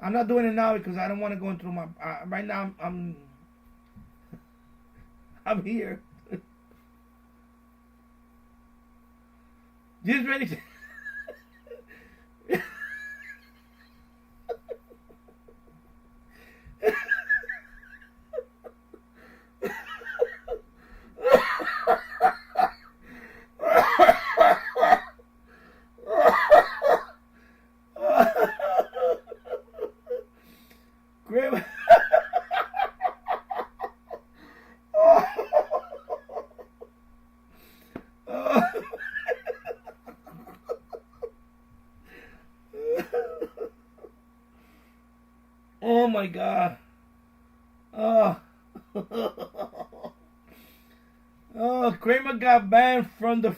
I'm not doing it now because I don't want to go into my... right now, I'm here. Just ready to... my God. Oh. Oh, Kramer got banned from the...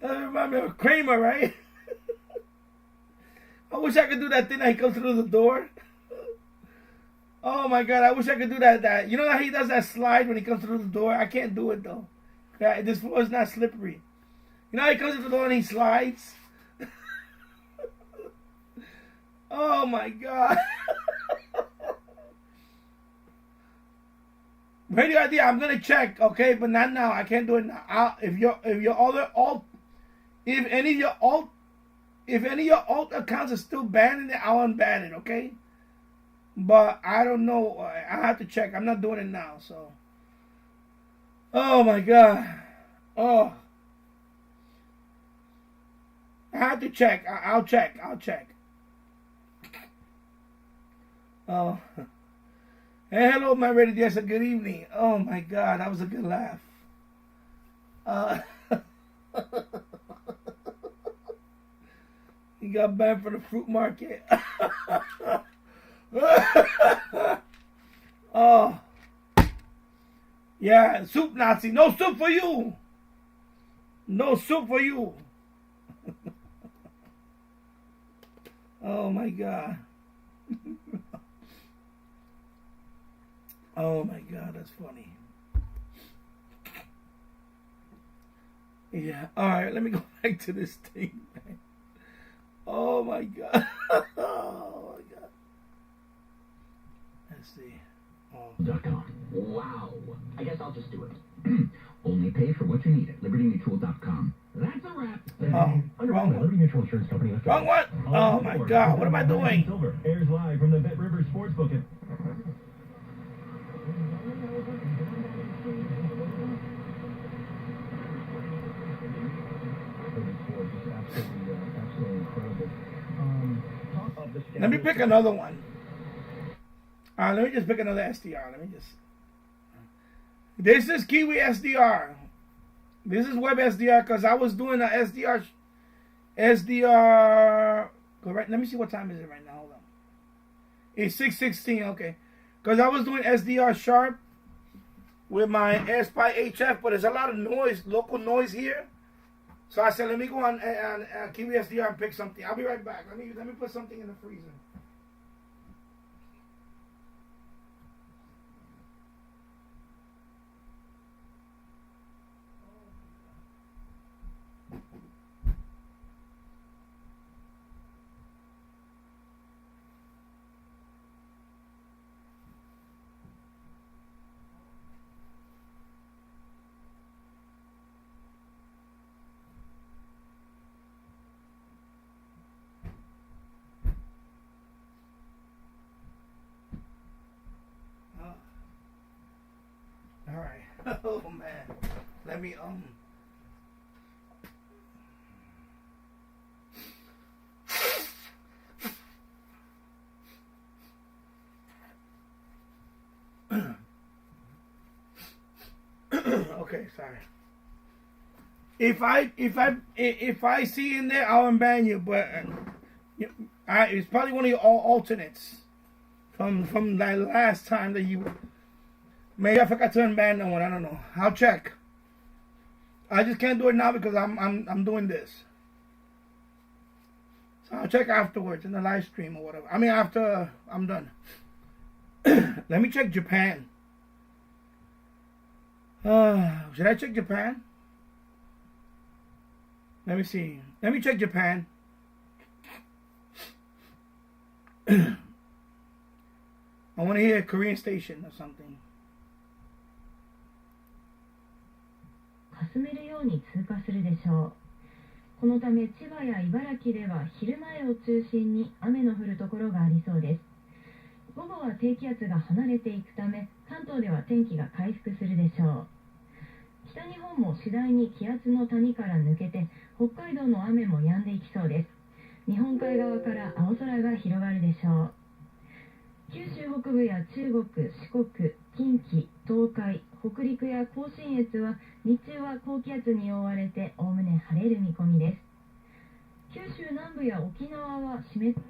That reminds me of Kramer, right? I wish I could do that thing that he comes through the door. Oh my God, I wish I could do that. You know how he does that slide when he comes through the door? I can't do it though. This floor is not slippery. You know how he comes through the door and he slides? Oh my God. Radio idea, I'm gonna check, okay, but not now. I can't do it now. If any of your alt accounts are still banned, I'll unban it, okay? But I don't know. I have to check. I'm not doing it now, so. Oh my God. Oh. I have to check. I'll check. Oh. Hey, hello, my ready yes, good evening. Oh my God, that was a good laugh. He got banned from the fruit market. Oh. Yeah, soup Nazi. No soup for you. No soup for you. Oh my God. Oh my God, that's funny. Yeah, alright, let me go back to this thing, man. Oh my God. Oh my God. Let's see. .com. Wow. I guess I'll just do it. Only pay for what you need at libertymutual.com. That's a wrap. Wrong one. Liberty Mutual Insurance Company. Wrong one. Oh my God, what am I doing? Silver airs live from the Bet River Sportsbook. Let me pick another one. Let me just pick another SDR. This is Kiwi SDR. This is Web SDR because I was doing a SDR. Correct. Let me see what time is it right now. Hold on. It's 6:16. Okay. Because I was doing SDR sharp with my AirSpy HF, but there's a lot of noise, local noise here. So I said, let me go on Kiwi SDR and pick something. I'll be right back. Let me put something in the freezer. All right. Oh man. Let me Okay, sorry. If I see in there, I'll unban you. But it's probably one of your alternates from that last time that you. Maybe I forgot to unban that one. I don't know. I'll check. I just can't do it now because I'm doing this. So I'll check afterwards in the live stream or whatever. I mean after I'm done. Let me check Japan. Should I check Japan? Let me see. Let me check Japan. I want to hear a Korean station or something. 霞めるように通過するでしょう。このため千葉や茨城では昼前を中心に雨の降るところがありそうです。午後は低気圧が離れていくため関東では天気が回復するでしょう。北日本も次第に気圧の谷から抜けて北海道の雨も止んでいきそうです。日本海側から青空が広がるでしょう。九州北部や中国、四国、近畿、東海、北陸や甲信越は日中は高気圧に覆われておおむね晴れる見込みです。九州南部や沖縄は湿った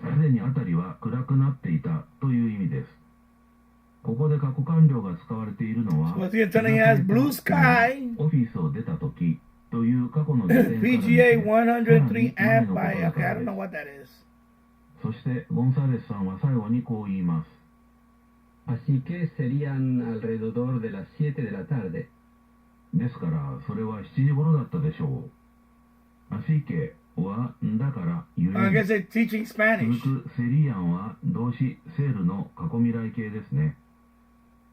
すでに辺りは暗くなっていたという意味です。ここで過去完了が使われているのは、オフィスを出た時という過去の時点から見て、PGA 103 amp by, okay, I don't know what that is. そしてゴンサレスさんは最後にこう言います。Así que serían alrededor de las 7 de la tarde. ですからそれは7時頃だったでしょう。Así queはだからゆえに、 I guess they're teaching Spanish. 続くセリアンは動詞セールの過去未来形ですね。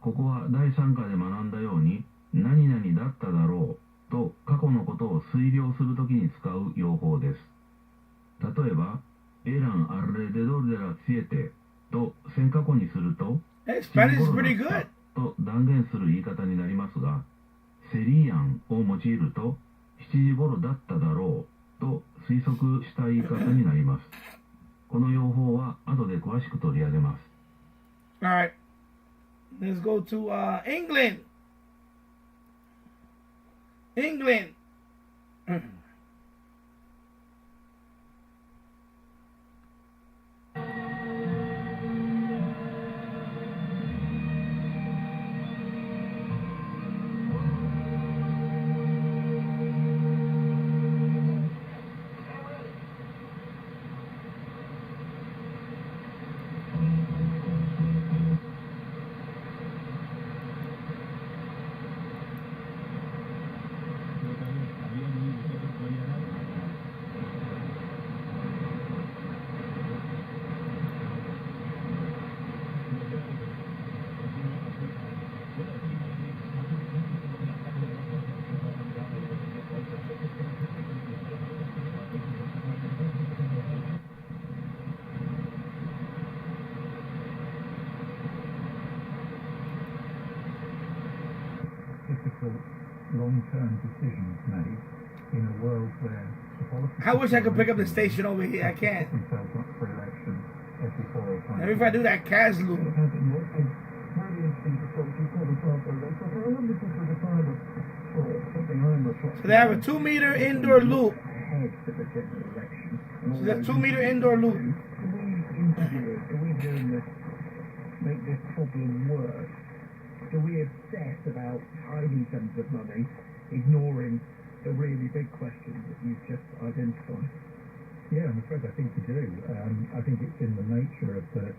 ここは第3課で学んだように何々だっただろうと過去のことを推量するときに使う用法です。例えばeran alrededor de las 7と先過去にすると Spanish is pretty good. と断言する言い方になりますが、セリアンを用いると7時頃だっただろうと推測した言い方になります。この用法は後で詳しく取り上げます。Alright, let's go to England. England. Long-term decisions made in a world where the politics I wish I could pick up the station over here. I can't. themselves up for election every 4 or 5 Maybe if I do that Cas loop. Really interesting to talk to you, for example. I love listening to the time of something I'm So they have a 2 meter indoor loop. ahead to the general election. So that's 2 meter indoor loop. Do we interview it? Do we doing this make this problem worse? Do we obsess about tiny sums of money, ignoring the really big questions that you've just identified? Yeah, I'm afraid I think we do. I think it's in the nature of the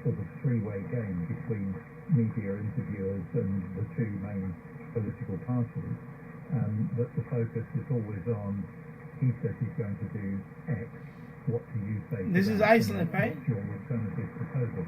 sort of three-way game between media interviewers and the two main political parties, that the focus is always on, he says he's going to do X, what do you say to This is that? Iceland, right? What's your alternative proposal?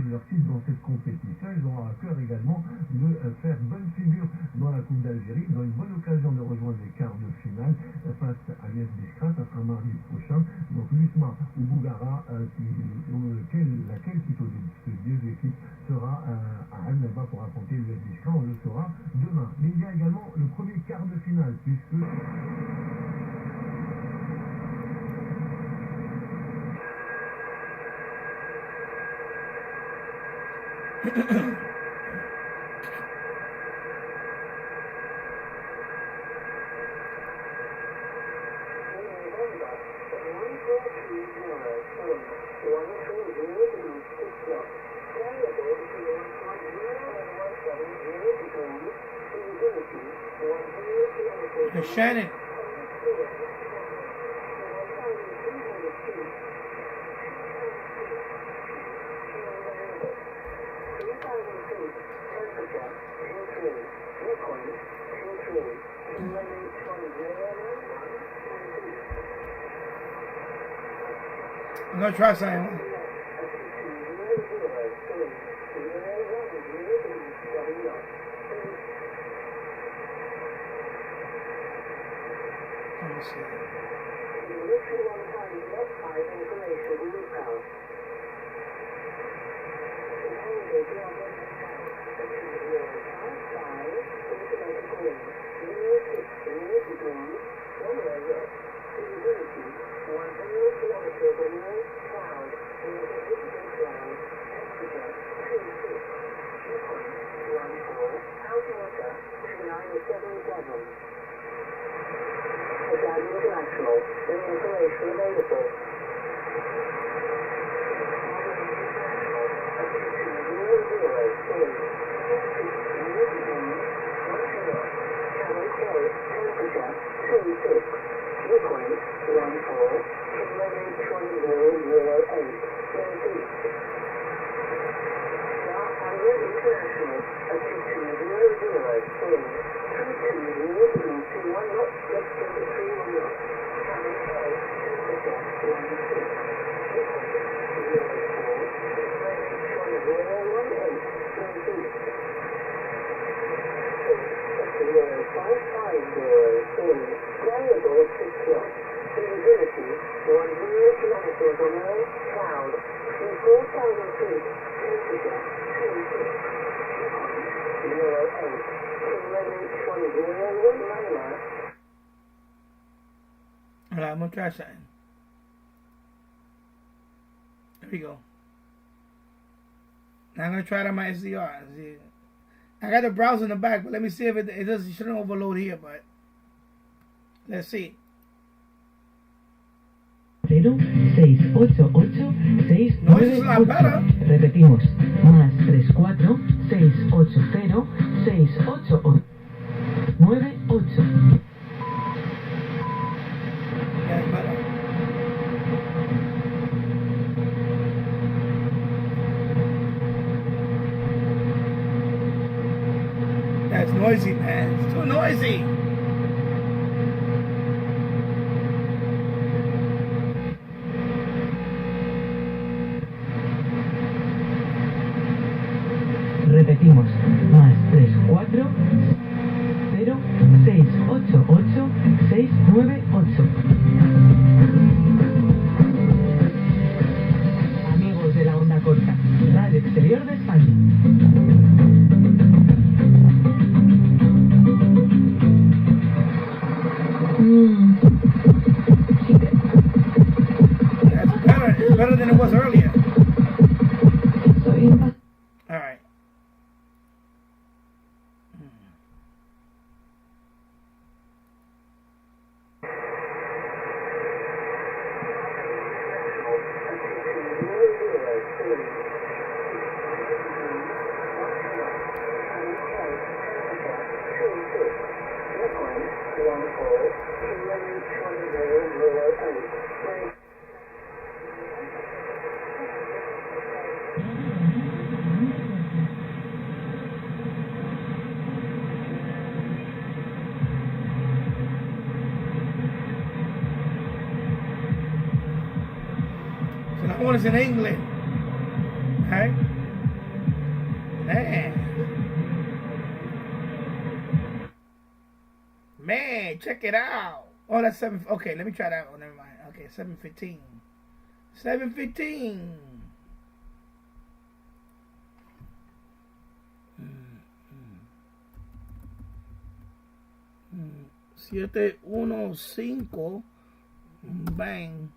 Leur titre dans cette compétition, ils auront à cœur également de faire bonne figure dans la Coupe d'Algérie. Ils ont une bonne occasion de rejoindre les quarts de finale face à l'US Biskra, ça sera mardi prochain. Donc l'USMA ou Bougara, laquelle plutôt des deux équipes sera à Annaba pour affronter l'US Biskra, on le saura demain. Mais il y a également le premier quart de finale, puisque... Shannon. I'm gonna try something. Let me see. Alright, I'm gonna try something. There we go. Now I'm gonna try it on my SDR. See. I got the browser in the back, but let me see if it does. It shouldn't overload here, but let's see. 0688 No, this is a lot better. Repetimos. Más 34 680 688 98. That's better. That's noisy, man. It's too noisy. Repetimos, más 34 0 688 698. Amigos de la onda corta, Radio Exterior de España. That's better. It's better than it was earlier. All right. So that one is in England. Right? Man, check it out. Oh, that's 7. Okay, let me try that one. Never mind. Okay, 7:15. 7:15. 715. Bang.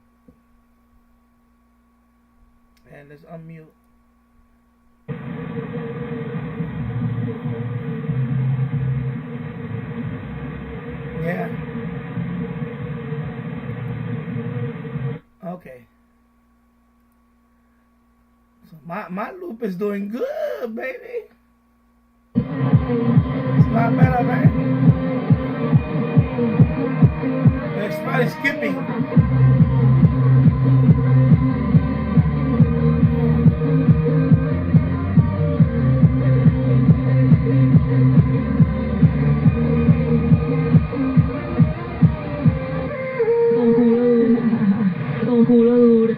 And let's unmute. Yeah. Okay. So my loop is doing good, baby. It's not better, man. It's probably skipping. Con culo duro.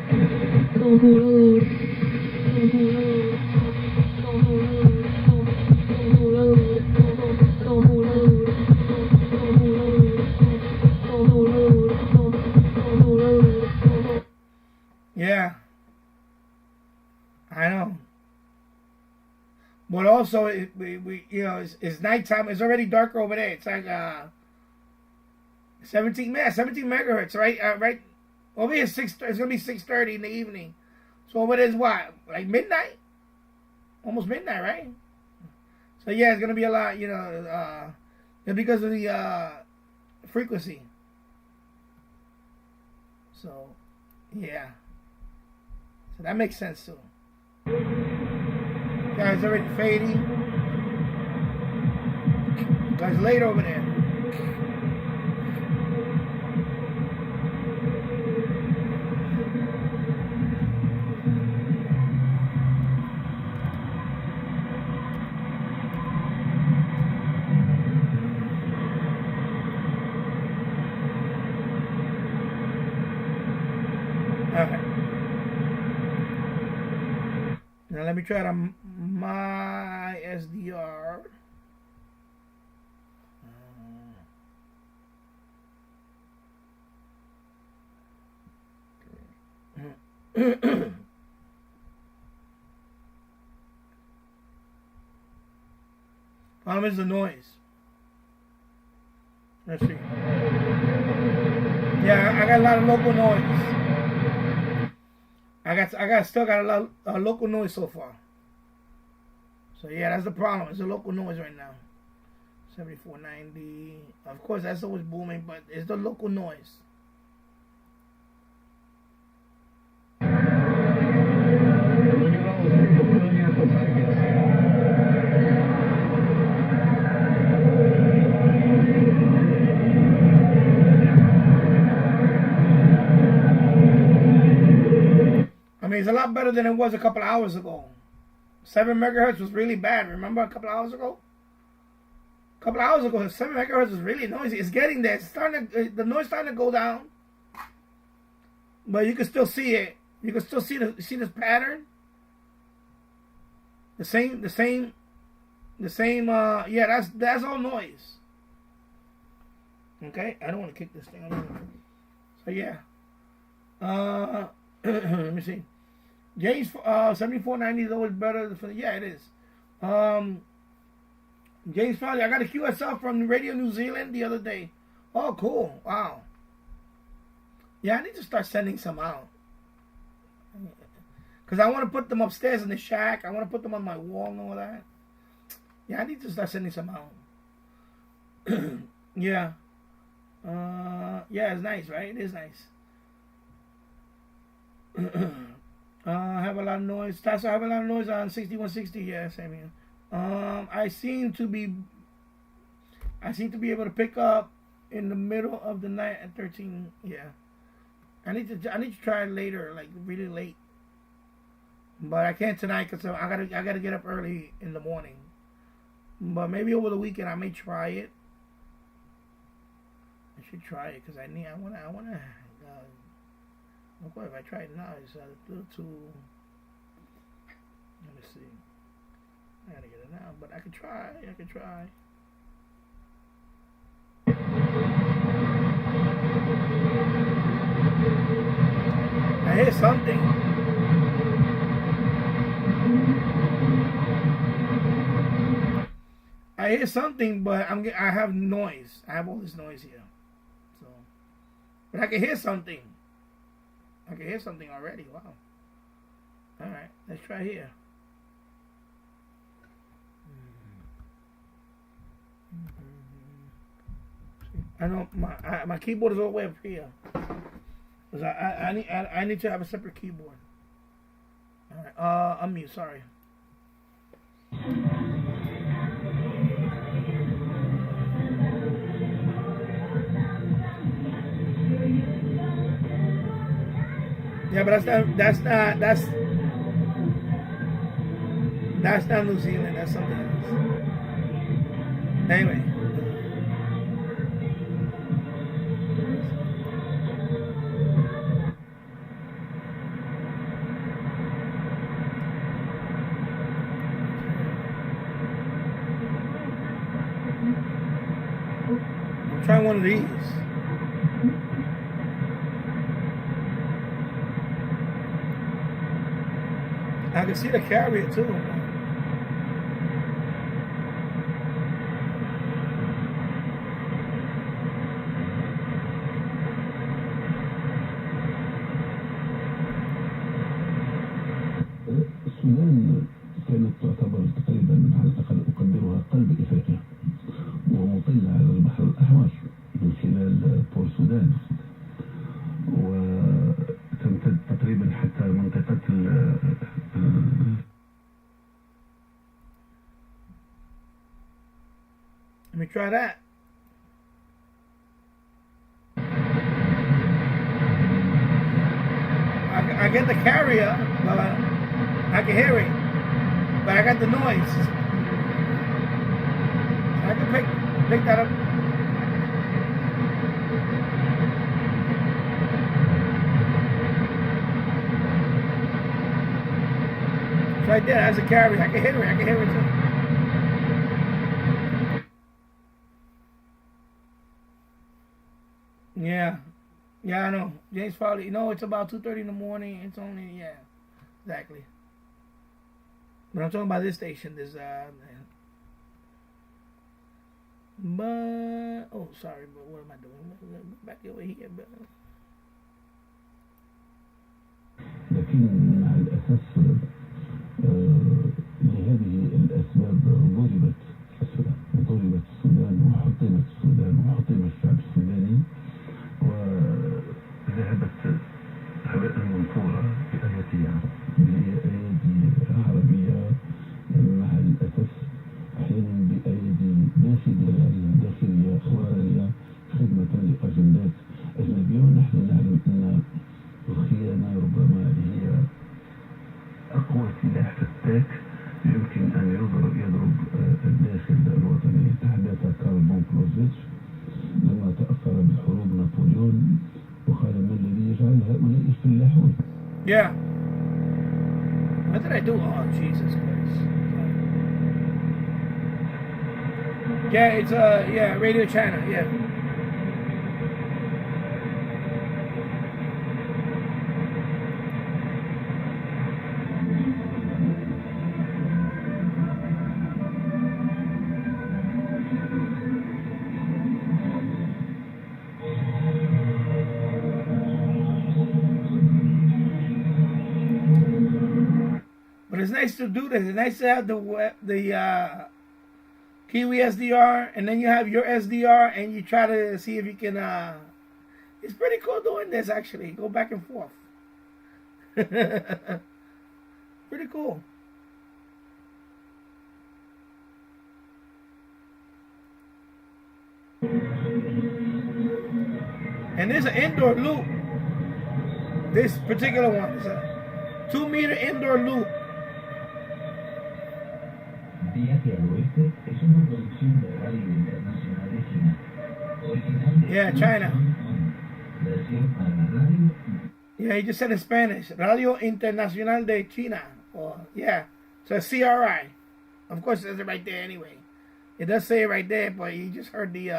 Yeah, I know. But also, we you know, it's nighttime. It's already darker over there. It's like 17 megahertz, right? Right over here, it's gonna be 6:30 in the evening. So over there is what, like midnight, almost midnight, right? So yeah, it's gonna be a lot, you know, because of the frequency. So yeah, so that makes sense too. Guys already fading. Guys late over there. Okay. Now let me try to my SDR. Problem is the noise. Let's see. Yeah, I got a lot of local noise. Still got a lot of local noise so far. So yeah, that's the problem. It's a local noise right now. 7490. Of course, that's always booming, but it's the local noise. I mean, it's a lot better than it was a couple of hours ago. 7 megahertz was really bad. Remember a couple of hours ago? A couple of hours ago, 7 megahertz was really noisy. It's getting there. It's starting to, the noise starting to go down. But you can still see it. You can still see this pattern. The same. Yeah, that's all noise. Okay, I don't want to kick this thing. So yeah. Let me see. James 7490 is always better. Yeah, it is. James Farley, I got a QSL from Radio New Zealand the other day. Oh, cool. Wow. Yeah, I need to start sending some out. Because I want to put them upstairs in the shack. I want to put them on my wall and all that. Yeah, I need to start sending some out. Yeah. Yeah, it's nice, right? It is nice. I have a lot of noise. I have a lot of noise on 6160. Yeah, same here. I seem to be able to pick up in the middle of the night at 13. Yeah, I need to try it later, like really late. But I can't tonight because I gotta get up early in the morning. But maybe over the weekend I may try it. I should try it because I wanna. Of course, if I try it now, it's a little too. Let me see. I gotta get it now, but I could try. I hear something. I hear something, but I have noise. I have all this noise here, so. But I can hear something. I can hear something already. Wow. All right, let's try here. I know my keyboard is all the way up here. Cause I need to have a separate keyboard. All right. Unmute. Sorry. Yeah, but that's not New Zealand. That's something else. Anyway. Try one of these. I can see the carrier too. السودان كانت تعتبر تقريبا على الأقل أقدرها قلب إفريقيا ومطلة على البحر الأحمر من خلال بور السودان وتمتد تقريبا حتى منطقة Let me try that. I get the carrier, but I can hear it. But I got the noise. I can pick that up. It's right there. That's a carrier. I can hear it. I can hear it too. Yeah. Yeah, I know. James probably, it's about 2:30 in the morning. It's only, yeah, exactly. But I'm talking about this station. This, but, oh, sorry, but what am I doing? Back over here, but. لكن مع الأسف لهذه الأسباب ضربت السودان وحطمت السودان وحطم الشعب السوداني وذهبت هباء منثورا بأيدي عربية مع الأسف أحيانا بأيدي داخلية خارجية خدمة لأجندات أجنبية ونحن نعلم أن الخيانة ربما هي أقوى سلاح فتاك يمكن أن يضرب الداخل الوطني. تحدث كارل بونكلوزيتش لما تأثر بحروب نابليون وقال ما الذي يجعل هؤلاء يفلحون. Yeah. What did I do? Oh, Jesus Christ. Yeah, it's Radio China, yeah. But it's nice to do this. It's nice to have the Kiwi SDR, and then you have your SDR, and you try to see if you can. It's pretty cool doing this, actually. Go back and forth. Pretty cool. And there's an indoor loop. This particular one is a 2-meter indoor loop. Yeah, China. Yeah, he just said in Spanish. Radio Internacional de China. Or, yeah. So it's CRI. Of course, it says it right there anyway. It does say it right there, but you just heard the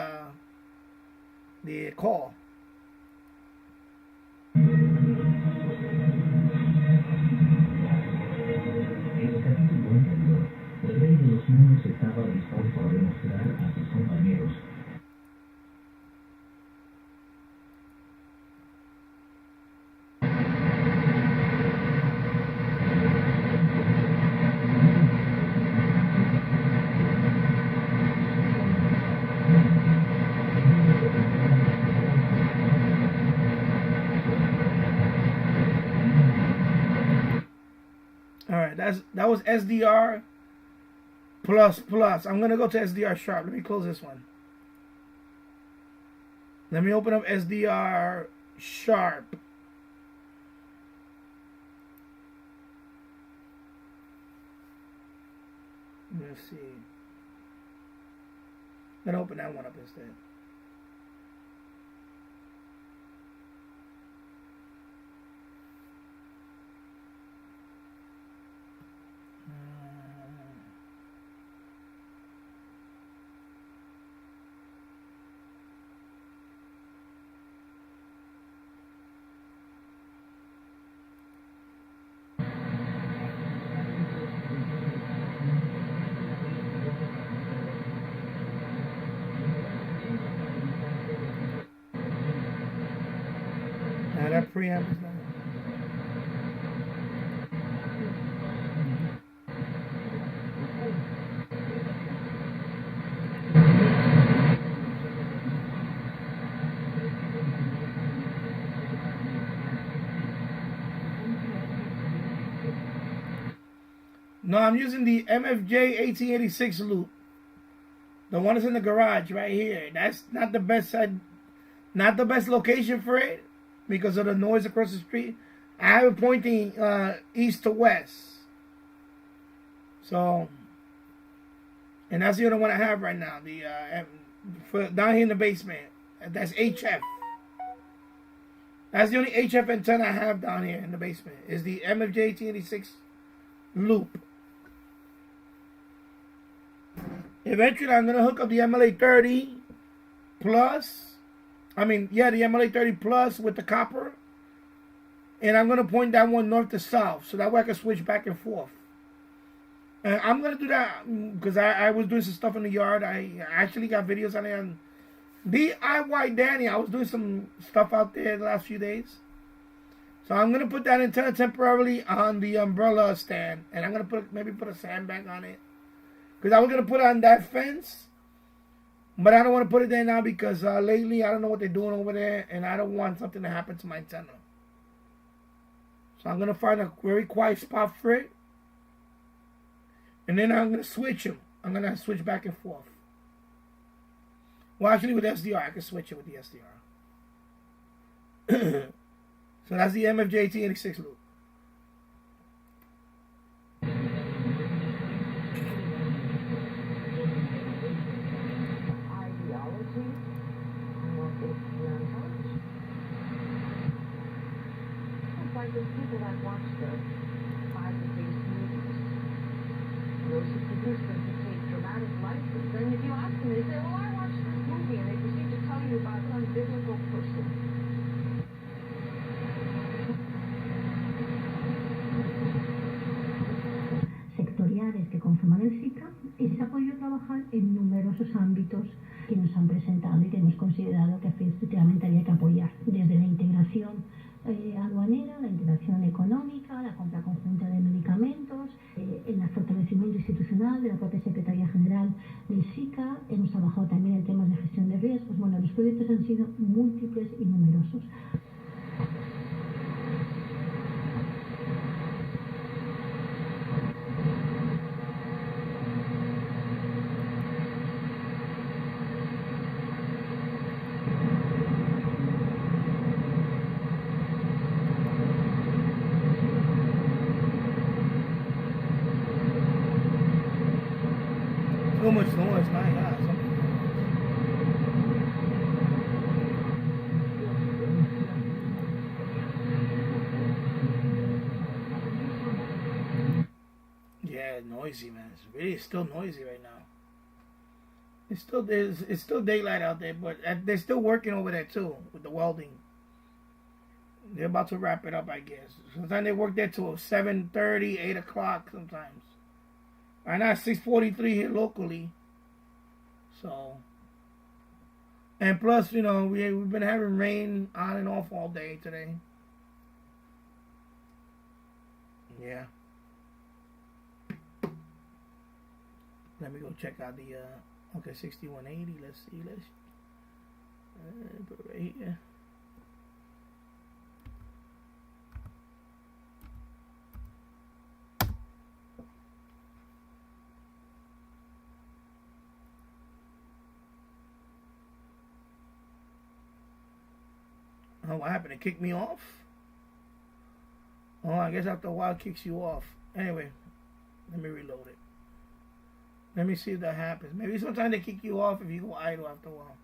call. Estaba dispuesto a demostrar a sus compañeros. All right, that was SDR plus. I'm gonna go to SDR sharp. Let me close this one. Let me open up SDR sharp. Let's see. I'm gonna open that one up instead. preamp is not. No, I'm using the MFJ 1886 loop. The one that's in the garage right here. That's not the best side, not the best location for it because of the noise across the street. I have it pointing east to west. So, and that's the only one I have right now. The for down here in the basement. That's HF. That's the only HF antenna I have down here in the basement. Is the MFJ 1886 loop. Eventually, I'm gonna hook up the MLA 30 plus. The MLA 30 plus with the copper, and I'm gonna point that one north to south, so that way I can switch back and forth. And I'm gonna do that because I was doing some stuff in the yard. I actually got videos on it on DIY Danny. I was doing some stuff out there the last few days, so I'm gonna put that antenna temporarily on the umbrella stand, and I'm gonna maybe put a sandbag on it. Because I was going to put it on that fence. But I don't want to put it there now because lately I don't know what they're doing over there. And I don't want something to happen to my antenna. So I'm going to find a very quiet spot for it. And then I'm going to switch them. I'm going to switch back and forth. Well, actually with SDR. I can switch it with the SDR. So that's the MFJ 1886 loop. Like those people that watch the 5-page movies. Those who produce them to take dramatic license. And if you ask them, they say, well, I watched this movie, and they proceed to tell you about some biblical person. Sectoriales que conforman el SICA y se ha podido trabajar en numerosos ámbitos que nos han presentado y que hemos considerado que efectivamente había que apoyar, desde la integración aduanera, la integración económica, la compra conjunta de medicamentos, el fortalecimiento institucional de la propia Secretaría General del SICA. Hemos trabajado también en temas de gestión de riesgos. Bueno, los proyectos han sido múltiples y numerosos. So much noise, my God. Yeah, noisy, man. It's still noisy right now. It's still daylight out there, but they're still working over there too with the welding. They're about to wrap it up, I guess. Sometimes they work there till 7:30, 8 o'clock sometimes. Right now, 6:43 here locally. So, and plus, you know, we've been having rain on and off all day today. Yeah. Let me go check out the, okay, 6180. Let's see. Put it right here. Oh, what happened? It kicked me off? Oh, I guess after a while it kicks you off. Anyway, let me reload it. Let me see if that happens. Maybe sometimes they kick you off if you go idle after a while.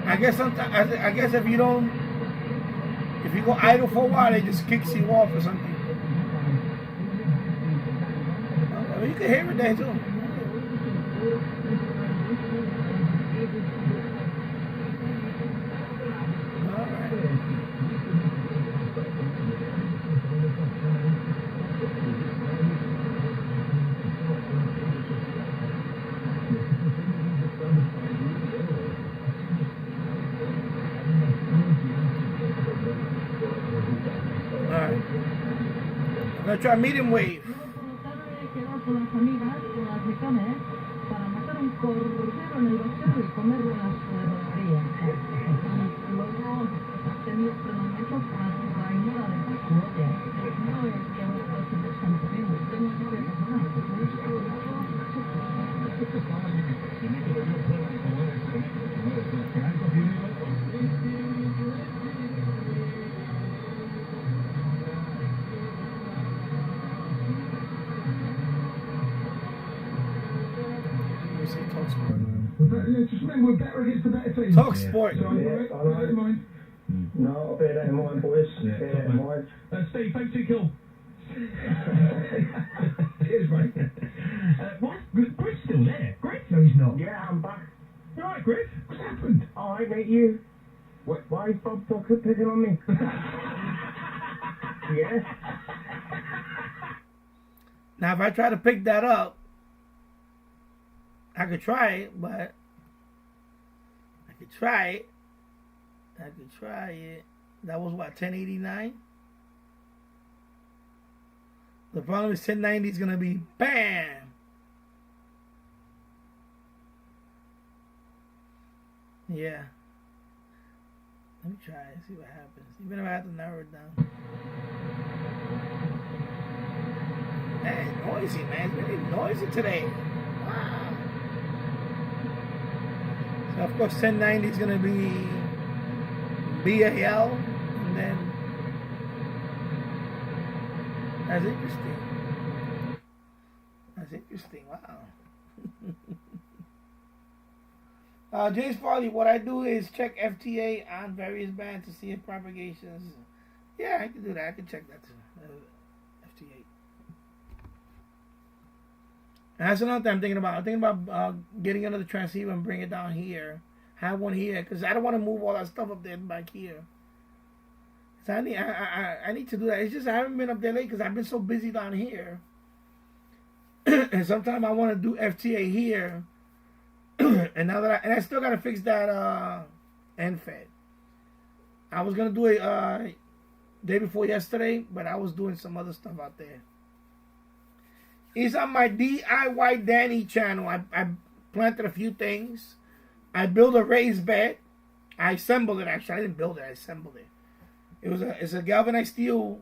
I guess sometimes, I guess if you go idle for a while, it just kicks you off or something. Well, you can hear it there too. gonna try medium wave. Con las amigas, con las ricones, para matar un cordero en el bachero y comer unas rodarías. Luego has tenido entrenamiento para tu traidora de Paco, oye. No es que ahora se lo están poniendo, tengo que personal. Just remember, we're better against the better teams. Talk sport. So, bear in mind. No, bear that in mind, boys. Bear that in mind. Steve, thanks for your call. Cheers, mate. What? Griff's still there? Griff? No, he's not. Yeah, I'm back. You alright, Griff? What's happened? Alright, mate, you. What? Why is Bob Tucker picking on me? Yeah. Now, if I try to pick that up, I could try it, but I could try it. That was what, 1089? The problem is 1090 is gonna be BAM! Yeah. Let me try it, see what happens. Even if I have to narrow it down. Man, it's noisy, man. It's really noisy today. Wow. So of course 1090 is gonna be BAL, and then that's interesting. Wow. James Farley, what I do is check FTA on various bands to see if propagations. Yeah, I can do that. I can check that too. FTA. And that's another thing I'm thinking about. I'm thinking about getting another transceiver and bring it down here. Have one here, because I don't want to move all that stuff up there and back here. So I need to do that. It's just I haven't been up there late because I've been so busy down here. And sometimes I want to do FTA here. And now that I still got to fix that NFED. I was going to do it day before yesterday, but I was doing some other stuff out there. It's on my DIY Danny channel. I planted a few things. I built a raised bed. I assembled it, actually. I didn't build it. I assembled it. It's a galvanized steel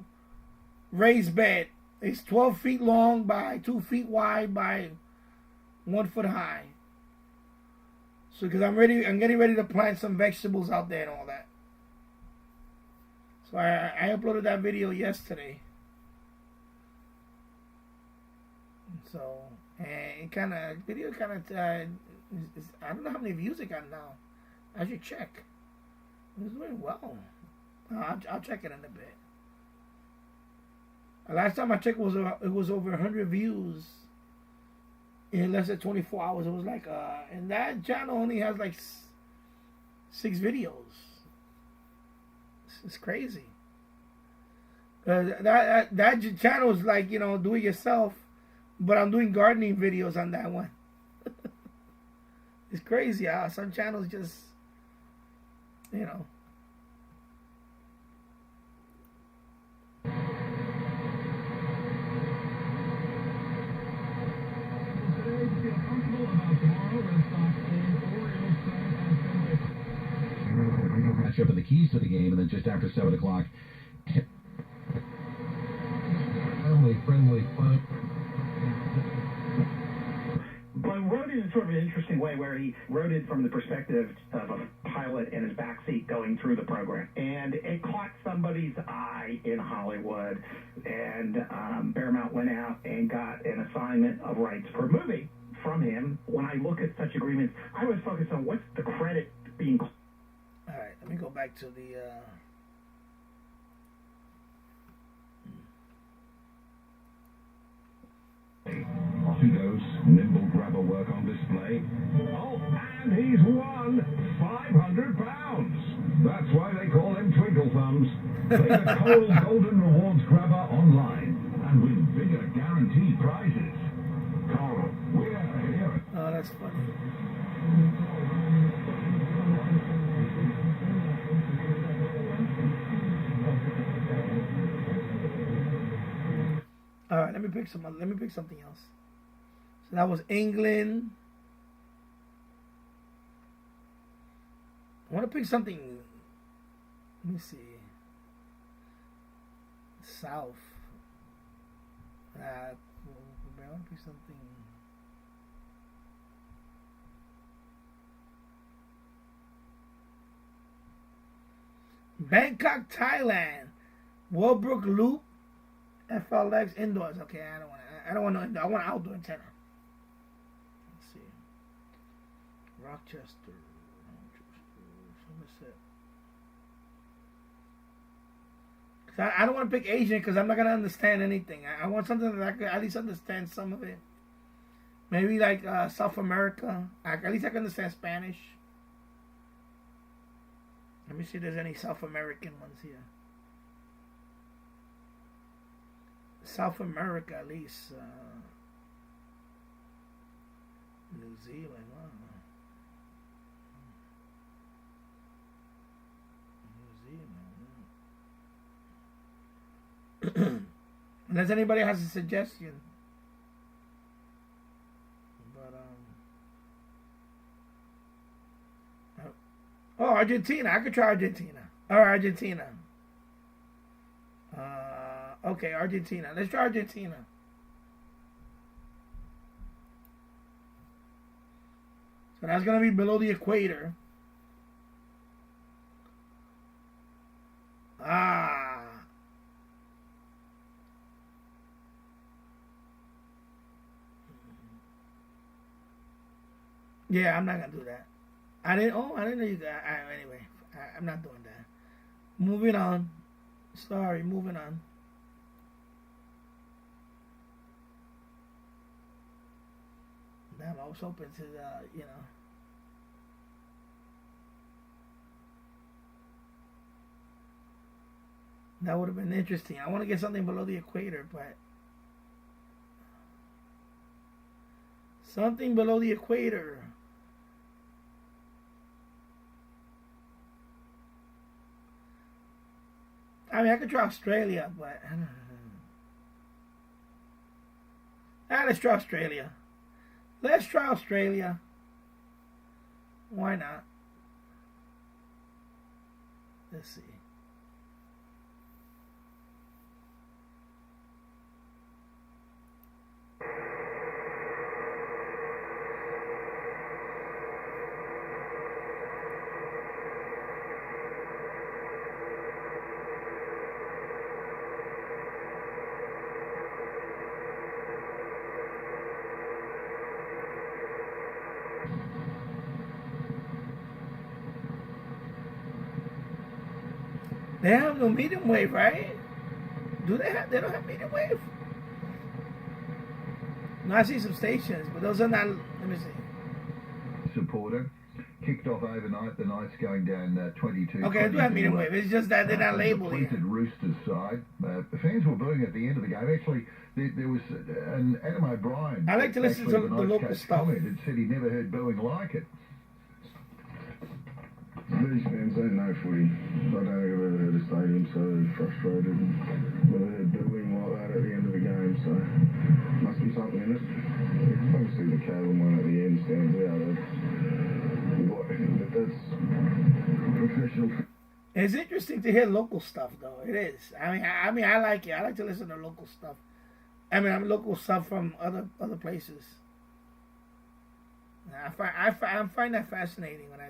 raised bed. It's 12 feet long by 2 feet wide by 1 foot high. So, because I'm getting ready to plant some vegetables out there and all that. So I uploaded that video yesterday. So, and video I don't know how many views it got now. I should check. It's doing well. I'll check it in a bit. Last time I checked it was over 100 views in less than 24 hours. It was like and that channel only has like 6 videos. It's crazy. That channel is like, do it yourself, but I'm doing gardening videos on that one. It's crazy how some channels just, Matchup and the keys to the game, and then just after 7 o'clock, family-friendly fun. But he wrote it in sort of an interesting way where he wrote it from the perspective of a pilot in his backseat going through the program. And it caught somebody's eye in Hollywood, and Paramount went out and got an assignment of rights for a movie from him. When I look at such agreements, I always focus on what's the credit being... All right, let me go back to the... Off he goes, nimble grabber work on display. Oh, and he's won £500. That's why they call him Twinkle Thumbs. Play the Coral Golden Rewards Grabber online and win bigger guaranteed prizes. Coral, we're here. Oh, that's funny. me pick something else. So that was England. I want to pick something. Let me see. South. I want to pick something. Bangkok, Thailand. Walbrook Loop. FLX indoors. Okay, I don't want no indoor. I want outdoor antenna. Let's see. Rochester. Somerset. I don't want to pick Asian because I'm not gonna understand anything. I want something that I could at least understand some of it. Maybe like South America. At least I can understand Spanish. Let me see if there's any South American ones here. South America, at least. New Zealand. Wow. New Zealand. Unless anybody has a suggestion. But oh, Argentina. I could try Argentina. Or Argentina. Okay, Argentina. Let's try Argentina. So that's going to be below the equator. Yeah, I'm not going to do that. I didn't know you got. Anyway, I'm not doing that. Moving on. Sorry, moving on. Damn, I was hoping to, you know. That would have been interesting. I want to get something below the equator, but something below the equator. I mean, I could try Australia, but I don't know. Let's try Australia. Let's try Australia. Why not? Let's see. They have no medium wave, right? Do they have? They don't have medium wave. No, I see some stations, but those are not. Let me see. Supporter kicked off overnight. The night's going down 22. Okay, I do have medium wave. It's just that they're not labeled yet. Depleted Roosters side. The fans were booing at the end of the game. Actually, there was an Adam O'Brien. I like to listen to the local stuff. Commented, said he never heard booing like it. These fans don't know footy. I don't think I've ever heard a stadium so frustrated and never heard booing like that at the end of the game, so must be something in it. Obviously the Calvin one at the end stands out. But that's professional. It's interesting to hear local stuff, though. It is. I mean, I like it. I like to listen to local stuff. I mean, local stuff from other places. I find that fascinating when I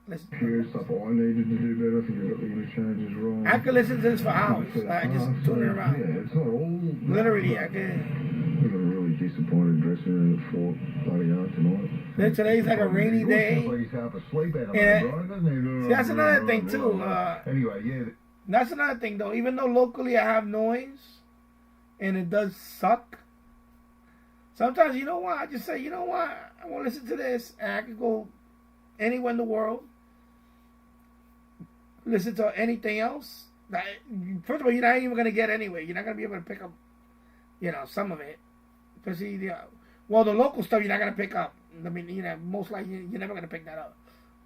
listen. Here's stuff I needed to do better. I think I got the interchanges wrong. I could listen to this for hours. I just tune it around. Yeah, it's not all. Literally, I can. We got a really disappointed dressing room at Fort bloody hard tonight. Today's like a rainy day. See, that's another thing too. Anyway, yeah. That's another thing though. Even though locally I have noise, and it does suck. Sometimes, you know what? I just say, you know what? I want to listen to this, and I can go anywhere in the world, listen to anything else. First of all, you're not even going to get anyway. You're not going to be able to pick up, you know, some of it. Especially, the local stuff you're not going to pick up. I mean, you know, most likely you're never going to pick that up.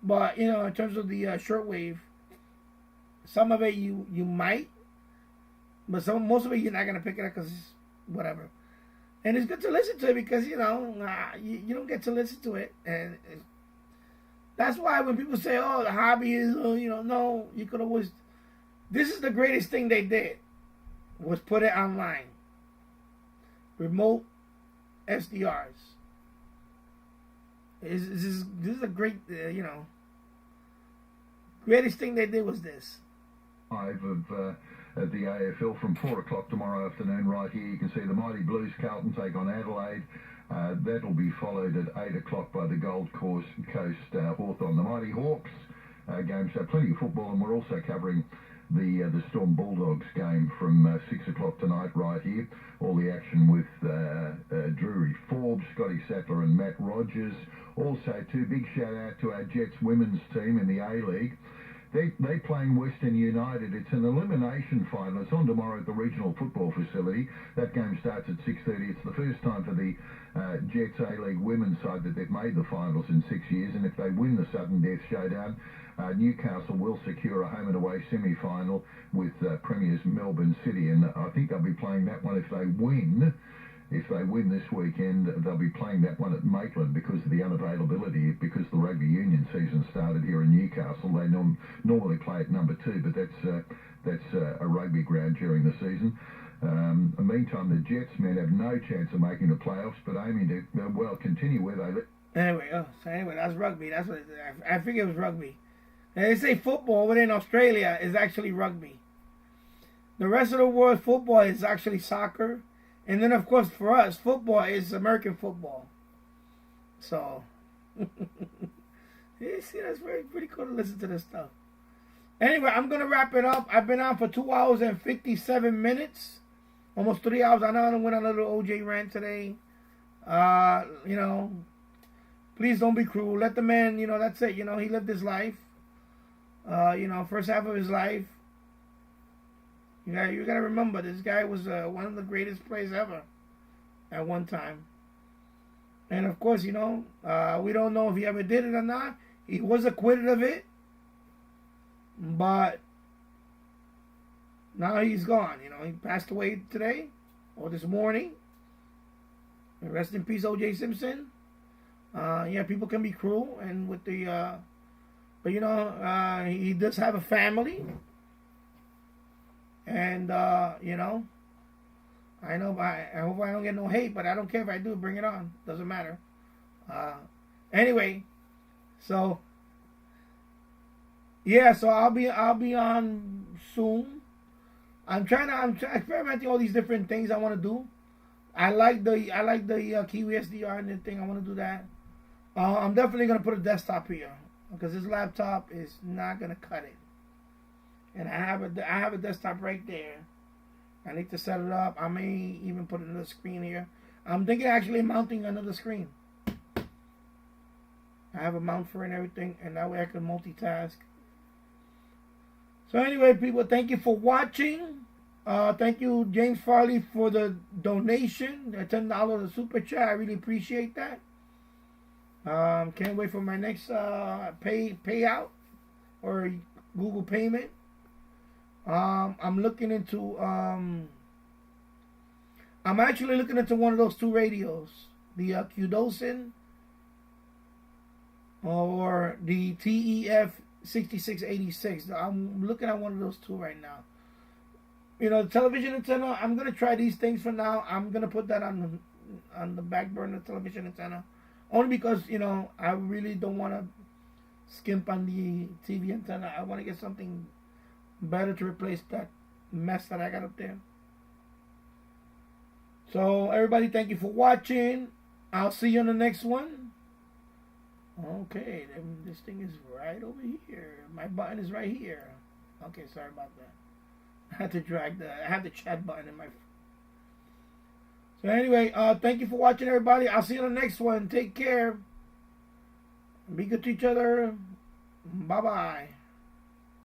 But, you know, in terms of the shortwave, some of it you might, but most of it you're not going to pick it up because whatever. And it's good to listen to it because, you know, you don't get to listen to it. And that's why when people say, oh, the hobby is, you know, no, you could always... This is the greatest thing they did, was put it online. Remote SDRs. This is a great, you know, greatest thing they did was this. At the AFL from 4 o'clock tomorrow afternoon right here. You can see the Mighty Blues Carlton take on Adelaide. That'll be followed at 8 o'clock by the Gold Coast Hawthorn. The Mighty Hawks games, plenty of football, and we're also covering the Storm Bulldogs game from 6 o'clock tonight right here. All the action with Drury Forbes, Scotty Sattler and Matt Rogers. Also, two big shout out to our Jets women's team in the A-League. They playing Western United. It's an elimination final. It's on tomorrow at the Regional Football Facility. That game starts at 6:30. It's the first time for the Jets A-League women's side that they've made the finals in 6 years. And if they win the sudden death showdown, Newcastle will secure a home and away semi-final with Premiers Melbourne City. And I think they'll be playing that one if they win. If they win this weekend, they'll be playing that one at Maitland because of the unavailability, because the rugby union season started here in Newcastle. They normally play at number 2, but that's a rugby ground during the season. In the meantime, the Jets men have no chance of making the playoffs, but aiming to, continue where they live. Anyway, that's rugby. That's what I figured it was rugby. And they say football over there in Australia is actually rugby. The rest of the world, football is actually soccer. And then, of course, for us, football is American football. So, you see, that's pretty cool to listen to this stuff. Anyway, I'm going to wrap it up. I've been on for 2 hours and 57 minutes. Almost 3 hours. I know I went on a little OJ rant today. You know, please don't be cruel. Let the man, you know, that's it. You know, he lived his life. You know, first half of his life. You gotta remember, this guy was one of the greatest players ever at one time. And of course, you know, we don't know if he ever did it or not. He was acquitted of it, but now he's gone. You know, he passed away today or this morning. Rest in peace, O.J. Simpson. Yeah, people can be cruel, and with the, but you know, he does have a family. And, you know, I hope I don't get no hate, but I don't care if I do. Bring it on. Doesn't matter. Anyway, so, yeah, so I'll be on soon. I'm experimenting all these different things I want to do. I like the Kiwi SDR and the thing. I want to do that. I'm definitely going to put a desktop here because this laptop is not going to cut it. And I have a desktop right there. I need to set it up. I may even put another screen here. I'm thinking actually mounting another screen. I have a mount for it and everything, and that way I can multitask. So anyway, people, thank you for watching. Thank you, James Farley, for the donation, the $10 super chat. I really appreciate that. Can't wait for my next payout or Google payment. I'm looking into I'm actually looking into one of those 2 radios, the QDOSIN or the TEF 6686. I'm looking at one of those 2 right now. You know, the television antenna, I'm gonna try these things for now. I'm gonna put that on the back burner, television antenna, only because, you know, I really don't want to skimp on the TV antenna. I want to get something better to replace that mess that I got up there. So everybody, thank you for watching. I'll see you on the next one. Okay, this thing is right over here. My button is right here. Okay, sorry about that. I had the chat button in my. So anyway, thank you for watching, everybody. I'll see you on the next one. Take care. Be good to each other. Bye bye.